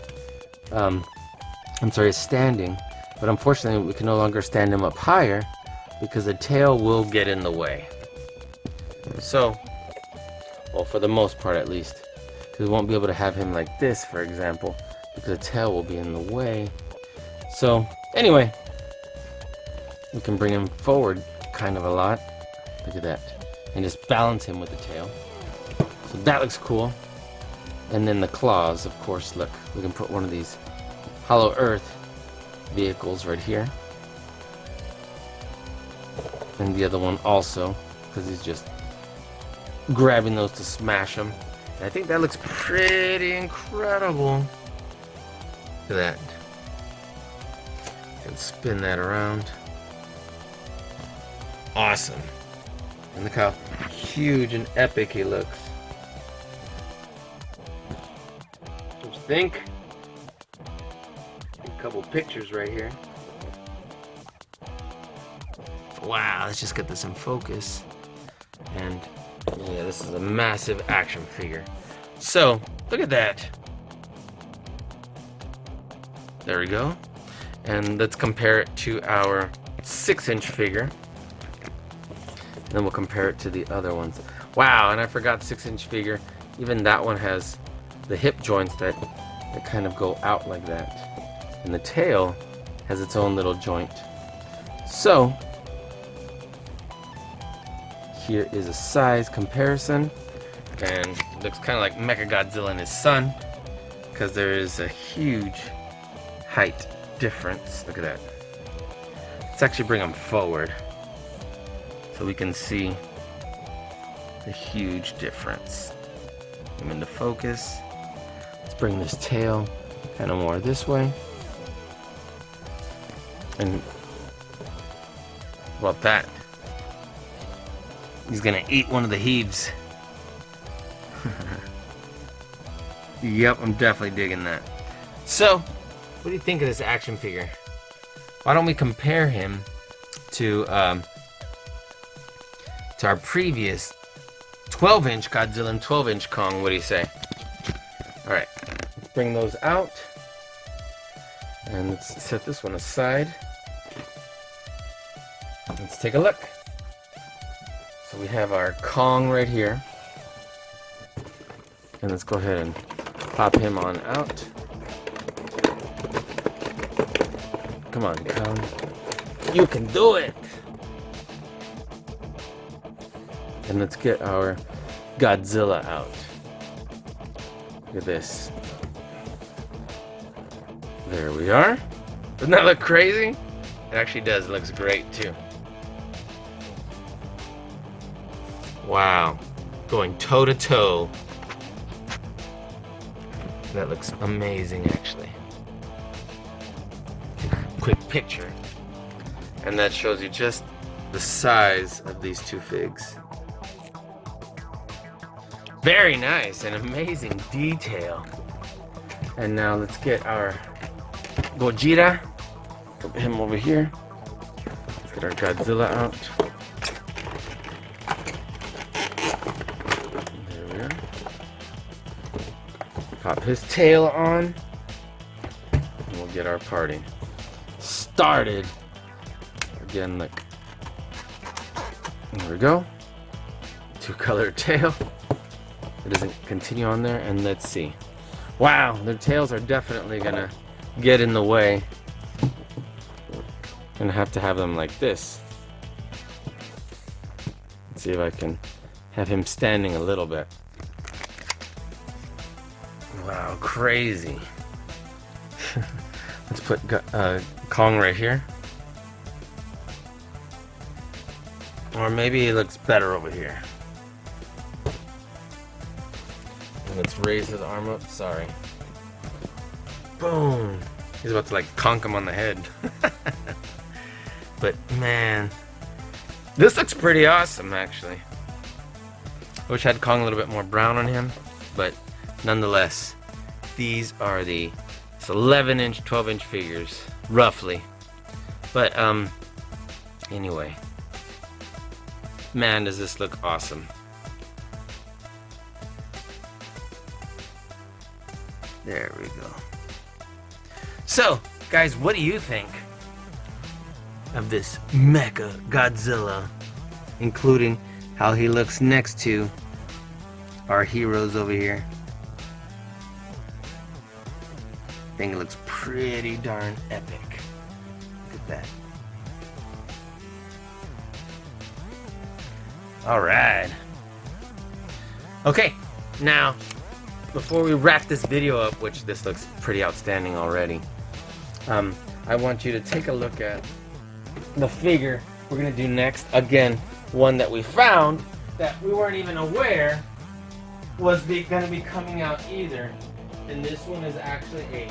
I'm sorry, his standing. But unfortunately, we can no longer stand him up higher because the tail will get in the way. So, well, for the most part at least. Because we won't be able to have him like this, for example, because the tail will be in the way. So, anyway, we can bring him forward kind of a lot. Look at that. And just balance him with the tail. So that looks cool. And then the claws, of course, look. We can put one of these Hollow Earth vehicles right here. And the other one also, because he's just grabbing those to smash them. And I think that looks pretty incredible. Look at that. You can spin that around. Awesome. And look how huge and epic he looks. What you think? A couple pictures right here. Wow, let's just get this in focus. And yeah, this is a massive action figure. So, look at that. There we go. And let's compare it to our 6-inch figure. Then we'll compare it to the other ones. Wow, and I forgot 6-inch figure. Even that one has the hip joints that kind of go out like that. And the tail has its own little joint. So, here is a size comparison. And it looks kind of like Mechagodzilla and his son, because there is a huge height difference. Look at that. Let's actually bring them forward so we can see the huge difference. I'm into focus. Let's bring this tail kind of more this way. And about that, he's gonna eat one of the heaves. Yep, I'm definitely digging that. So, what do you think of this action figure? Why don't we compare him to our previous 12-inch Godzilla and 12-inch Kong? What do you say? Alright, let's bring those out. And let's set this one aside. Let's take a look. So we have our Kong right here. And let's go ahead and pop him on out. Come on, Kong. You can do it! And let's get our Godzilla out. Look at this. There we are. Doesn't that look crazy? It actually does. It looks great too. Wow. Going toe to toe. That looks amazing actually. Quick picture. And that shows you just the size of these two figs. Very nice and amazing detail. And now let's get our Gojira. Put him over here. Let's get our Godzilla out. There we are. Pop his tail on. And we'll get our party started. Again, look. There we go. Two-color tail. It doesn't continue on there, and let's see. Wow, their tails are definitely gonna get in the way. Gonna have to have them like this. Let's see if I can have him standing a little bit. Wow, crazy. Let's put Kong right here. Or maybe he looks better over here. And let's raise his arm up. Sorry. Boom. He's about to like conk him on the head. But man, this looks pretty awesome actually. I wish I had Kong a little bit more brown on him, but nonetheless, these are the 11-inch, 12-inch figures, roughly. But anyway, man, does this look awesome. There we go. So, guys, what do you think of this Mechagodzilla, including how he looks next to our heroes over here? I think it looks pretty darn epic. Look at that. Alright. Okay, now, before we wrap this video up, which this looks pretty outstanding already, I want you to take a look at the figure we're going to do next. Again, one that we found that we weren't even aware was going to be coming out either. And this one is actually a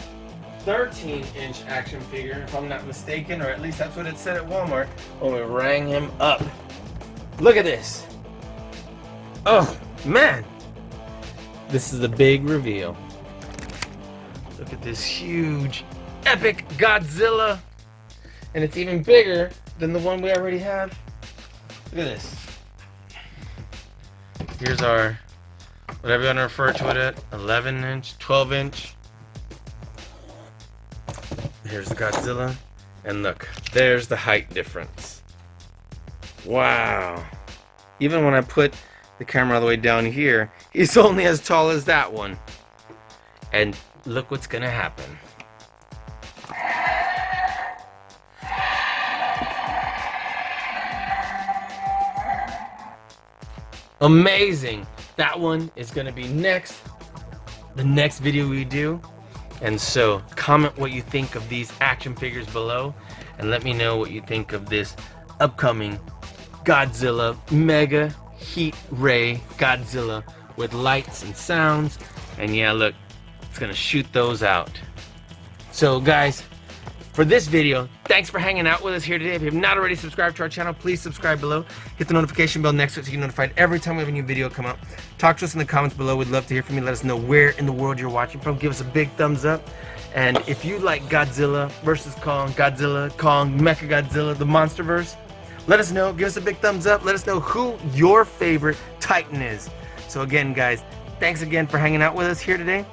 13-inch action figure, if I'm not mistaken, or at least that's what it said at Walmart when we rang him up. Look at this. Oh, man. This is a big reveal. Look at this huge, epic Godzilla. And it's even bigger than the one we already have. Look at this. Here's our, whatever you want to refer to it at, 11-inch, 12-inch. Here's the Godzilla. And look, there's the height difference. Wow. Even when I put the camera all the way down here, he's only as tall as that one. And look what's gonna happen. Amazing. That one is gonna be next, the next video we do. And so comment what you think of these action figures below, and let me know what you think of this upcoming Godzilla Mega Heat Ray Godzilla with lights and sounds. And yeah, look, it's gonna shoot those out. So guys, for this video, thanks for hanging out with us here today. If you have not already subscribed to our channel, please subscribe below. Hit the notification bell next to it so you get notified every time we have a new video come out. Talk to us in the comments below. We'd love to hear from you. Let us know where in the world you're watching from. Give us a big thumbs up. And if you like Godzilla versus Kong, Godzilla, Kong, Mechagodzilla, the Monsterverse, let us know. Give us a big thumbs up. Let us know who your favorite Titan is. So again, guys, thanks again for hanging out with us here today.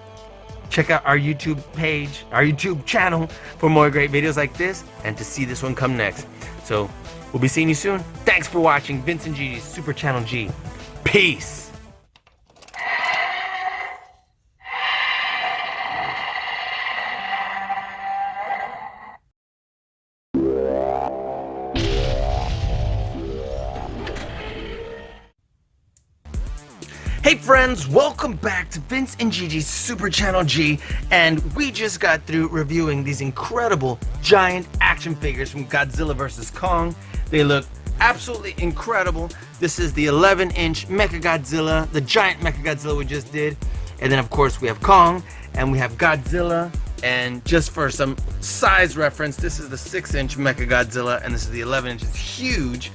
Check out our YouTube page, our YouTube channel for more great videos like this and to see this one come next. So we'll be seeing you soon. Thanks for watching Vince and Gigi's Super Channel G. Peace. Hey friends, welcome back to Vince and Gigi's Super Channel G, and we just got through reviewing these incredible giant action figures from Godzilla vs. Kong. They look absolutely incredible. This is the 11-inch Mechagodzilla, the giant Mechagodzilla we just did. And then of course we have Kong, and we have Godzilla, and just for some size reference, this is the 6-inch Mechagodzilla, and this is the 11-inch. It's huge.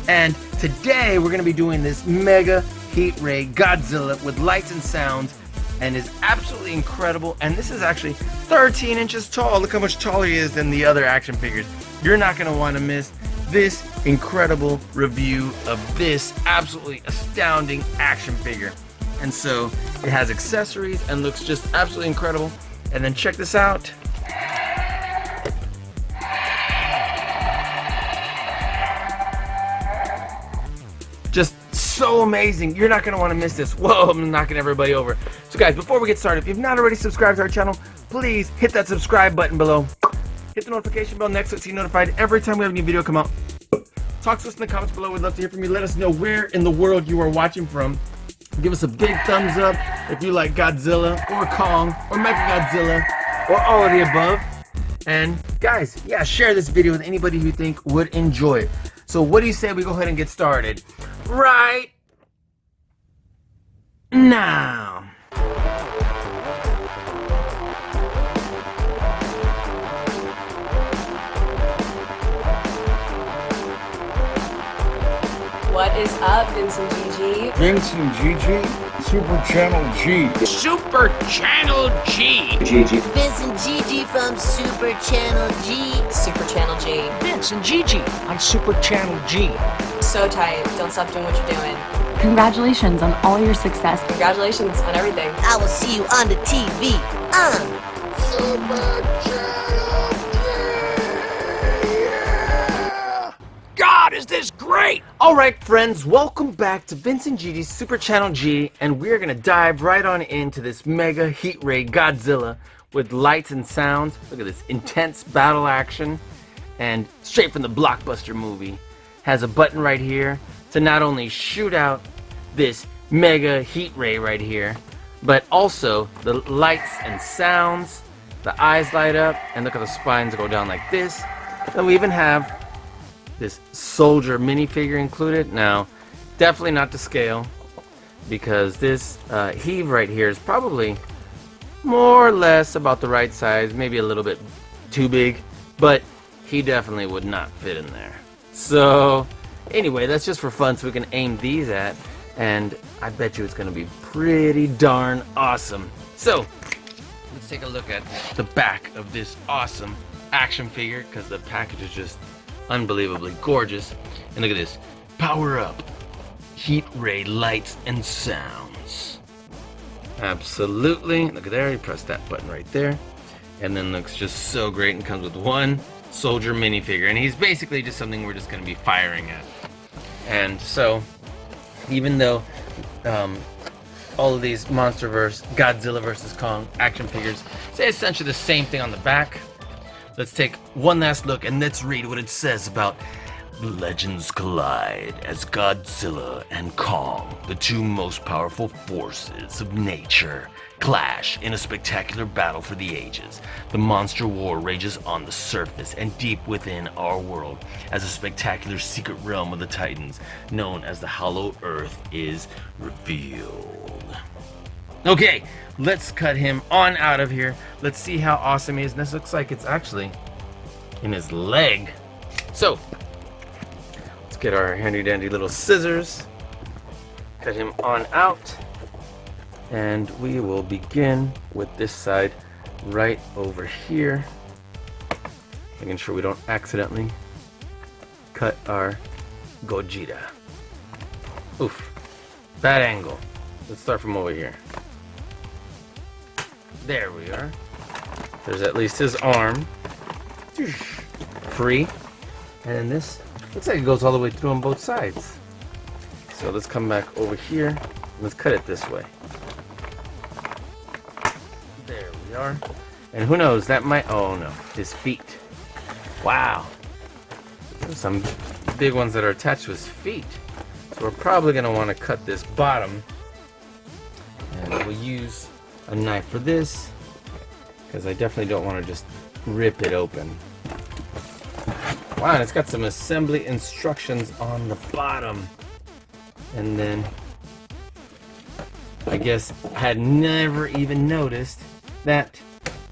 And today we're gonna be doing this Mega Heat Ray Godzilla with lights and sounds, and is absolutely incredible. And this is actually 13 inches tall. Look how much taller he is than the other action figures. You're not gonna wanna miss this incredible review of this absolutely astounding action figure. And so it has accessories and looks just absolutely incredible. And then check this out. Just so amazing. You're not going to want to miss this. Whoa, I'm knocking everybody over. So guys, before we get started, if you've not already subscribed to our channel, please hit that subscribe button below. Hit the notification bell next to it so you're notified every time we have a new video come out. Talk to us in the comments below. We'd love to hear from you. Let us know where in the world you are watching from. Give us a big thumbs up if you like Godzilla or Kong or Mechagodzilla or all of the above. And guys, yeah, share this video with anybody who you think would enjoy it. So what do you say we go ahead and get started right now? What is up, Vince and Gigi? Vince and Gigi, Super Channel G. Super Channel G. Vince and Gigi from Super Channel G. Super Channel G. Vince and Gigi on Super Channel G. So tight. Don't stop doing what you're doing. Congratulations on all your success. Congratulations on everything. I will see you on the TV. Super Channel G. God, is this great? Alright friends, welcome back to Vince and Gigi's Super Channel G, and we're gonna dive right on into this mega heat ray Godzilla with lights and sounds. Look at this intense battle action, and straight from the blockbuster movie. Has a button right here to not only shoot out this mega heat ray right here, but also the lights and sounds. The eyes light up, and look at the spines go down like this. Then we even have this soldier minifigure included. Now, definitely not to scale, because this heave right here is probably more or less about the right size, maybe a little bit too big, but he definitely would not fit in there. So anyway, that's just for fun, so we can aim these at, and I bet you it's gonna be pretty darn awesome. So let's take a look at the back of this awesome action figure, because the package is just unbelievably gorgeous. And look at this, power up heat ray lights and sounds. Absolutely, look at there, you press that button right there, and then looks just so great, and comes with one soldier minifigure, and he's basically just something we're just going to be firing at. And so even though all of these MonsterVerse, Godzilla vs. Kong action figures say essentially the same thing on the back, let's take one last look and let's read what it says about legends collide as Godzilla and Kong, the two most powerful forces of nature, clash in a spectacular battle for the ages. The monster war rages on the surface and deep within our world as a spectacular secret realm of the Titans, known as the Hollow Earth, is revealed. Okay, let's cut him on out of here. Let's see how awesome he is. And this looks like it's actually in his leg. So, let's get our handy dandy little scissors. Cut him on out. And we will begin with this side right over here. Making sure we don't accidentally cut our Gogeta. Oof, bad angle. Let's start from over here. There we are. There's at least his arm. Free. And then this looks like it goes all the way through on both sides. So let's come back over here. Let's cut it this way. There we are. And who knows, that might, oh no, his feet. Wow. There's some big ones that are attached to his feet. So we're probably going to want to cut this bottom. And we'll use a knife for this, because I definitely don't want to just rip it open. Wow, and it's got some assembly instructions on the bottom. And then I guess I had never even noticed that,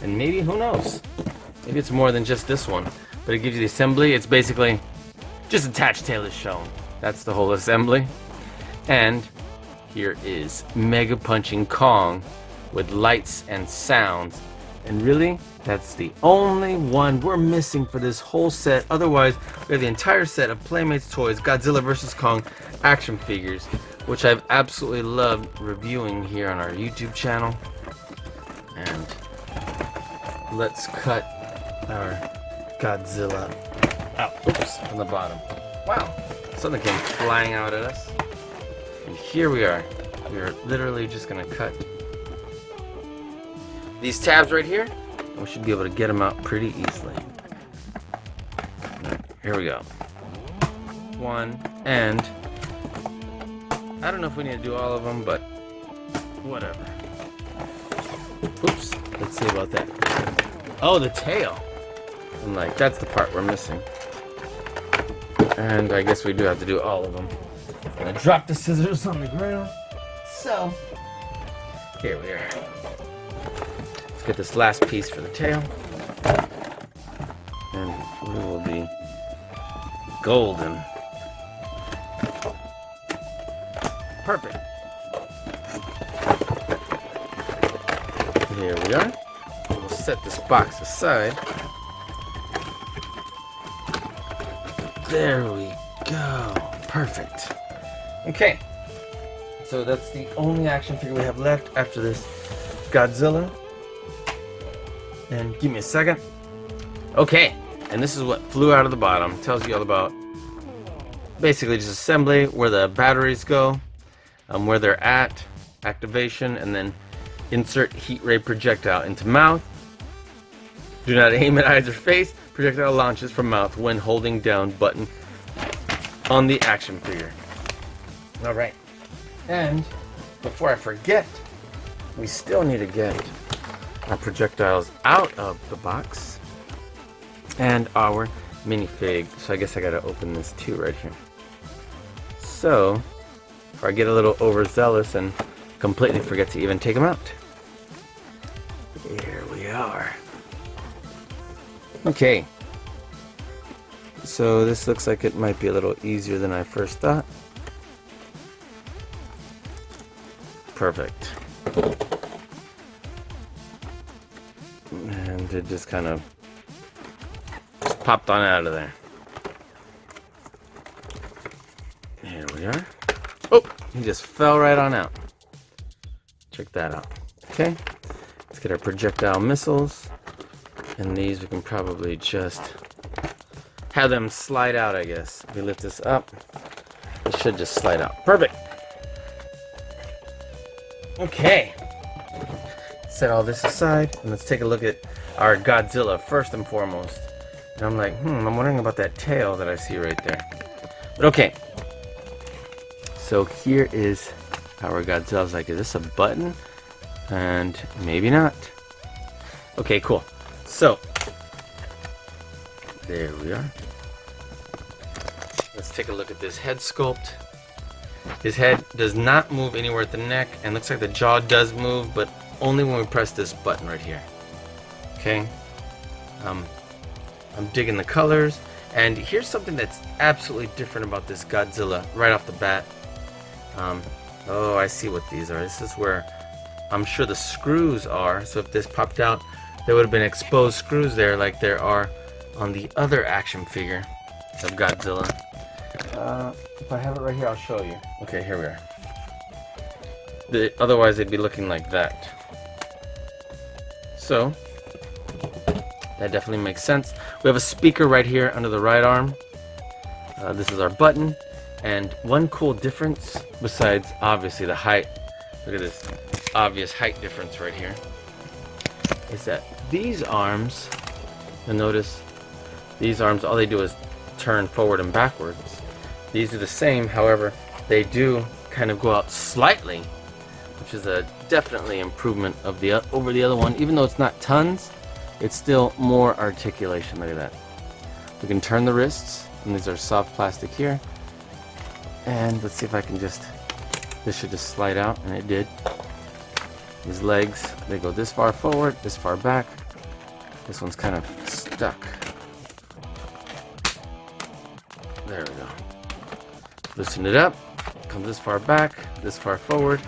and maybe, who knows, maybe it's more than just this one, but it gives you the assembly. It's basically just attached tail is shown. That's the whole assembly. And here is Mega Punching Kong with lights and sounds. And really, that's the only one we're missing for this whole set. Otherwise, we have the entire set of Playmates Toys Godzilla vs. Kong action figures, which I've absolutely loved reviewing here on our YouTube channel. And let's cut our Godzilla out. Oops, from the bottom. Wow, something came flying out at us. And here we are. We are literally just gonna cut these tabs right here. We should be able to get them out pretty easily. Here we go. one, and I don't know if we need to do all of them, but whatever. Oops, let's see about that. Oh, the tail. I'm like, that's the part we're missing. And I guess we do have to do all of them. I'm gonna drop the scissors on the ground. So, here we are. Let's get this last piece for the tail. And we will be golden. Perfect. Here we are. We'll set this box aside. There we go. Perfect. Okay. So that's the only action figure we have left after this Godzilla. And give me a second. Okay. And this is what flew out of the bottom. Tells you all about basically just assembly, where the batteries go, where they're at, activation, and then insert heat ray projectile into mouth. Do not aim at eyes or face. Projectile launches from mouth when holding down button on the action figure. Alright. And before I forget, we still need to get our projectiles out of the box and our minifig. So I guess I gotta open this too right here. So, or I get a little overzealous and completely forget to even take them out. Here we are. Okay. So this looks like it might be a little easier than I first thought. Perfect. And it just kind of popped on out of there. Here we are. Oh, he just fell right on out. Check that out. Okay, let's get our projectile missiles. And these we can probably just have them slide out, I guess. If we lift this up, it should just slide out. Perfect. Okay. Set all this aside and let's take a look at our Godzilla first and foremost. And I'm like, I'm wondering about that tail that I see right there. But okay. So here is our Godzilla. I was like, is this a button? And maybe not. Okay, cool. So, there we are. Let's take a look at this head sculpt. His head does not move anywhere at the neck, and looks like the jaw does move, but only when we press this button right here. Okay. I'm digging the colors, and here's something that's absolutely different about this Godzilla right off the bat. Oh, I see what these are. This is where I'm sure the screws are. So if this popped out, there would have been exposed screws there like there are on the other action figure of Godzilla. If I have it right here, I'll show you. Okay, here we are. Otherwise, they'd be looking like that. So, that definitely makes sense. We have a speaker right here under the right arm. This is our button. And one cool difference, besides obviously the height, look at this obvious height difference right here, is that these arms, you'll notice these arms, all they do is turn forward and backwards. These are the same, however, they do kind of go out slightly, which is a definitely improvement of over the other one. Even though it's not tons, it's still more articulation. Look at that. We can turn the wrists, and these are soft plastic here. And let's see if I can just, this should just slide out, and it did. These legs, they go this far forward, this far back. This one's kind of stuck. There we go. Loosen it up, comes this far back, this far forward,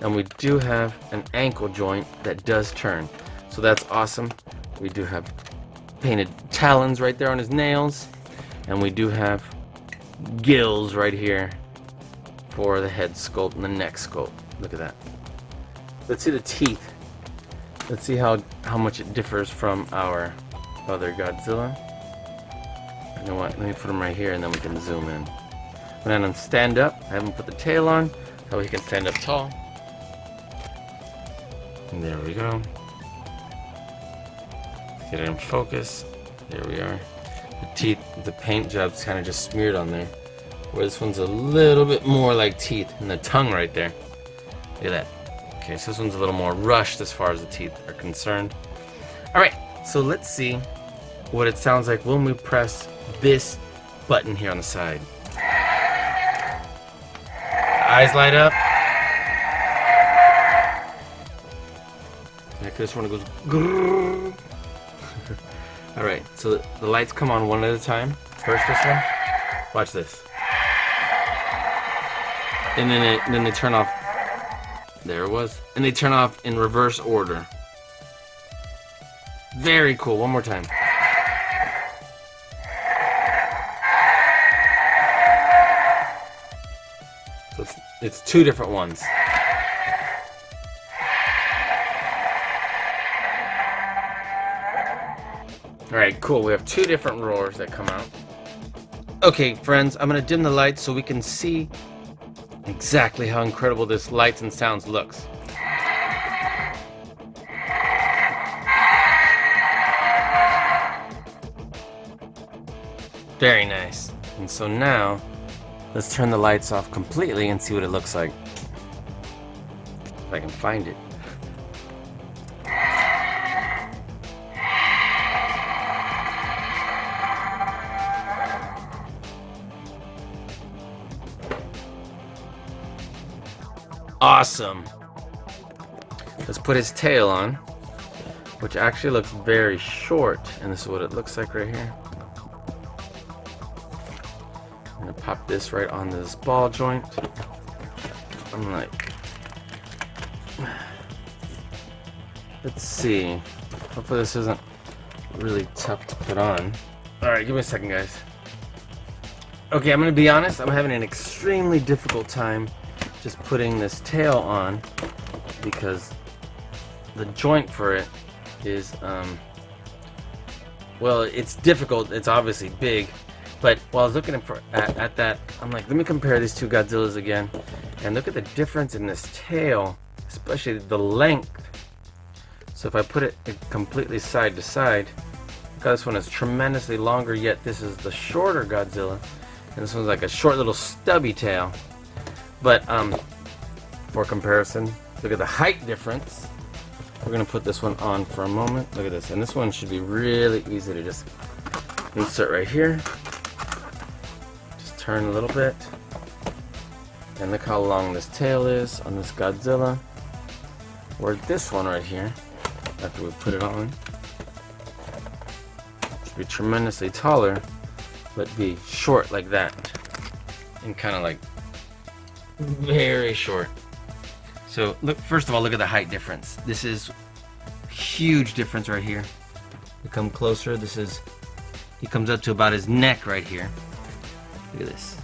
and we do have an ankle joint that does turn. So that's awesome. We do have painted talons right there on his nails, and we do have gills right here for the head sculpt and the neck sculpt. Look at that. Let's see the teeth. Let's see how much it differs from our other Godzilla. You know what? Let me put them right here and then we can zoom in. When I stand up, I have him put the tail on so he can stand up tall. And there we go. Get it in focus. There we are. The teeth, the paint job's kind of just smeared on there. where this one's a little bit more like teeth, and the tongue right there. Look at that. Okay, so this one's a little more rushed as far as the teeth are concerned. Alright, so let's see what it sounds like when we press this button here on the side. Eyes light up. Like this one goes grrr. Alright, so the lights come on one at a time. First this one. Watch this. And then they turn off. There it was. And they turn off in reverse order. Very cool. One more time. So it's two different ones. Alright, cool. We have two different roars that come out. Okay, friends, I'm going to dim the lights so we can see exactly how incredible this lights and sounds looks. Very nice. And so now, let's turn the lights off completely and see what it looks like. If I can find it. Awesome. Let's put his tail on, which actually looks very short, and this is what it looks like right here. I'm gonna pop this right on this ball joint. I'm like, let's see. Hopefully this isn't really tough to put on. All right, give me a second, guys. Okay, I'm gonna be honest. I'm having an extremely difficult time just putting this tail on because the joint for it is well, it's difficult. It's obviously big, but while I was looking at that, I'm like, let me compare these two Godzillas again and look at the difference in this tail, especially the length. So if I put it completely side to side, this one is tremendously longer, yet this is the shorter Godzilla, and this one's like a short little stubby tail. But for comparison, look at the height difference. We're gonna put this one on for a moment. Look at this, and this one should be really easy to just insert right here. Just turn a little bit, and look how long this tail is on this Godzilla. Or this one right here, after we put it on, should be tremendously taller, but be short like that, and kind of like very short. So look, first of all, look at the height difference. This is huge difference right here. You come closer, this is, he comes up to about his neck right here. Look at this.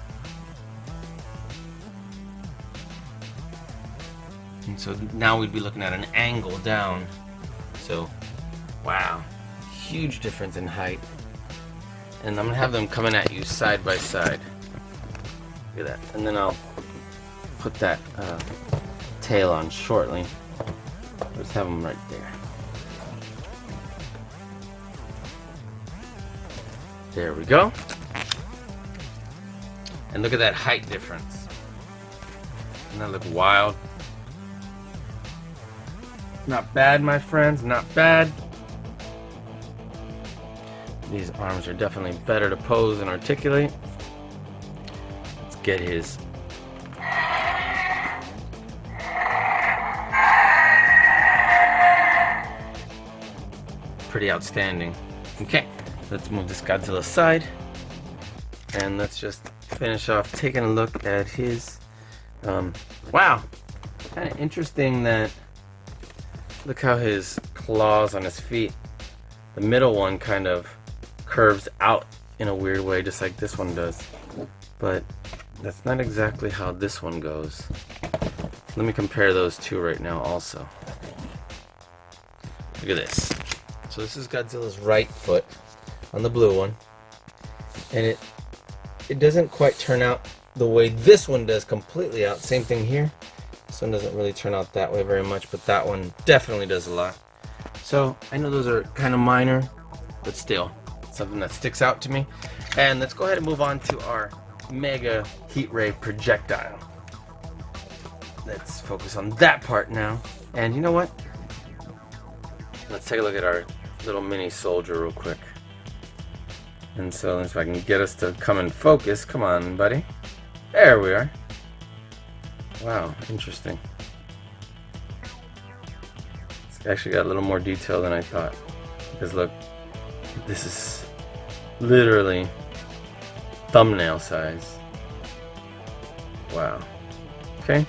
And so now we'd be looking at an angle down. So wow, huge difference in height. And I'm gonna have them coming at you side by side. Look at that. And then I'll put that tail on shortly. Let's have them right there. There we go. And look at that height difference. Doesn't that look wild? Not bad, my friends, not bad. These arms are definitely better to pose and articulate. Let's get his pretty outstanding. Okay, let's move this Godzilla aside and let's just finish off taking a look at his wow, kind of interesting that look how his claws on his feet, the middle one kind of curves out in a weird way, just like this one does, but that's not exactly how this one goes. Let me compare those two right now also. Look at this. So this is Godzilla's right foot on the blue one, and it doesn't quite turn out the way this one does completely out. Same thing here. This one doesn't really turn out that way very much, but that one definitely does a lot. So I know those are kind of minor, but still something that sticks out to me. And let's go ahead and move on to our mega heat ray projectile. Let's focus on that part now. And you know what? Let's take a look at our little mini soldier real quick. And so if I can get us to come in focus, come on, buddy. There we are. Wow, interesting. It's actually got a little more detail than I thought. Because look, this is literally thumbnail size. Wow. Okay,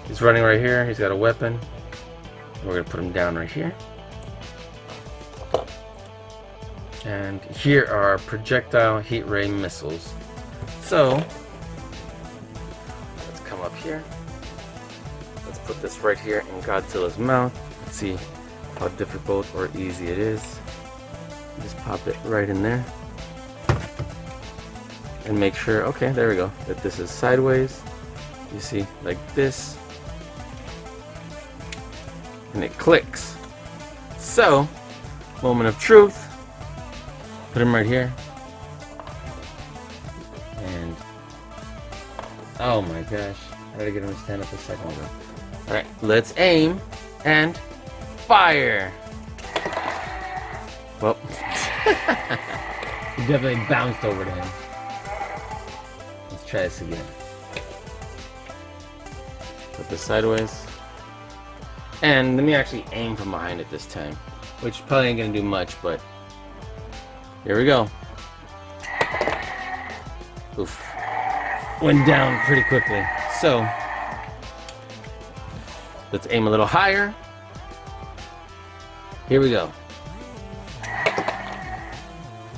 he's running right here. He's got a weapon. We're gonna put him down right here. And here are our projectile heat ray missiles. So let's come up here. Let's put this right here in Godzilla's mouth. Let's see how difficult or easy it is. Just pop it right in there. And make sure, okay, there we go, that this is sideways. You see, like this. And it clicks. So, moment of truth. Put him right here. And oh my gosh, I gotta get him to stand up a second ago. Alright, let's aim and fire. Well, he definitely bounced over to him. Let's try this again. Put this sideways. And let me actually aim from behind it this time. Which probably ain't gonna do much, but here we go. Oof. Went down pretty quickly. So, let's aim a little higher. Here we go.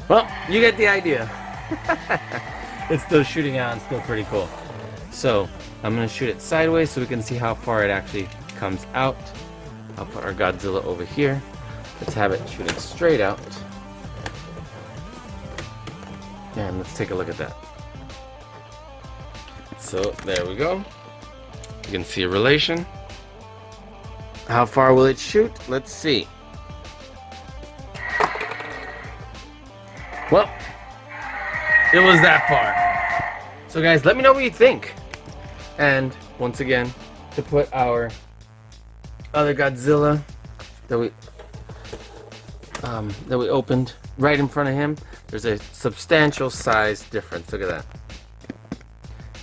Well, you get the idea. It's still shooting out and still pretty cool. So, I'm gonna shoot it sideways so we can see how far it actually comes out. I'll put our Godzilla over here. Let's have it shooting straight out. And let's take a look at that. So there we go. You can see a relation. How far will it shoot? Let's see. Well, it was that far. So guys, let me know what you think. And once again, to put our other Godzilla that we opened right in front of him, there's a substantial size difference. Look at that.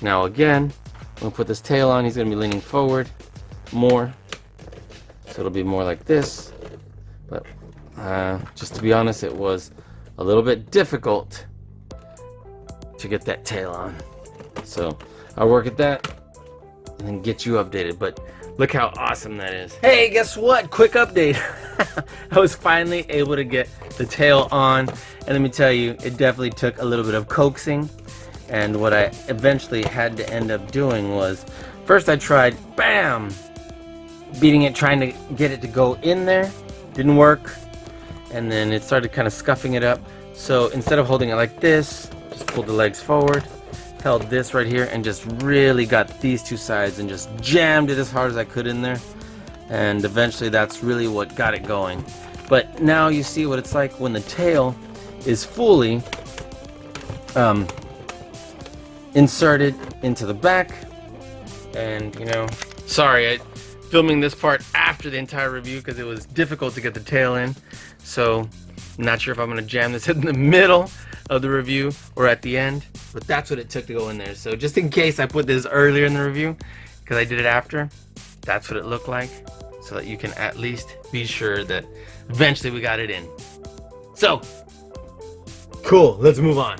Now again, when we put this tail on, he's going to be leaning forward more. So it'll be more like this. But just to be honest, it was a little bit difficult to get that tail on. So I'll work at that and then get you updated. But look how awesome that is. Hey, guess what? Quick update. I was finally able to get the tail on, and let me tell you, it definitely took a little bit of coaxing. And what I eventually had to end up doing was, first I tried, bam, beating it, trying to get it to go in there. Didn't work. And then it started kind of scuffing it up. So instead of holding it like this, just pulled the legs forward, held this right here, and just really got these two sides and just jammed it as hard as I could in there. And eventually that's really what got it going. But now you see what it's like when the tail is fully inserted into the back. And you know, sorry, filming this part after the entire review because it was difficult to get the tail in. So I'm not sure if I'm gonna jam this in the middle of the review or at the end, but that's what it took to go in there. So just in case I put this earlier in the review because I did it after, that's what it looked like, so that you can at least be sure that eventually we got it in. So cool, let's move on.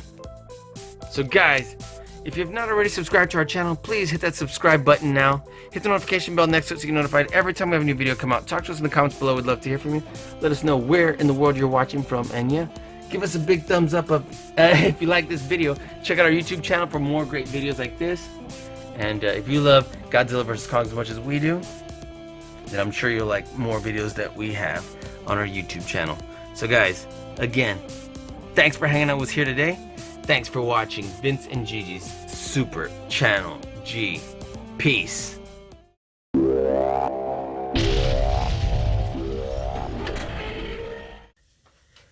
So guys, if you have not already subscribed to our channel, please hit that subscribe button now. Hit the notification bell next to it so you get notified every time we have a new video come out. Talk to us in the comments below. We'd love to hear from you. Let us know where in the world you're watching from. And yeah, give us a big thumbs up if you like this video. Check out our YouTube channel for more great videos like this. And if you love Godzilla vs. Kong as much as we do, then I'm sure you'll like more videos that we have on our YouTube channel. So guys, again, thanks for hanging out with us here today. Thanks for watching Vince and Gigi's Super Channel G. Peace.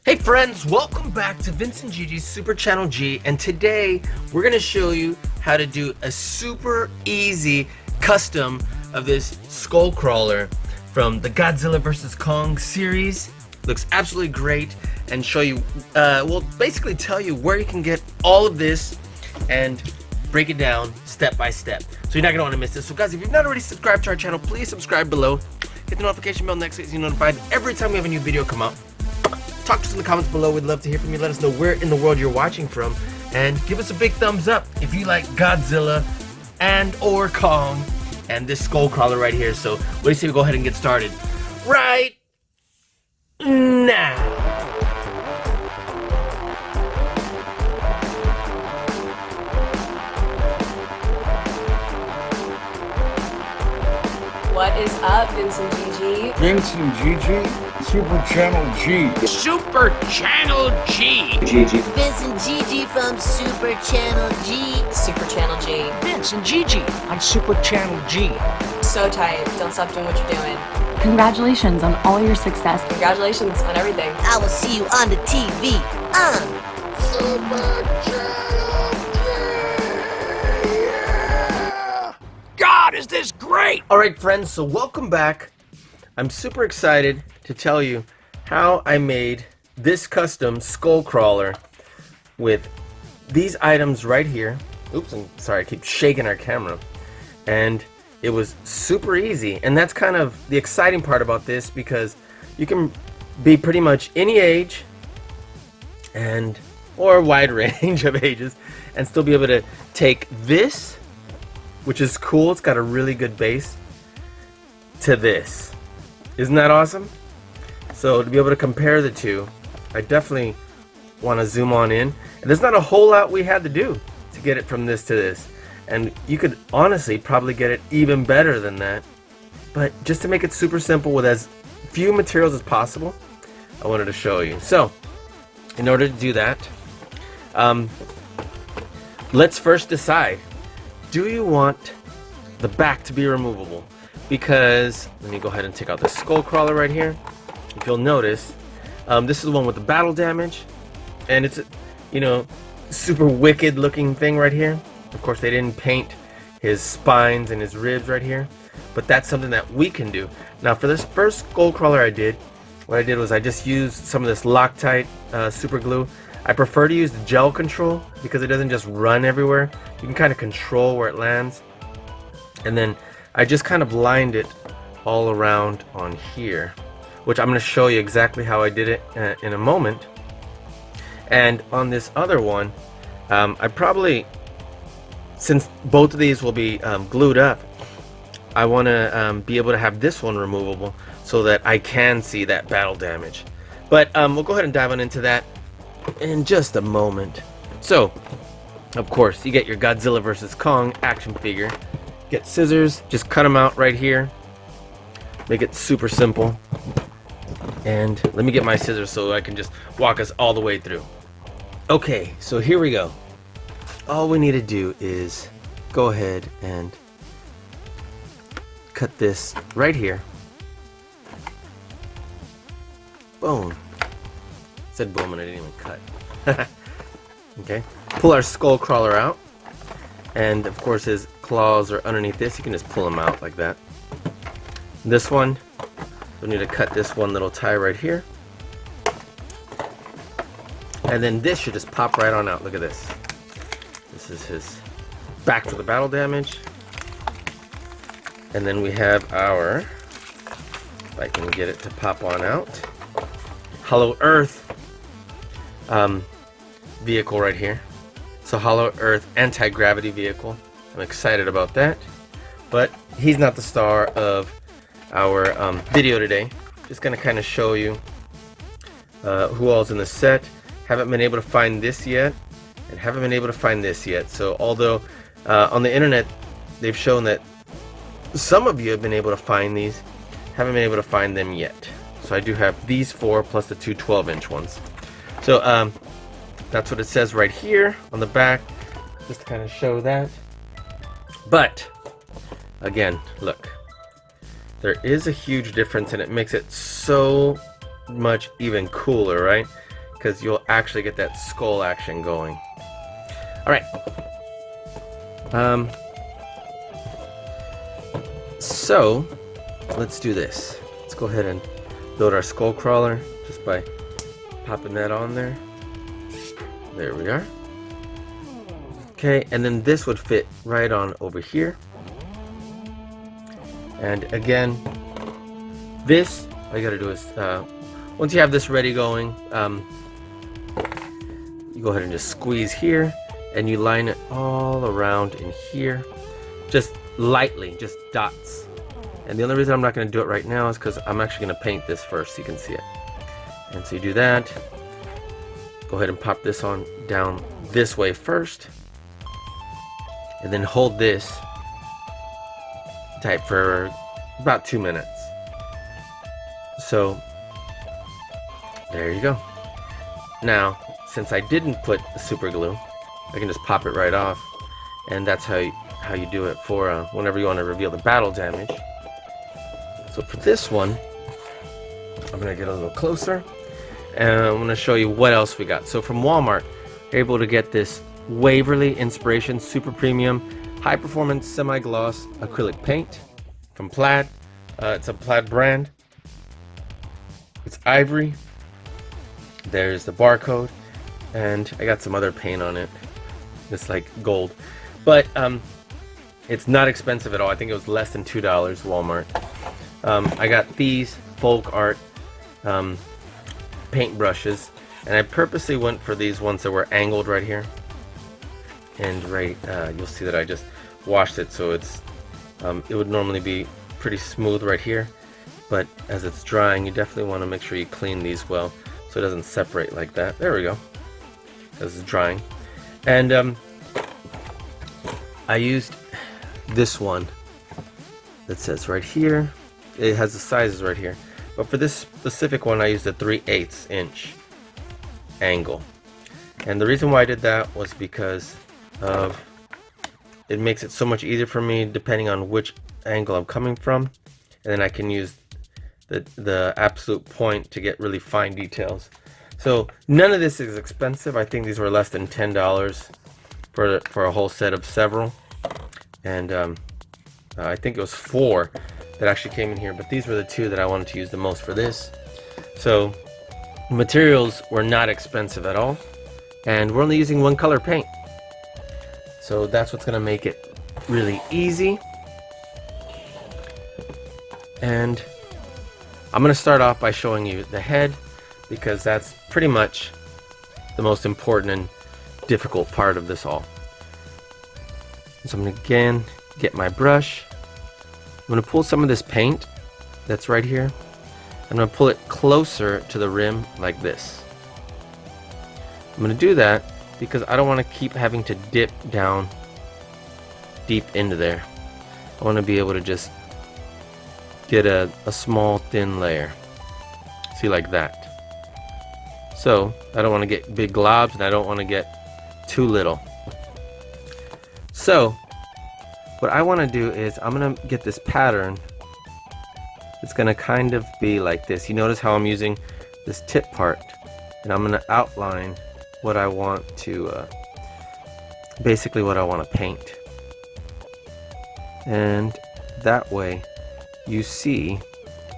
Hey friends, welcome back to Vince and Gigi's Super Channel G, and today we're going to show you how to do a super easy custom of this skull crawler from the Godzilla vs. Kong series. Looks absolutely great, and show you, well, basically tell you where you can get all of this and break it down step by step. So you're not gonna want to miss this. So guys, if you've not already subscribed to our channel, please subscribe below. Hit the notification bell next so you're notified every time we have a new video come out. Talk to us in the comments below. We'd love to hear from you. Let us know where in the world you're watching from, and give us a big thumbs up if you like Godzilla and or Kong and this skull crawler right here. So what do you say we go ahead and get started right now? What is up, Vincent GG? Vince and Gigi, Super Channel G. Super Channel G. Vince and Gigi from Super Channel G. Super Channel G. Vince and Gigi on Super Channel G. So tight. Don't stop doing what you're doing. Congratulations on all your success. Congratulations on everything. I will see you on the TV. God, is this great? All right, friends, so welcome back. I'm super excited to tell you how I made this custom skull crawler with these items right here. Oops, I'm sorry, I keep shaking our camera. And it was super easy, and that's kind of the exciting part about this, because you can be pretty much any age and or a wide range of ages and still be able to take this, which is cool, it's got a really good base, to this. Isn't that awesome? So to be able to compare the two, I definitely want to zoom on in. And there's not a whole lot we had to do to get it from this to this. And you could honestly probably get it even better than that. But just to make it super simple with as few materials as possible, I wanted to show you. So in order to do that, let's first decide, do you want the back to be removable? Because, let me go ahead and take out the skull crawler right here. If you'll notice, this is the one with the battle damage, and it's, you know, super wicked looking thing right here. Of course, they didn't paint his spines and his ribs right here, but that's something that we can do. Now, for this first skull crawler I did, what I did was I just used some of this Loctite super glue. I prefer to use the gel control because it doesn't just run everywhere. You can kind of control where it lands. And then I just kind of lined it all around on here, which I'm going to show you exactly how I did it in a moment. And on this other one, I probably, since both of these will be glued up, I want to be able to have this one removable so that I can see that battle damage. But we'll go ahead and dive on into that in just a moment. So, of course, you get your Godzilla vs. Kong action figure. Get scissors, just cut them out right here. Make it super simple. And let me get my scissors so I can just walk us all the way through. Okay, so here we go. All we need to do is go ahead and cut this right here. Boom. Said boom and I didn't even cut. Okay, pull our skull crawler out, and of course his claws are underneath this. You can just pull them out like that. This one, we need to cut this one little tie right here, and then this should just pop right on out. Look at this. This is his back for the battle damage, and then we have our, if I can get it to pop on out, Hollow Earth vehicle right here. So Hollow Earth anti-gravity vehicle. I'm excited about that. But he's not the star of our video today. Just gonna kind of show you who all's in the set. Haven't been able to find this yet, and haven't been able to find this yet. So although on the internet they've shown that some of you have been able to find these, haven't been able to find them yet. So I do have these four plus the two 12-inch ones. So that's what it says right here on the back, just to kind of show that. But again, look, there is a huge difference, and it makes it so much even cooler, right? Because you'll actually get that skull action going. All right, So let's do this. Let's go ahead and build our skull crawler just by popping that on there. There we are. Okay, and then this would fit right on over here. And again, this, all you gotta do is, once you have this ready going, you go ahead and just squeeze here, and you line it all around in here, just lightly, just dots. And the only reason I'm not gonna do it right now is because I'm actually gonna paint this first so you can see it. And so you do that, go ahead and pop this on down this way first, and then hold this tight for about 2 minutes. So there you go. Now, since I didn't put super glue, I can just pop it right off, and that's how you do it for whenever you want to reveal the battle damage. So for this one, I'm gonna get a little closer, and I'm gonna show you what else we got. So from Walmart, you're able to get this Waverly Inspiration Super Premium High Performance Semi-Gloss Acrylic Paint from Plaid. It's a Plaid brand. It's ivory. There's the barcode, and I got some other paint on it. It's like gold, but it's not expensive at all. I think it was less than $2 Walmart. I got these folk art paint brushes, and I purposely went for these ones that were angled right here. And right, you'll see that I just washed it, so it's it would normally be pretty smooth right here, but as it's drying, you definitely want to make sure you clean these well so it doesn't separate like that. There we go. As it's drying, and I used this one that says right here. It has the sizes right here, but for this specific one, I used a 3/8 inch angle, and the reason why I did that was because of it makes it so much easier for me depending on which angle I'm coming from, and then I can use the absolute point to get really fine details. So none of this is expensive. I think these were less than $10 for a whole set of several, and I think it was 4 that actually came in here, but these were the 2 that I wanted to use the most for this. So materials were not expensive at all, and we're only using 1 color paint. So that's what's gonna make it really easy. And I'm gonna start off by showing you the head, because that's pretty much the most important and difficult part of this all. So I'm gonna again get my brush. I'm gonna pull some of this paint that's right here. I'm gonna pull it closer to the rim like this. I'm gonna do that because I don't want to keep having to dip down deep into there. I want to be able to just get a small thin layer. See, like that. So I don't want to get big globs, and I don't want to get too little. So what I want to do is I'm going to get this pattern. It's going to kind of be like this. You notice how I'm using this tip part, and I'm going to outline what I want to basically what I want to paint, and that way you see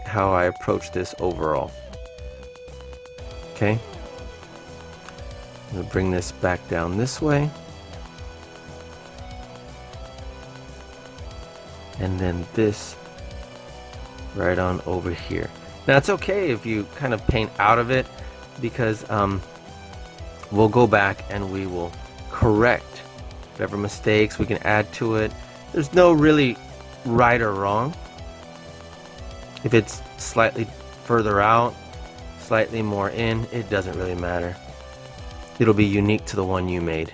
how I approach this overall. Okay, I'm going to bring this back down this way, and then this right on over here. Now it's okay if you kind of paint out of it, because we'll go back and we will correct whatever mistakes we can add to it. There's no really right or wrong. If it's slightly further out, slightly more in, it doesn't really matter. It'll be unique to the one you made.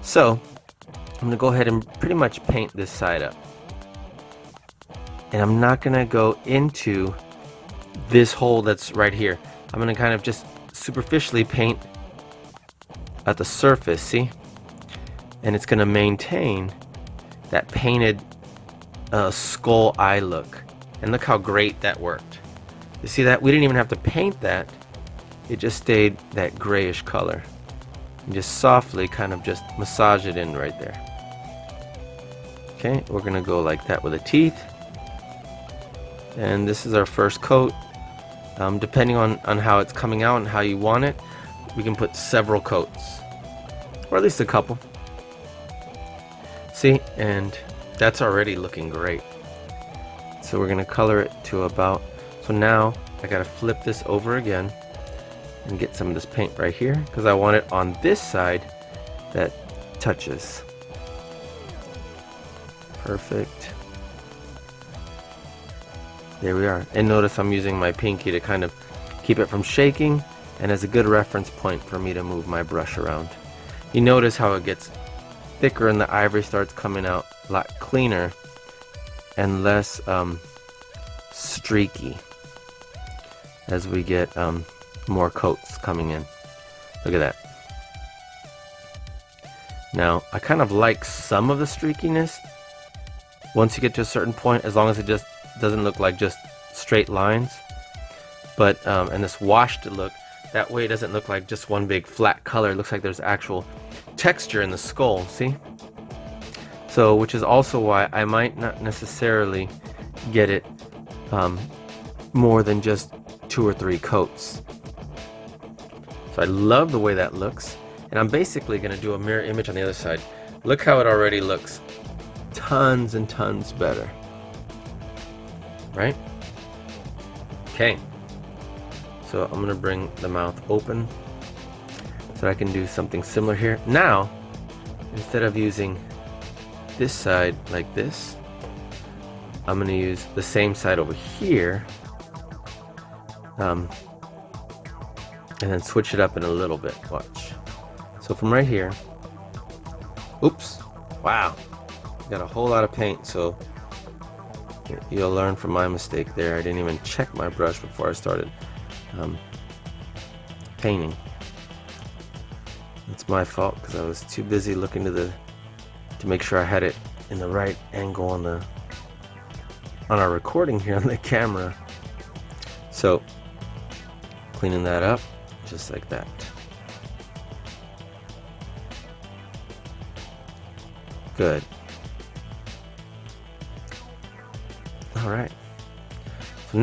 So I'm gonna go ahead and pretty much paint this side up. And I'm not gonna go into this hole that's right here. I'm gonna kind of just superficially paint at the surface, see? And it's gonna maintain that painted skull eye look. And look how great that worked. You see that? We didn't even have to paint that. It just stayed that grayish color. And just softly kind of just massage it in right there. Okay, we're gonna go like that with the teeth. And this is our first coat. Depending on how it's coming out and how you want it, we can put several coats, or at least a couple. See, and that's already looking great. So we're gonna color it to about, so now I gotta flip this over again and get some of this paint right here, because I want it on this side that touches. Perfect. There we are. And notice I'm using my pinky to kind of keep it from shaking, and as a good reference point for me to move my brush around. You notice how it gets thicker and the ivory starts coming out a lot cleaner and less streaky as we get more coats coming in. Look at that. Now I kind of like some of the streakiness once you get to a certain point, as long as it just doesn't look like just straight lines. But and this washed look, that way it doesn't look like just one big flat color. It looks like there's actual texture in the skull, see? So, which is also why I might not necessarily get it more than just 2 or 3 coats. So I love the way that looks, and I'm basically going to do a mirror image on the other side. Look how it already looks tons and tons better, right? Okay, so I'm going to bring the mouth open so I can do something similar here. Now, instead of using this side like this, I'm going to use the same side over here, and then switch it up in a little bit. Watch. So from right here, oops, wow, got a whole lot of paint, so you'll learn from my mistake there. I didn't even check my brush before I started painting. It's my fault because I was too busy looking to make sure I had it in the right angle on our recording here on the camera. So cleaning that up just like that. Good. All right. So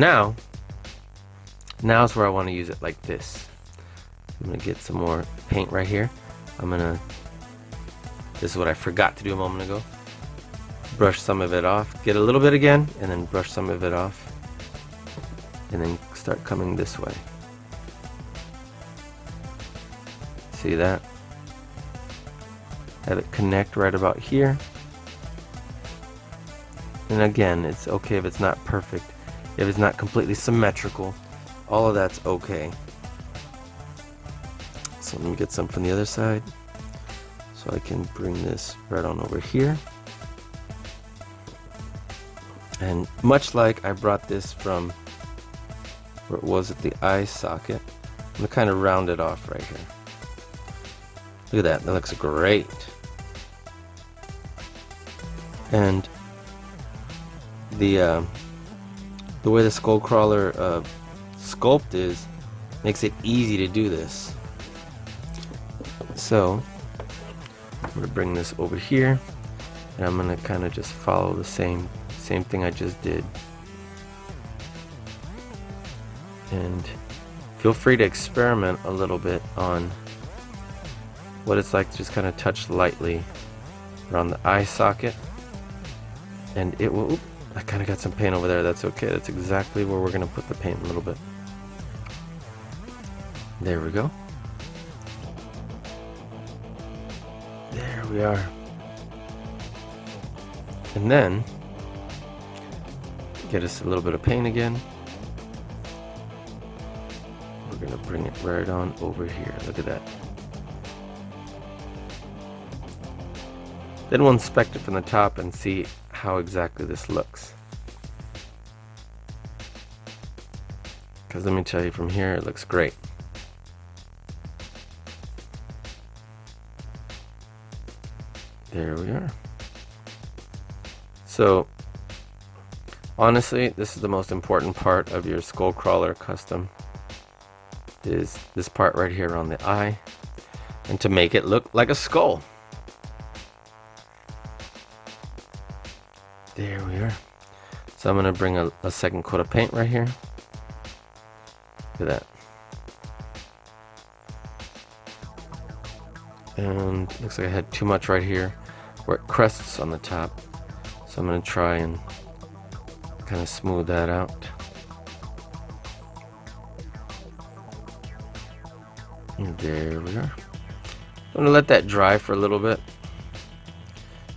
now's where I want to use it like this. I'm gonna get some more paint right here. This is what I forgot to do a moment ago. Brush some of it off, get a little bit again, and then brush some of it off, and then start coming this way. See that? Have it connect right about here. And again, it's okay if it's not perfect, if it's not completely symmetrical. All of that's okay. So let me get some from the other side, so I can bring this right on over here. And much like I brought this from where it was at the eye socket, I'm gonna kind of round it off right here. Look at that, that looks great. And the way the skull crawler sculpt is makes it easy to do this. So I'm gonna bring this over here, and I'm gonna kind of just follow the same thing I just did. And feel free to experiment a little bit on what it's like to just kind of touch lightly around the eye socket, and it will. Oop, I kind of got some paint over there. That's okay. That's exactly where we're gonna put the paint a little bit. There we go. There we are. And then get us a little bit of paint again. We're gonna bring it right on over here. Look at that. Then we'll inspect it from the top and see how exactly this looks. Because let me tell you, from here it looks great. There we are. So honestly, this is the most important part of your skull crawler custom, is this part right here on the eye, and to make it look like a skull. There we are. So I'm going to bring a second coat of paint right here. Look at that. And looks like I had too much right here where it crests on the top. So I'm going to try and kind of smooth that out. And there we are. I'm going to let that dry for a little bit.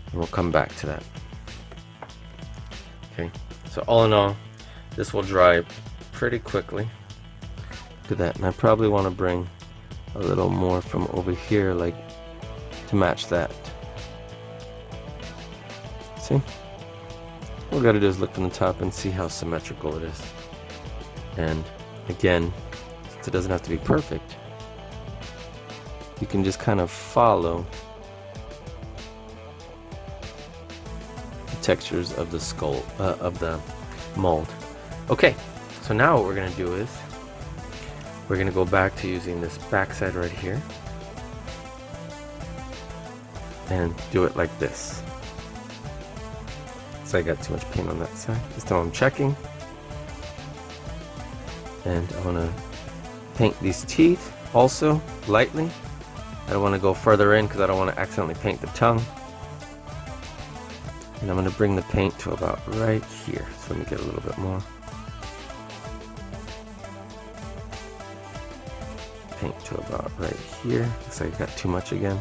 And we'll come back to that. Okay, so all in all, this will dry pretty quickly. Look at that. And I probably want to bring a little more from over here, like to match that. See? All we gotta do is look from the top and see how symmetrical it is. And again, since it doesn't have to be perfect, you can just kind of follow the textures of the skull, of the mold. Okay, so now what we're gonna do is we're gonna go back to using this backside right here and do it like this. So I got too much paint on that side. This time I'm checking. And I wanna paint these teeth also lightly. I don't wanna go further in because I don't wanna accidentally paint the tongue. And I'm gonna bring the paint to about right here. So let me get a little bit more. Paint to about right here. Looks like I got too much again.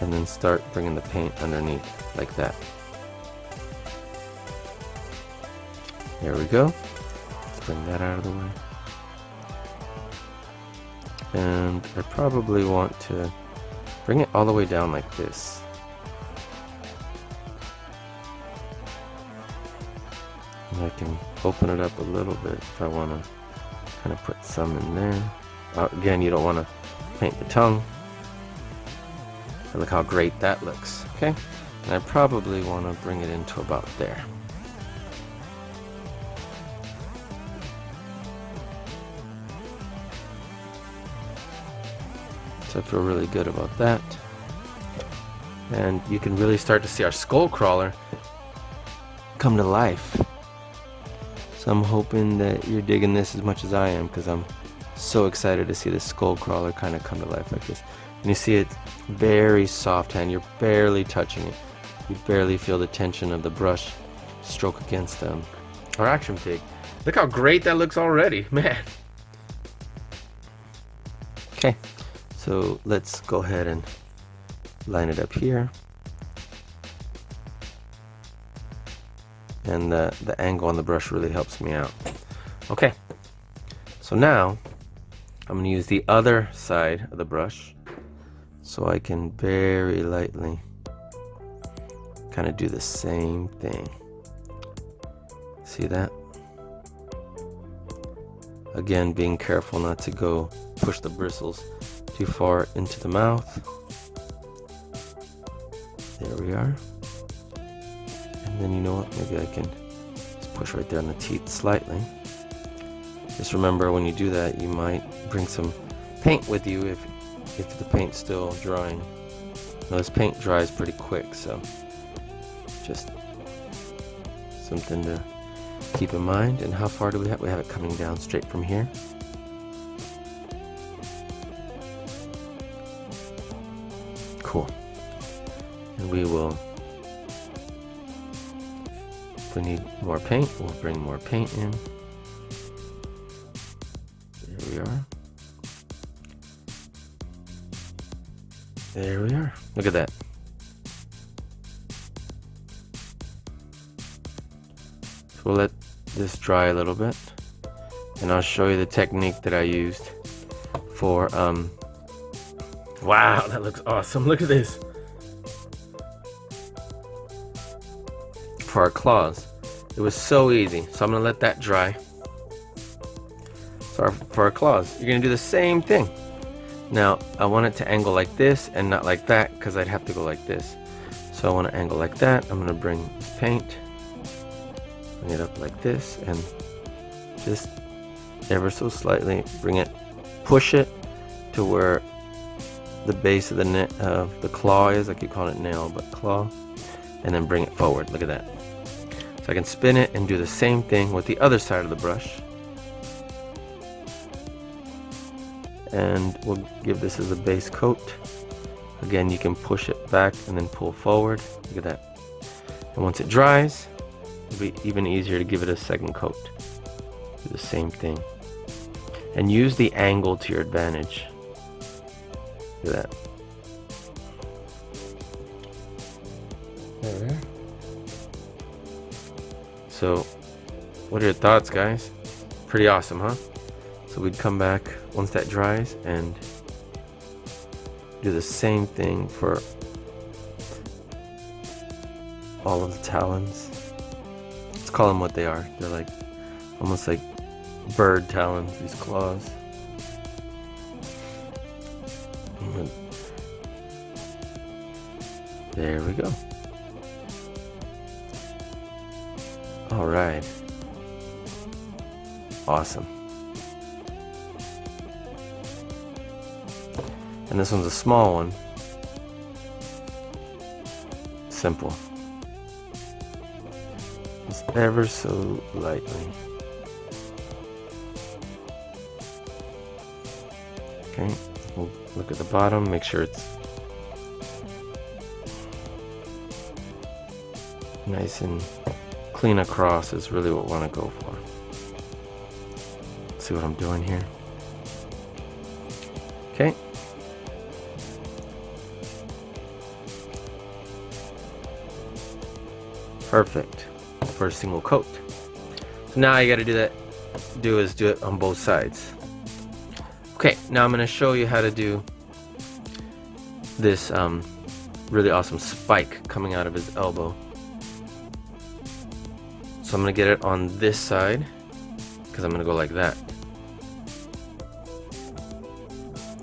And then start bringing the paint underneath like that. There we go. Let's bring that out of the way. And I probably want to bring it all the way down like this. And I can open it up a little bit if I want to kind of put some in there. Again, you don't want to paint the tongue. But look how great that looks. Okay, and I probably want to bring it into about there. So I feel really good about that. And you can really start to see our skull crawler come to life. So I'm hoping that you're digging this as much as I am, because I'm so excited to see the skull crawler kind of come to life like this. And you see it's very soft hand, you're barely touching it. You barely feel the tension of the brush stroke against our action fig. Look how great that looks already, man. Okay, so let's go ahead and line it up here. And the angle on the brush really helps me out. Okay, so now I'm going to use the other side of the brush so I can very lightly kind of do the same thing. See that? Again, being careful not to go push the bristles too far into the mouth. There we are. And then you know what, maybe I can just push right there on the teeth slightly. Just remember, when you do that, you might bring some paint with you if the paint's still drying. Now this paint dries pretty quick, so just something to keep in mind. And how far do we have? We have it coming down straight from here. Cool. And we will, if we need more paint, we'll bring more paint in. There we are. There we are. Look at that. So we'll let this dry a little bit, and I'll show you the technique that I used for wow, that looks awesome. Look at this. For our claws. It was so easy. So I'm gonna let that dry. So for our claws, you're gonna do the same thing. Now, I want it to angle like this and not like that, because I'd have to go like this. So I want to angle like that. I'm going to bring this paint, bring it up like this, and just ever so slightly bring it, push it to where the base of the claw is. I keep calling it nail, but claw. and then bring it forward. Look at that. So I can spin it and do the same thing with the other side of the brush. And we'll give this as a base coat. Again, you can push it back and then pull forward. Look at that. And once it dries, it'll be even easier to give it a second coat. Do the same thing. And use the angle to your advantage. Look at that. There we are. So, what are your thoughts, guys? Pretty awesome, huh? So we'd come back once that dries and do the same thing for all of the talons. Let's call them what they are. They're like almost like bird talons, these claws. And there we go. All right. Awesome. And this one's a small one. Simple. Just ever so lightly. Okay, we'll look at the bottom, make sure it's nice and clean across is really what we want to go for. See what I'm doing here? Okay. Perfect for a single coat. So now you got to do it on both sides. Okay, now I'm going to show you how to do this really awesome spike coming out of his elbow. So I'm going to get it on this side because I'm going to go like that.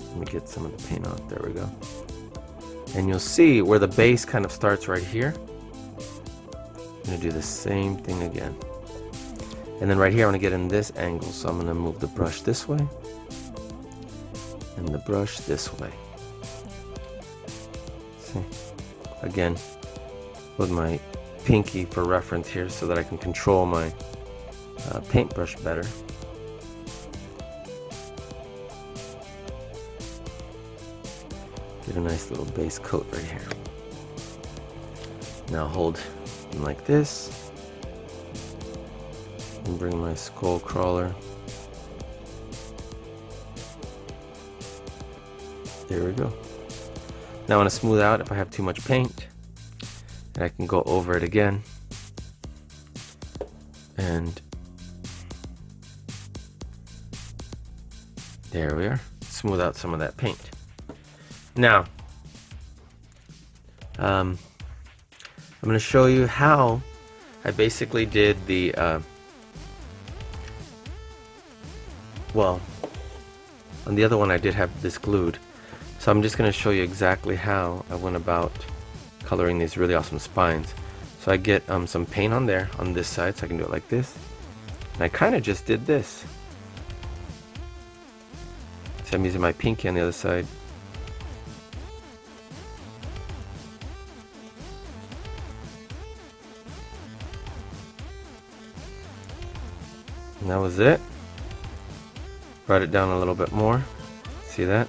Let me get some of the paint off. There we go. And you'll see where the base kind of starts right here. I'm going to do the same thing again. And then right here, I'm going to get in this angle. So I'm going to move the brush this way. And the brush this way. See? Again, with my pinky for reference here so that I can control my paintbrush better. Get a nice little base coat right here. Now hold them like this. And bring my skull crawler. There we go. Now I want to smooth out if I have too much paint. And I can go over it again. And there we are. Smooth out some of that paint. Now, I'm going to show you how I basically did the, well, on the other one I did have this glued. So I'm just going to show you exactly how I went about coloring these really awesome spines. So I get some paint on there on this side so I can do it like this. And I kind of just did this. So I'm using my pinky on the other side. And that was it. Brought it down a little bit more. See that?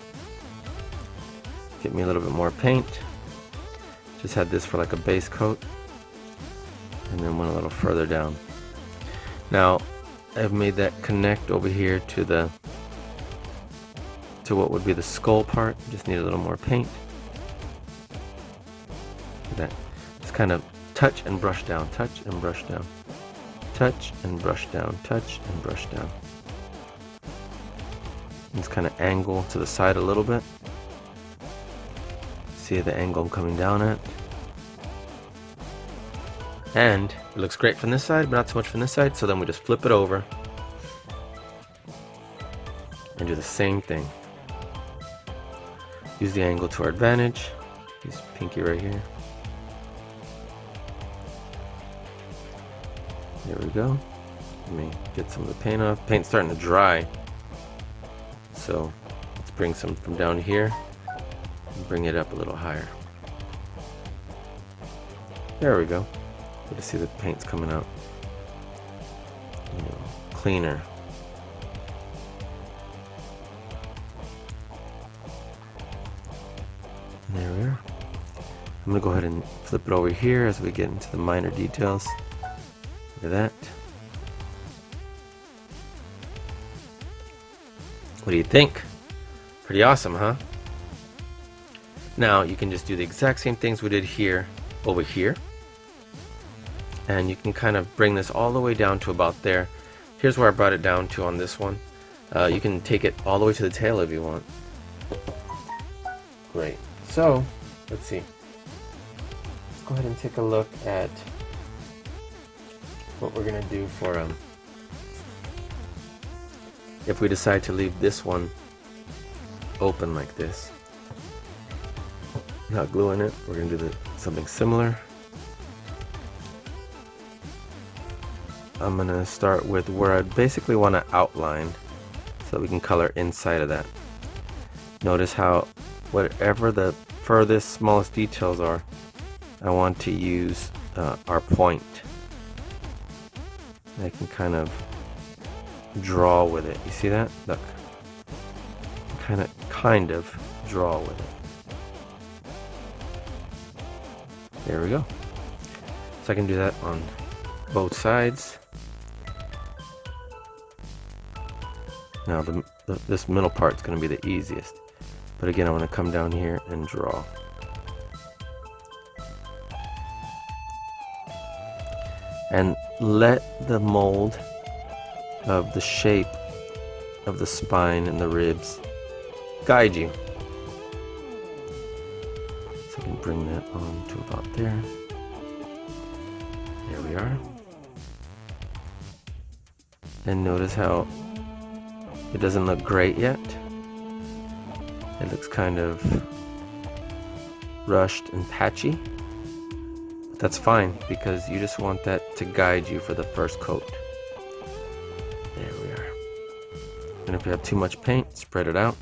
Get me a little bit more paint. Just had this for like a base coat. And then went a little further down. Now, I've made that connect over here to what would be the skull part. Just need a little more paint. Look at that. Just kind of touch and brush down, touch and brush down. Touch and brush down, touch and brush down. Just kind of angle to the side a little bit. See the angle I'm coming down at. And it looks great from this side, but not so much from this side. So then we just flip it over and do the same thing. Use the angle to our advantage. Use pinky right here. There we go. Let me get some of the paint off. Paint's starting to dry. So let's bring some from down here and bring it up a little higher. There we go. Good to see the paint's coming out, cleaner. And there we are. I'm gonna go ahead and flip it over here as we get into the minor details. Look at that. What do you think? Pretty awesome, huh? Now you can just do the exact same things we did here over here, and you can kind of bring this all the way down to about there. Here's where I brought it down to on this one. You can take it all the way to the tail if you want. Great. So let's see. Let's go ahead and take a look at what we're gonna do for if we decide to leave this one open like this. Not gluing it, we're gonna do something similar. I'm gonna start with where I basically want to outline so that we can color inside of that. Notice how whatever the furthest, smallest details are, I want to use our point. I can kind of draw with it. You see that? Look. Kind of draw with it. There we go. So I can do that on both sides. Now this middle part is going to be the easiest. But again, I want to come down here and draw. And let the mold of the shape of the spine and the ribs guide you. So I can bring that on to about there. There we are. And notice how it doesn't look great yet. It looks kind of rushed and patchy. But that's fine because you just want that to guide you for the first coat. There we are. And if you have too much paint, spread it out.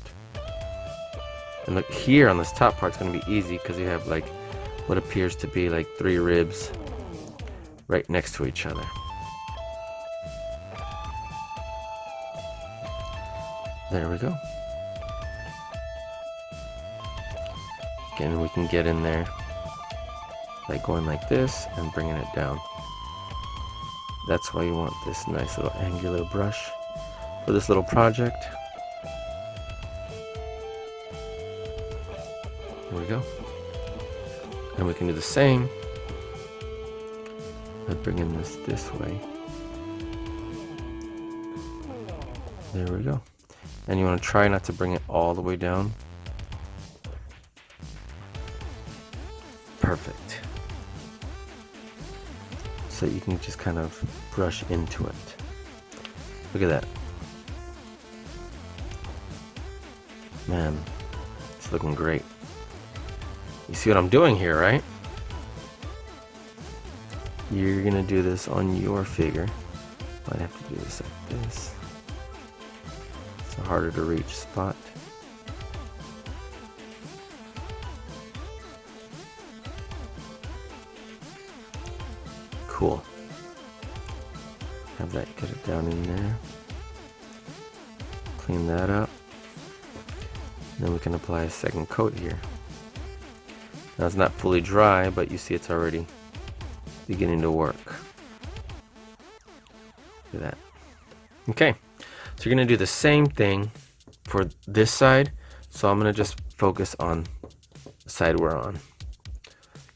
And look here on this top part, it's going to be easy because you have like what appears to be like 3 ribs right next to each other. There we go. Again, we can get in there like going like this and bringing it down. That's why you want this nice little angular brush for this little project. There we go. And we can do the same by bringing this way. There we go. And you want to try not to bring it all the way down. Perfect. So you can just kind of brush into it. Look at that. Man, it's looking great. You see what I'm doing here, right? You're gonna do this on your figure. Might have to do this like this. It's a harder to reach spot. Cool. Have that, get it down in there. Clean that up. Then we can apply a second coat here. Now it's not fully dry, but you see it's already beginning to work. Look at that. Okay, so you're gonna do the same thing for this side. So I'm gonna just focus on the side we're on.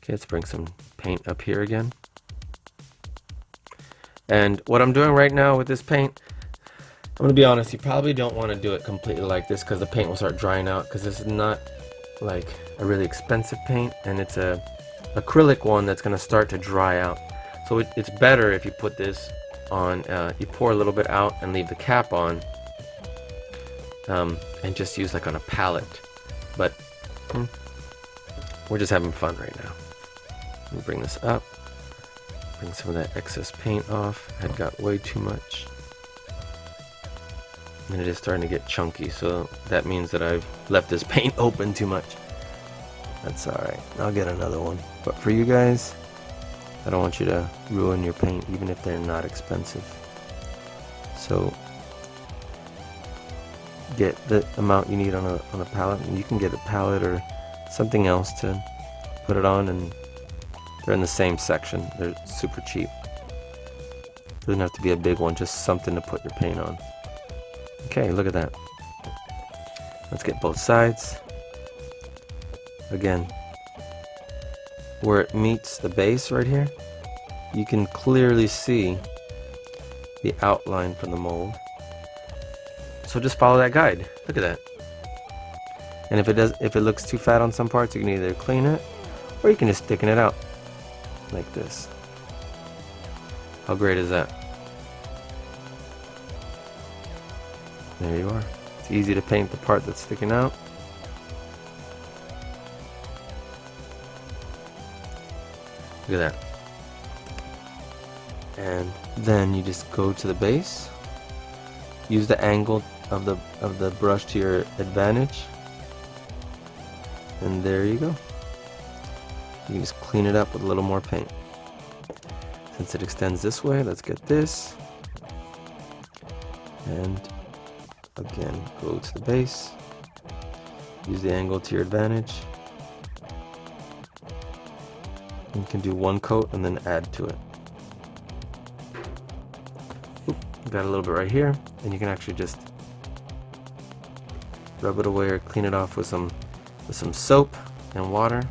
Okay, let's bring some paint up here again. And what I'm doing right now with this paint, I'm gonna be honest, you probably don't want to do it completely like this because the paint will start drying out, because this is not like a really expensive paint, and it's a acrylic one that's gonna start to dry out. So it's better if you put this on, you pour a little bit out and leave the cap on, and just use like on a palette. But we're just having fun right now. Let me bring this up. Bring some of that excess paint off. I had got way too much. And it is starting to get chunky, so that means that I've left this paint open too much. That's alright. I'll get another one. But for you guys, I don't want you to ruin your paint even if they're not expensive. So get the amount you need on a palette, and you can get a palette or something else to put it on, and they're in the same section. They're super cheap. Doesn't have to be a big one, just something to put your paint on. Okay, look at that. Let's get both sides. Again, where it meets the base right here, you can clearly see the outline from the mold. So just follow that guide. Look at that. And if it looks too fat on some parts, you can either clean it, or you can just thicken it out like this. How great is that? There you are. It's easy to paint the part that's sticking out. Look at that. And then you just go to the base. Use the angle of the brush to your advantage. And there you go. You can just clean it up with a little more paint. Since it extends this way, let's get this. And again, go to the base. Use the angle to your advantage. You can do one coat and then add to it. Oop, got a little bit right here, and you can actually just rub it away or clean it off with some soap and water.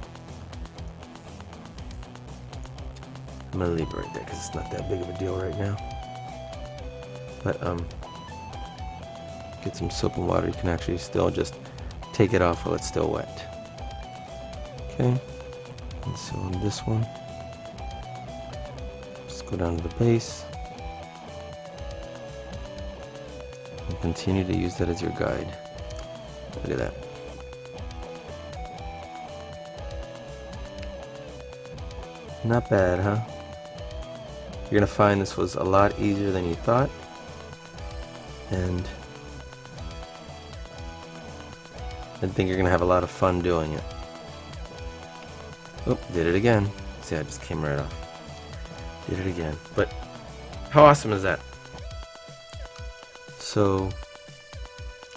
I'm gonna leave it right there because it's not that big of a deal right now. But get some soap and water. You can actually still just take it off while it's still wet. Okay. And so on this one, just go down to the base and continue to use that as your guide. Look at that. Not bad, huh? You're gonna find this was a lot easier than you thought, and I think you're gonna have a lot of fun doing it. Oh, did it again. See, I just came right off. Did it again. But how awesome is that? So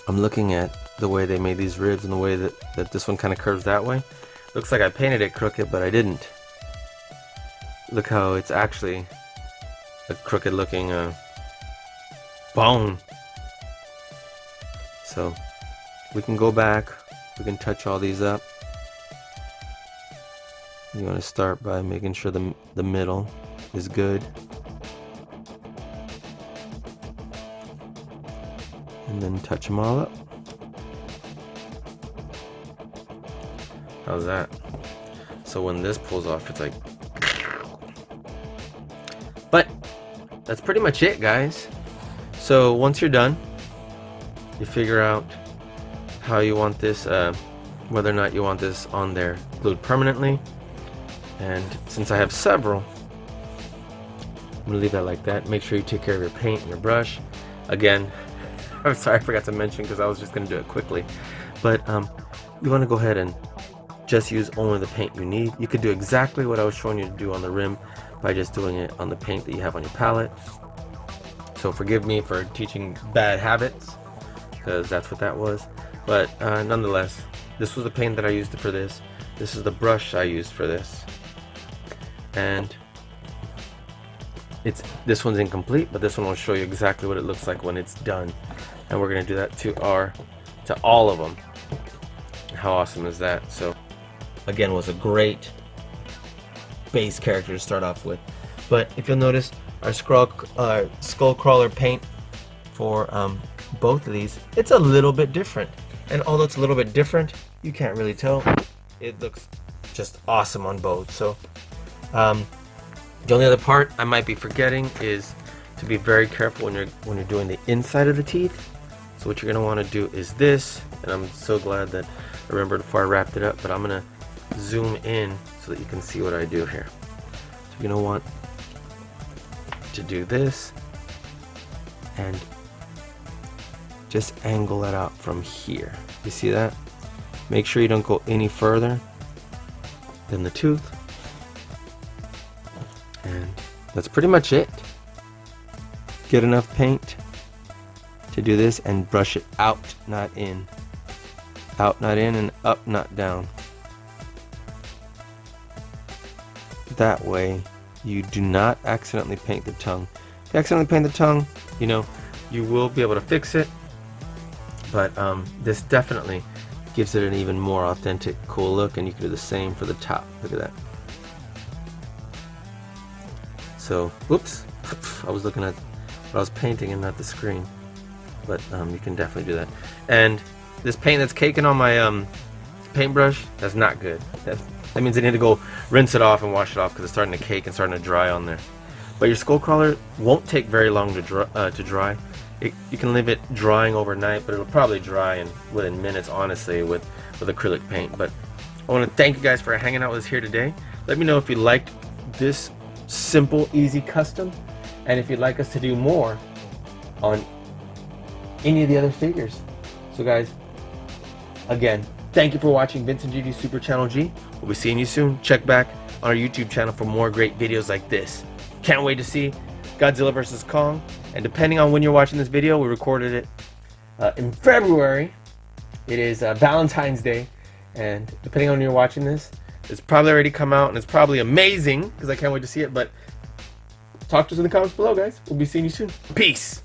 I'm looking at the way they made these ribs and the way that this one kind of curves that way. Looks like I painted it crooked, but I didn't. Look how it's actually a crooked looking bone. So we can go back, we can touch all these up. You want to start by making sure the middle is good. And then touch them all up. How's that? So when this pulls off, it's like... But that's pretty much it, guys. So once you're done, you figure out how you want this, whether or not you want this on there glued permanently. And since I have several, I'm gonna leave that like that. Make sure you take care of your paint and your brush. Again, I'm sorry I forgot to mention because I was just gonna do it quickly. But you want to go ahead and just use only the paint you need. You could do exactly what I was showing you to do on the rim by just doing it on the paint that you have on your palette. So forgive me for teaching bad habits, because that's what that was. But nonetheless, this was the paint that I used for this. This is the brush I used for this. And this one's incomplete, but this one will show you exactly what it looks like when it's done. And we're gonna do that to all of them. How awesome is that? So again, was a great base character to start off with. But if you'll notice, our skull crawler paint for both of these, it's a little bit different. And although it's a little bit different, you can't really tell. It looks just awesome on both. So the only other part I might be forgetting is to be very careful when you're doing the inside of the teeth. So what you're gonna want to do is this, and I'm so glad that I remembered before I wrapped it up, but I'm gonna zoom in so that you can see what I do here. So you're gonna want to do this and just angle it out from here. You see that? Make sure you don't go any further than the tooth. that's pretty much it. Get enough paint to do this and brush it out, not in. Out, not in, and up, not down. That way you do not accidentally paint the tongue. If you accidentally paint the tongue, you know, you will be able to fix it, but this definitely gives it an even more authentic, cool look, and you can do the same for the top. Look at that. So, whoops, I was looking at what I was painting and not the screen, but you can definitely do that. And this paint that's caking on my paintbrush, that's not good. That means I need to go rinse it off and wash it off because it's starting to cake and starting to dry on there. But your skull crawler won't take very long to dry. You can leave it drying overnight, but it'll probably dry within minutes, honestly, with acrylic paint. But I want to thank you guys for hanging out with us here today. Let me know if you liked this simple, easy custom, and if you'd like us to do more on any of the other figures. So guys, again, thank you for watching Vincent GG Super Channel G. We'll be seeing you soon. Check back on our YouTube channel for more great videos like this. Can't wait to see Godzilla vs. Kong. And depending on when you're watching this video, we recorded it in February. It is Valentine's Day. And depending on when you're watching this, it's probably already come out and it's probably amazing because I can't wait to see it. But talk to us in the comments below, guys. We'll be seeing you soon. Peace.